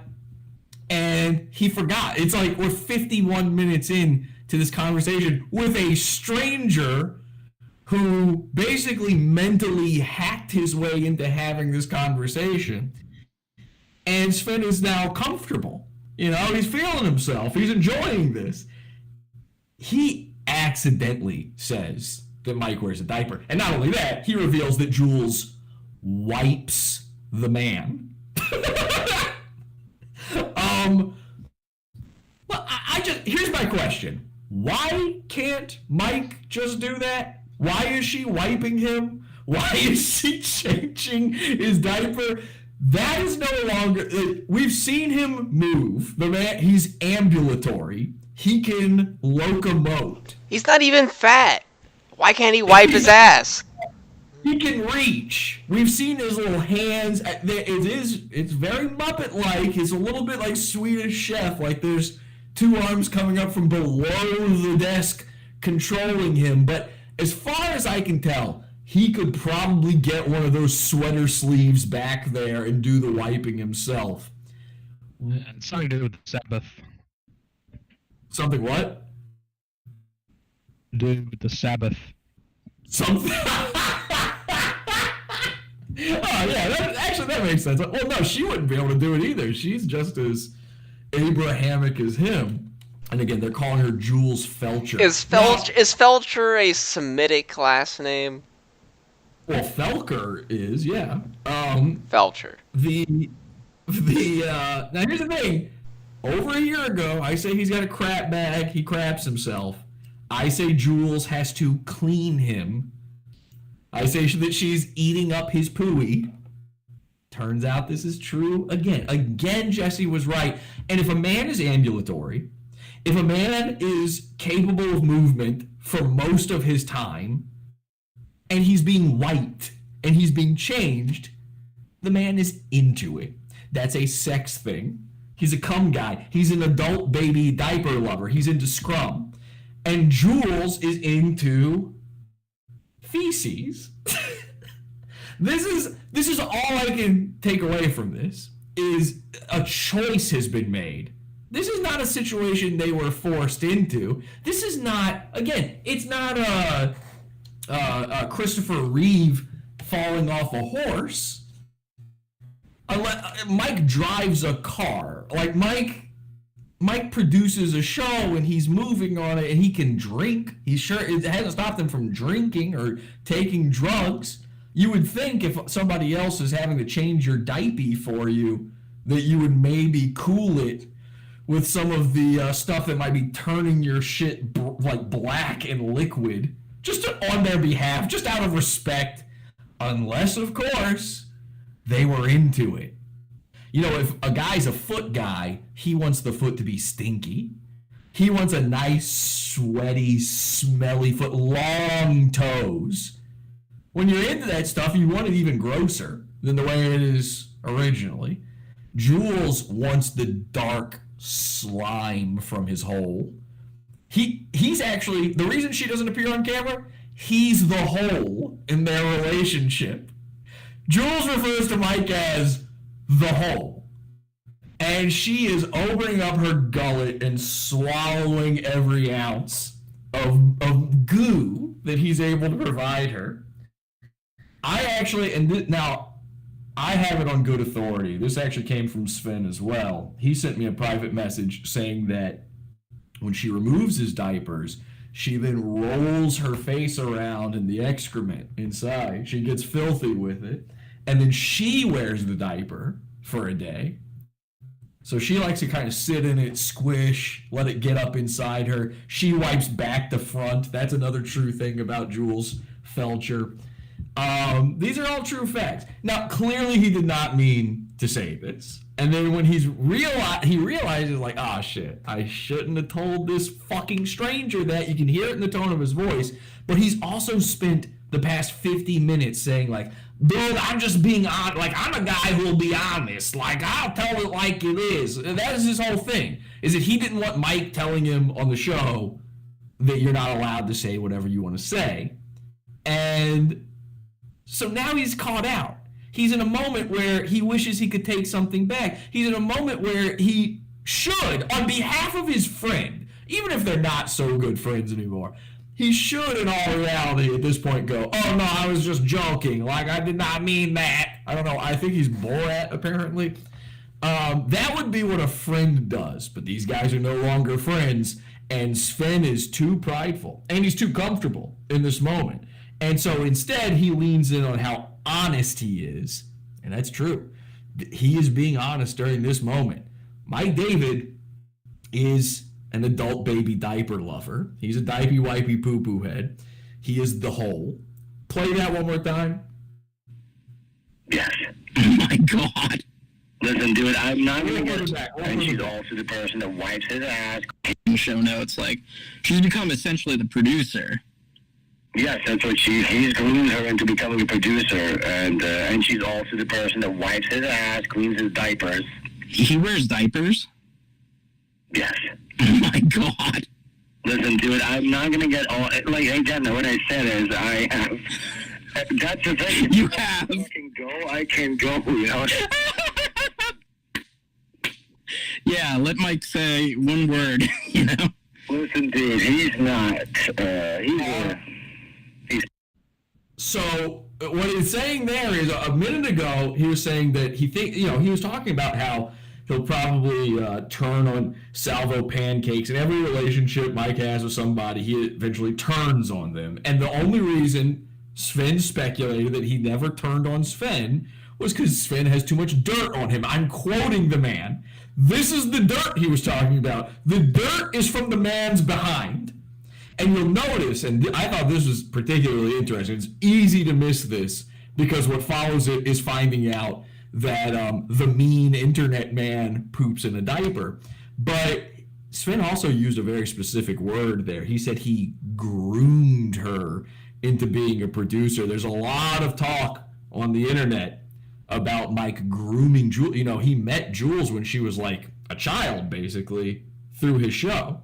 And he forgot. It's like we're 51 minutes in to this conversation with a stranger who basically mentally hacked his way into having this conversation. And Sven is now comfortable. He's feeling himself. He's enjoying this. He accidentally says that Mike wears a diaper. And not only that, he reveals that Jules wipes the man. Well, here's my question. Why can't Mike just do that? Why is she wiping him? Why is she changing his diaper? That is no longer. We've seen him move. The man, he's ambulatory. He can locomote. He's not even fat. Why can't he wipe his ass? He can reach. We've seen his little hands. It's very Muppet-like. It's a little bit like Swedish Chef. Like there's two arms coming up from below the desk controlling him. But as far as I can tell, he could probably get one of those sweater sleeves back there and do the wiping himself. It's something to do with the Sabbath. Something what? Do with the Sabbath. Something. Oh yeah, that makes sense. Well, no, she wouldn't be able to do it either. She's just as Abrahamic as him. And again, they're calling her Jules Felcher. Is Felcher a Semitic last name? Well, Felker is, yeah. Felcher. Now here's the thing. Over a year ago, I say he's got a crap bag. He craps himself. I say Jules has to clean him. I say that she's eating up his pooey. Turns out this is true again. Again, Jesse was right. And if a man is ambulatory, if a man is capable of movement for most of his time, and he's being wiped, and he's being changed, the man is into it. That's a sex thing. He's a cum guy. He's an adult baby diaper lover. He's into scrum. And Jules is into feces. This is all I can take away from this, is a choice has been made. This is not a situation they were forced into. This is not, again, it's not a Christopher Reeve falling off a horse. Mike drives a car. Like Mike produces a show and he's moving on it and he can drink. It hasn't stopped him from drinking or taking drugs. You would think if somebody else is having to change your diaper for you that you would maybe cool it with some of the stuff that might be turning your shit like black and liquid, just on their behalf, just out of respect, unless, of course, they were into it. You know, if a guy's a foot guy, he wants the foot to be stinky. He wants a nice, sweaty, smelly foot, long toes. When you're into that stuff, you want it even grosser than the way it is originally. Jules wants the dark slime from his hole. He's actually, the reason she doesn't appear on camera, he's the hole in their relationship. Jules refers to Mike as the hole. And she is opening up her gullet and swallowing every ounce of goo that he's able to provide her. I actually, now, I have it on good authority. This actually came from Sven as well. He sent me a private message saying that when she removes his diapers, she then rolls her face around in the excrement inside. She gets filthy with it. And then she wears the diaper for a day. So she likes to kind of sit in it, squish, let it get up inside her. She wipes back to front. That's another true thing about Jules Felcher. These are all true facts. Now, clearly he did not mean to say this. And then when he realizes, like, ah, shit, I shouldn't have told this fucking stranger that. You can hear it in the tone of his voice. But he's also spent the past 50 minutes saying, like, dude, I'm just being honest. Like, I'm a guy who'll be honest. Like, I'll tell it like it is. That is his whole thing, is that he didn't want Mike telling him on the show that you're not allowed to say whatever you want to say. And so now he's caught out. He's in a moment where he wishes he could take something back. He's in a moment where he should, on behalf of his friend, even if they're not so good friends anymore, he should, in all reality, at this point go, oh, no, I was just joking. Like, I did not mean that. I don't know. I think he's Borat, apparently. That would be what a friend does. But these guys are no longer friends. And Sven is too prideful. And he's too comfortable in this moment. And so instead, he leans in on how honest he is. And that's true. He is being honest during this moment. Mike David is an adult baby diaper lover. He's a diaper wipey poo poo head. He is the hole. Play that one more time. Yes. Oh my god. Listen, dude, I'm not gonna get it. And she's also the person that wipes his ass. In the show notes, like, she's become essentially the producer. Yes, that's what he's groomed her into becoming a producer, and she's also the person that wipes his ass, cleans his diapers. He wears diapers? Yes. Oh my god. Listen, dude, I'm not gonna get all, like, again, what I said is I have, that's the thing. You have. I can go, you know? Yeah, let Mike say one word, you know? Listen, dude, he's not, So what he's saying there is, a minute ago, he was saying that he was talking about how he'll probably turn on salvo pancakes. In every relationship Mike has with somebody, he eventually turns on them. And the only reason Sven speculated that he never turned on Sven was because Sven has too much dirt on him. I'm quoting the man. This is the dirt he was talking about. The dirt is from the man's behind. And you'll notice, and I thought this was particularly interesting, it's easy to miss this because what follows it is finding out that the mean internet man poops in a diaper. But Sven also used a very specific word there. He said he groomed her into being a producer. There's a lot of talk on the internet about Mike grooming Jules. You know, he met Jules when she was like a child, basically, through his show.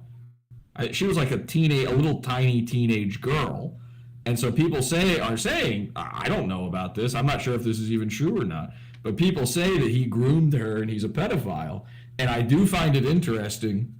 She was like a little tiny teenage girl. And so people are saying, I don't know about this. I'm not sure if this is even true or not. But people say that he groomed her and he's a pedophile. And I do find it interesting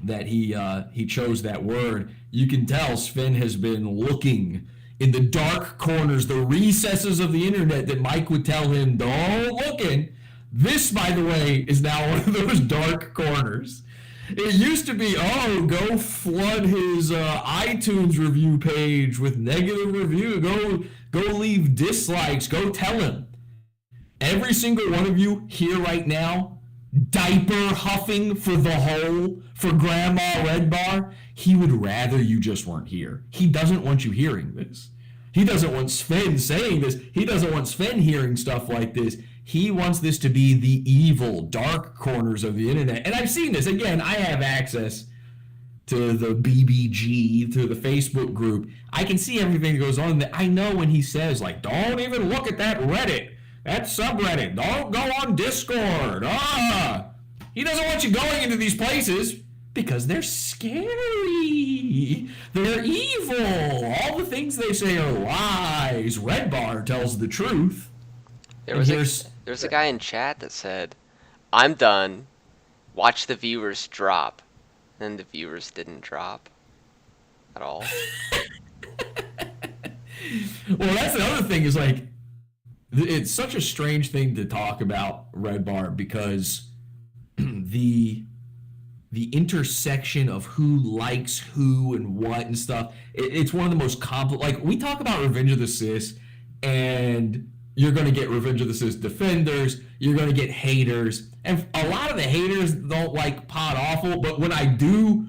that he chose that word. You can tell Sven has been looking in the dark corners, the recesses of the internet that Mike would tell him, don't look in. This, by the way, is now one of those dark corners. It used to be, go flood his iTunes review page with negative review. Go leave dislikes. Go tell him. Every single one of you here right now diaper huffing for the whole, for Grandma Redbar, he would rather you just weren't here. He doesn't want you hearing this. He doesn't want Sven saying this. He doesn't want Sven hearing stuff like this. He wants this to be the evil, dark corners of the internet. And I've seen this. Again, I have access to the BBG, to the Facebook group. I can see everything that goes on. I know when he says, like, don't even look at that Reddit, that subreddit. Don't go on Discord. He doesn't want you going into these places because they're scary. They're evil. All the things they say are lies. Redbar tells the truth. There's a guy in chat that said, "I'm done. Watch the viewers drop." And the viewers didn't drop at all. Well, that's the other thing is, like, it's such a strange thing to talk about Redbar because the intersection of who likes who and what and stuff, it's one of the most complex. Like, we talk about Revenge of the Sis, and you're going to get Revenge of the Sis defenders, you're going to get haters, and a lot of the haters don't like Pod Awful, but when I do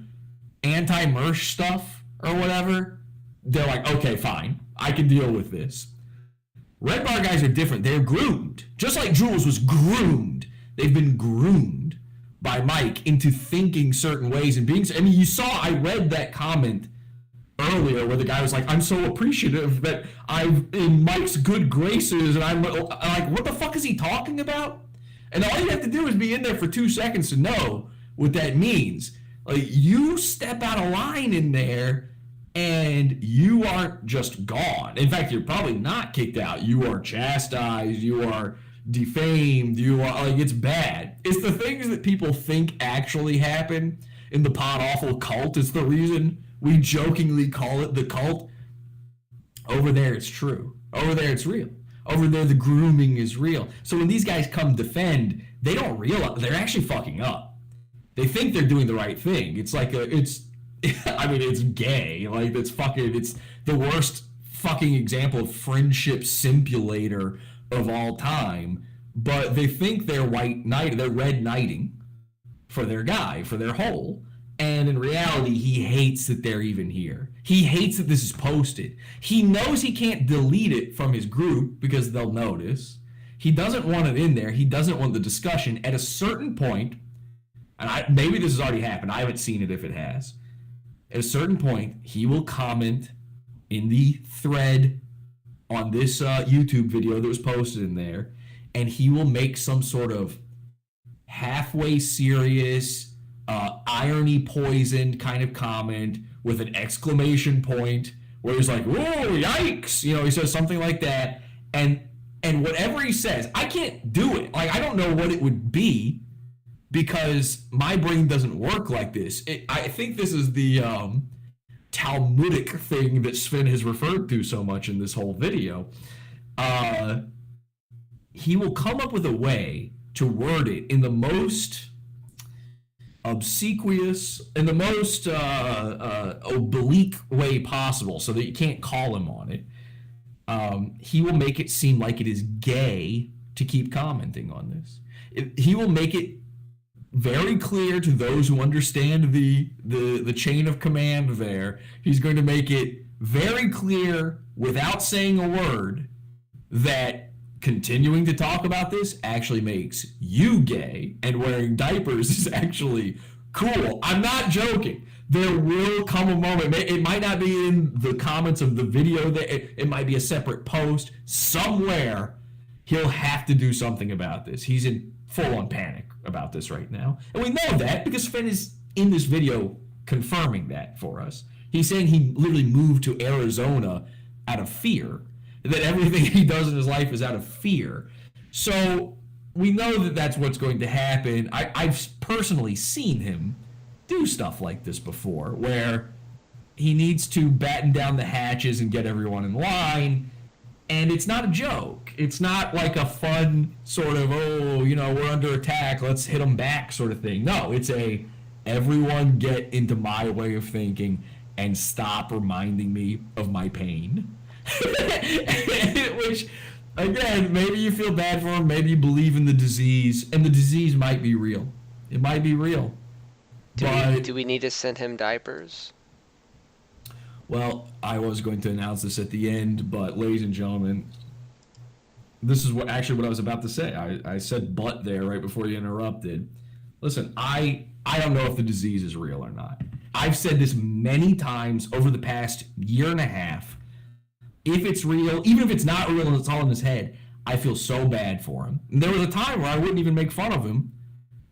anti-merch stuff or whatever, they're like, okay, fine, I can deal with this. Redbar guys are different. They're groomed. Just like Jules was groomed. They've been groomed by Mike into thinking certain ways and being... I mean, you saw, I read that comment earlier where the guy was like, I'm so appreciative that I'm in Mike's good graces, and I'm like, what the fuck is he talking about? And all you have to do is be in there for 2 seconds to know what that means. Like, you step out of line in there, and you aren't just gone. In fact, you're probably not kicked out. You are chastised. You are defamed. You are, like, it's bad. It's the things that people think actually happen in the Pod Awful cult. It's the reason we jokingly call it the cult. Over there, it's true. Over there, it's real. Over there, the grooming is real. So when these guys come defend, they don't realize they're actually fucking up. They think they're doing the right thing. It's like I mean, it's gay. Like, it's the worst fucking example of friendship simulator of all time. But they think they're red knighting for their guy, for their hole. And in reality, he hates that they're even here. He hates that this is posted. He knows he can't delete it from his group because they'll notice. He doesn't want it in there. He doesn't want the discussion. At a certain point, and maybe this has already happened. I haven't seen it if it has. At a certain point, he will comment in the thread on this YouTube video that was posted in there, and he will make some sort of halfway serious, irony poisoned kind of comment with an exclamation point where he's like, "Whoa, yikes!" You know, he says something like that, and whatever he says, I can't do it. Like, I don't know what it would be because my brain doesn't work like this. I think this is the Talmudic thing that Sven has referred to so much in this whole video. He will come up with a way to word it in the most obsequious, in the most oblique way possible so that you can't call him on it. He will make it seem like it is gay to keep commenting on this. He will make it very clear to those who understand the chain of command there. He's going to make it very clear without saying a word that continuing to talk about this actually makes you gay and wearing diapers is actually cool. I'm not joking. There will come a moment. It might not be in the comments of the video. It might be a separate post. Somewhere he'll have to do something about this. He's in full-on panic about this right now. And we know that because Sven is in this video confirming that for us. He's saying he literally moved to Arizona out of fear, that everything he does in his life is out of fear. So we know that that's what's going to happen. I've personally seen him do stuff like this before, where he needs to batten down the hatches and get everyone in line. And it's not a joke. It's not like a fun sort of, oh, you know, we're under attack, let's hit them back sort of thing. No, it's a everyone get into my way of thinking and stop reminding me of my pain. Which again, maybe you feel bad for him, maybe you believe in the disease, and the disease might be real. It might be real. Do we need to send him diapers? Well, I was going to announce this at the end, but ladies and gentlemen, this is what I was about to say. I said "but" there right before you interrupted. Listen, I don't know if the disease is real or not. I've said this many times over the past year and a half. If it's real, even if it's not real and it's all in his head, I feel so bad for him. And there was a time where I wouldn't even make fun of him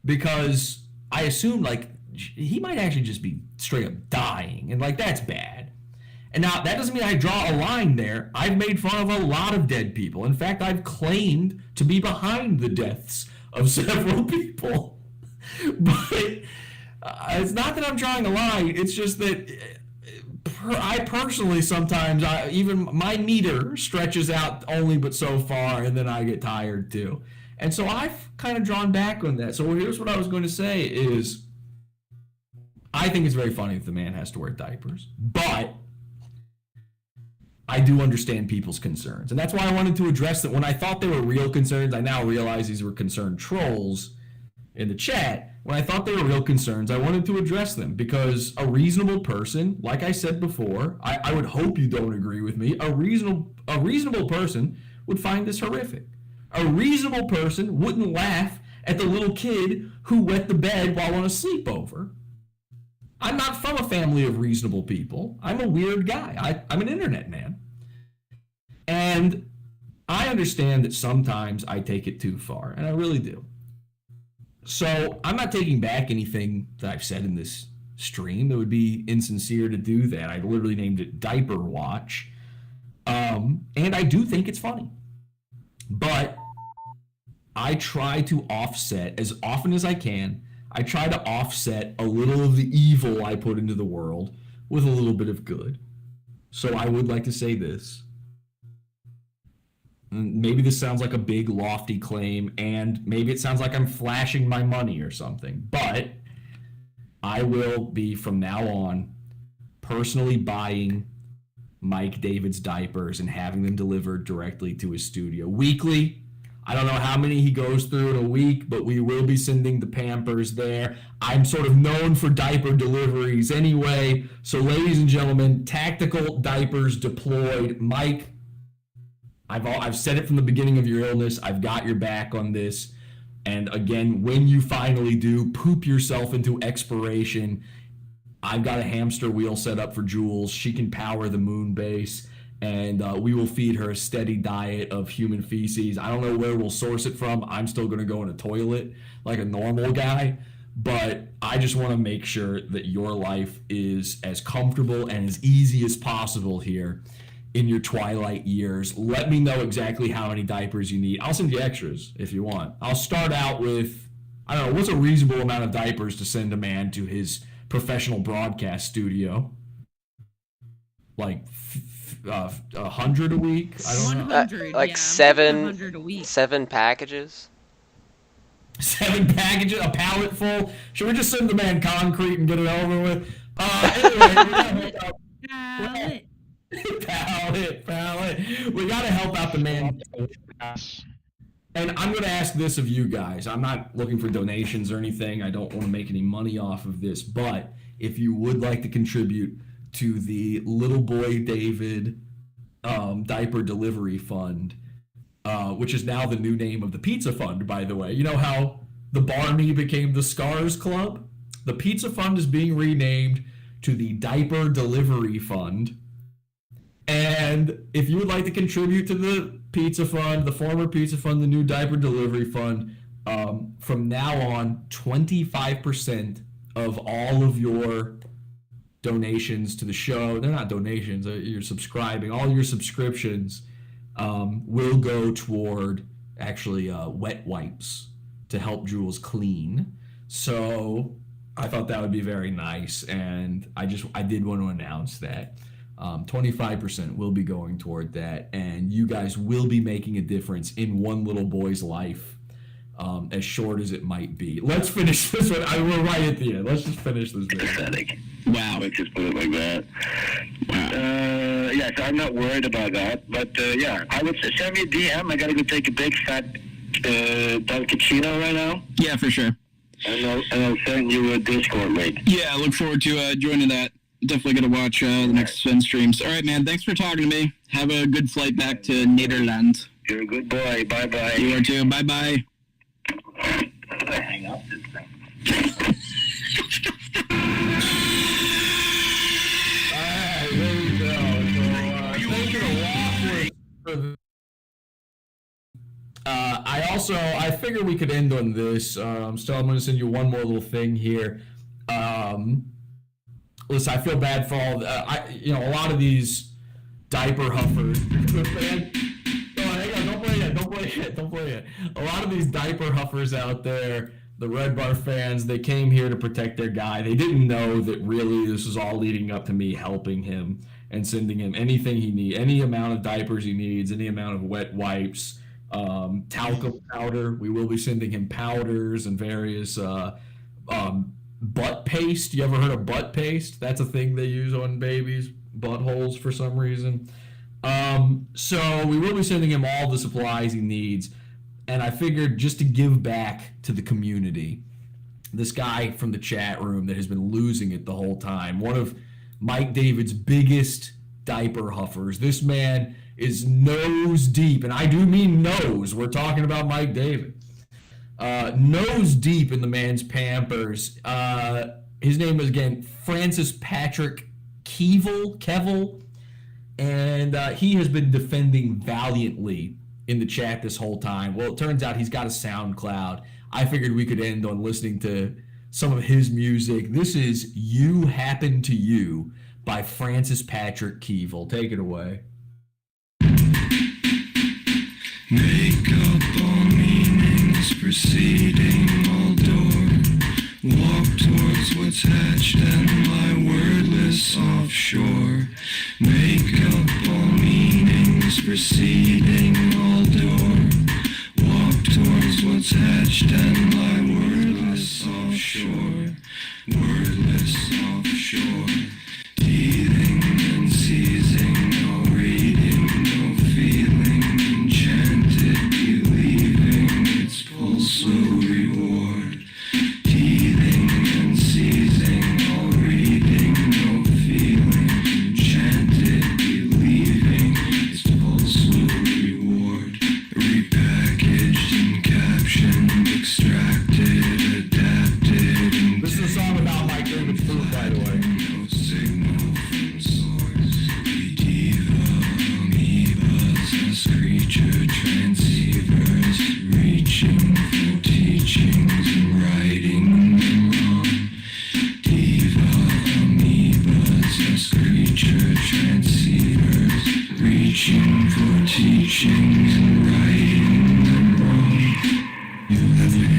because I assumed like he might actually just be straight up dying, and like that's bad. And now that doesn't mean I draw a line there. I've made fun of a lot of dead people. In fact, I've claimed to be behind the deaths of several people. But it's not that I'm drawing a line. It's just that I personally sometimes, even my meter stretches out only but so far, and then I get tired too. And so I've kind of drawn back on that. So here's what I was going to say is, I think it's very funny that the man has to wear diapers, but I do understand people's concerns. And that's why I wanted to address that. When I thought they were real concerns, I now realize these were concerned trolls in the chat. When I thought they were real concerns, I wanted to address them because a reasonable person, like I said before, I would hope you don't agree with me, a reasonable person would find this horrific. A reasonable person wouldn't laugh at the little kid who wet the bed while on a sleepover. I'm not from a family of reasonable people. I'm a weird guy. I'm an internet man. And I understand that sometimes I take it too far, and I really do. So I'm not taking back anything that I've said in this stream. It would be insincere to do that. I literally named it DIAPERWATCH. And I do think it's funny. But I try to offset as often as I can. I try to offset a little of the evil I put into the world with a little bit of good. So I would like to say this. Maybe this sounds like a big, lofty claim, and maybe it sounds like I'm flashing my money or something, but I will be, from now on, personally buying Mike David's diapers and having them delivered directly to his studio weekly. I don't know how many he goes through in a week, but we will be sending the Pampers there. I'm sort of known for diaper deliveries anyway. So ladies and gentlemen, tactical diapers deployed. Mike, I've said it from the beginning of your illness. I've got your back on this. And again, when you finally do poop yourself into expiration, I've got a hamster wheel set up for Jules. She can power the moon base. And we will feed her a steady diet of human feces. I don't know where we'll source it from. I'm still going to go in a toilet like a normal guy. But I just want to make sure that your life is as comfortable and as easy as possible here in your twilight years. Let me know exactly how many diapers you need. I'll send you extras if you want. I'll start out with, I don't know, what's a reasonable amount of diapers to send a man to his professional broadcast studio? Like 100 a week? I don't know. 100, like yeah, 7 a week. 7 packages. 7 packages, a pallet full. Should we just send the man concrete and get it over with? Anyway, pallet. We gotta help out the man. And I'm gonna ask this of you guys. I'm not looking for donations or anything. I don't want to make any money off of this, but if you would like to contribute to the Little Boy David Diaper Delivery Fund, which is now the new name of the Pizza Fund, by the way. You know how the Barney became the Scars Club? The Pizza Fund is being renamed to the Diaper Delivery Fund. And if you would like to contribute to the Pizza Fund, the former Pizza Fund, the new Diaper Delivery Fund, from now on, 25% of all of your donations to the show, they're not donations, you're subscribing, all your subscriptions will go toward actually wet wipes to help Jules clean. So I thought that would be very nice, and I did want to announce that 25% will be going toward that, and you guys will be making a difference in one little boy's life, as short as it might be. Let's finish this one. We're right at the end. Let's just finish this video. Pathetic. Wow. Let's just put it like that. Wow. yeah, so I'm not worried about that. But yeah, I would say send me a DM. I gotta go take a big fat cappuccino right now. Yeah, for sure. And I'll send you a Discord link. Yeah, I look forward to joining that. Definitely gonna watch the next Sven streams. All right, man. Thanks for talking to me. Have a good flight back to Netherlands. You're a good boy. Bye bye. You are too. Bye bye. Hang up this thing. Alright, there we go. So, thank you to Walk for I figured we could end on this. So I'm going to send you one more little thing here. Listen, I feel bad for all. A lot of these diaper huffers. Man, hang on, don't play it. A lot of these diaper huffers out there, the Redbar fans, they came here to protect their guy. They didn't know that really this was all leading up to me helping him and sending him anything he needs, any amount of diapers he needs, any amount of wet wipes. Talcum powder. We will be sending him powders and various butt paste. You ever heard of butt paste? That's a thing they use on babies' buttholes for some reason. So we will be sending him all the supplies he needs. And I figured just to give back to the community, this guy from the chat room that has been losing it the whole time, one of Mike David's biggest diaper huffers. This man is nose deep, and I do mean nose. We're talking about Mike David. Nose deep in the man's Pampers. His name is, again, Francis Patrick Kevel, and he has been defending valiantly in the chat this whole time. Well, it turns out he's got a SoundCloud. I figured we could end on listening to some of his music. This is You Happen to You by Francis Patrick Kevel. Take it away. Make up all meanings proceeding all door. Walk towards what's hatched and lie wordless offshore. Make up all meanings proceeding all door. Walk towards what's hatched and lie wordless offshore. Wordless offshore. Teething and seizing, no reading, no feeling. Enchanted, believing its pulse will reward. Teething and seizing, no reading, no feeling. Enchanted, believing its pulse will reward. Repackaged and captioned, extracted, adapted. And this is a song about Mike David's food, by the way. no signal from source. Diva, amoebas, as creature transceivers, reaching for teachings and righting them wrong. Diva, amoebas, as creature transceivers, reaching for teachings and righting them wrong. You have been,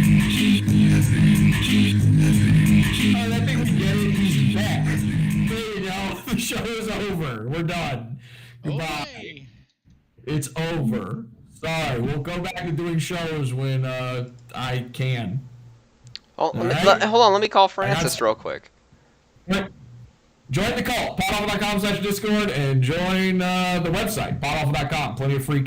Oh, I think we get it. He's back. There you go. The show is over. We're done. Goodbye. Okay. It's over. Sorry. We'll go back to doing shows when I can. Oh, Alright. hold on. Let me call Francis real quick. Right. Join the call. Podawful.com/Discord and join the website, podawful.com. Plenty of free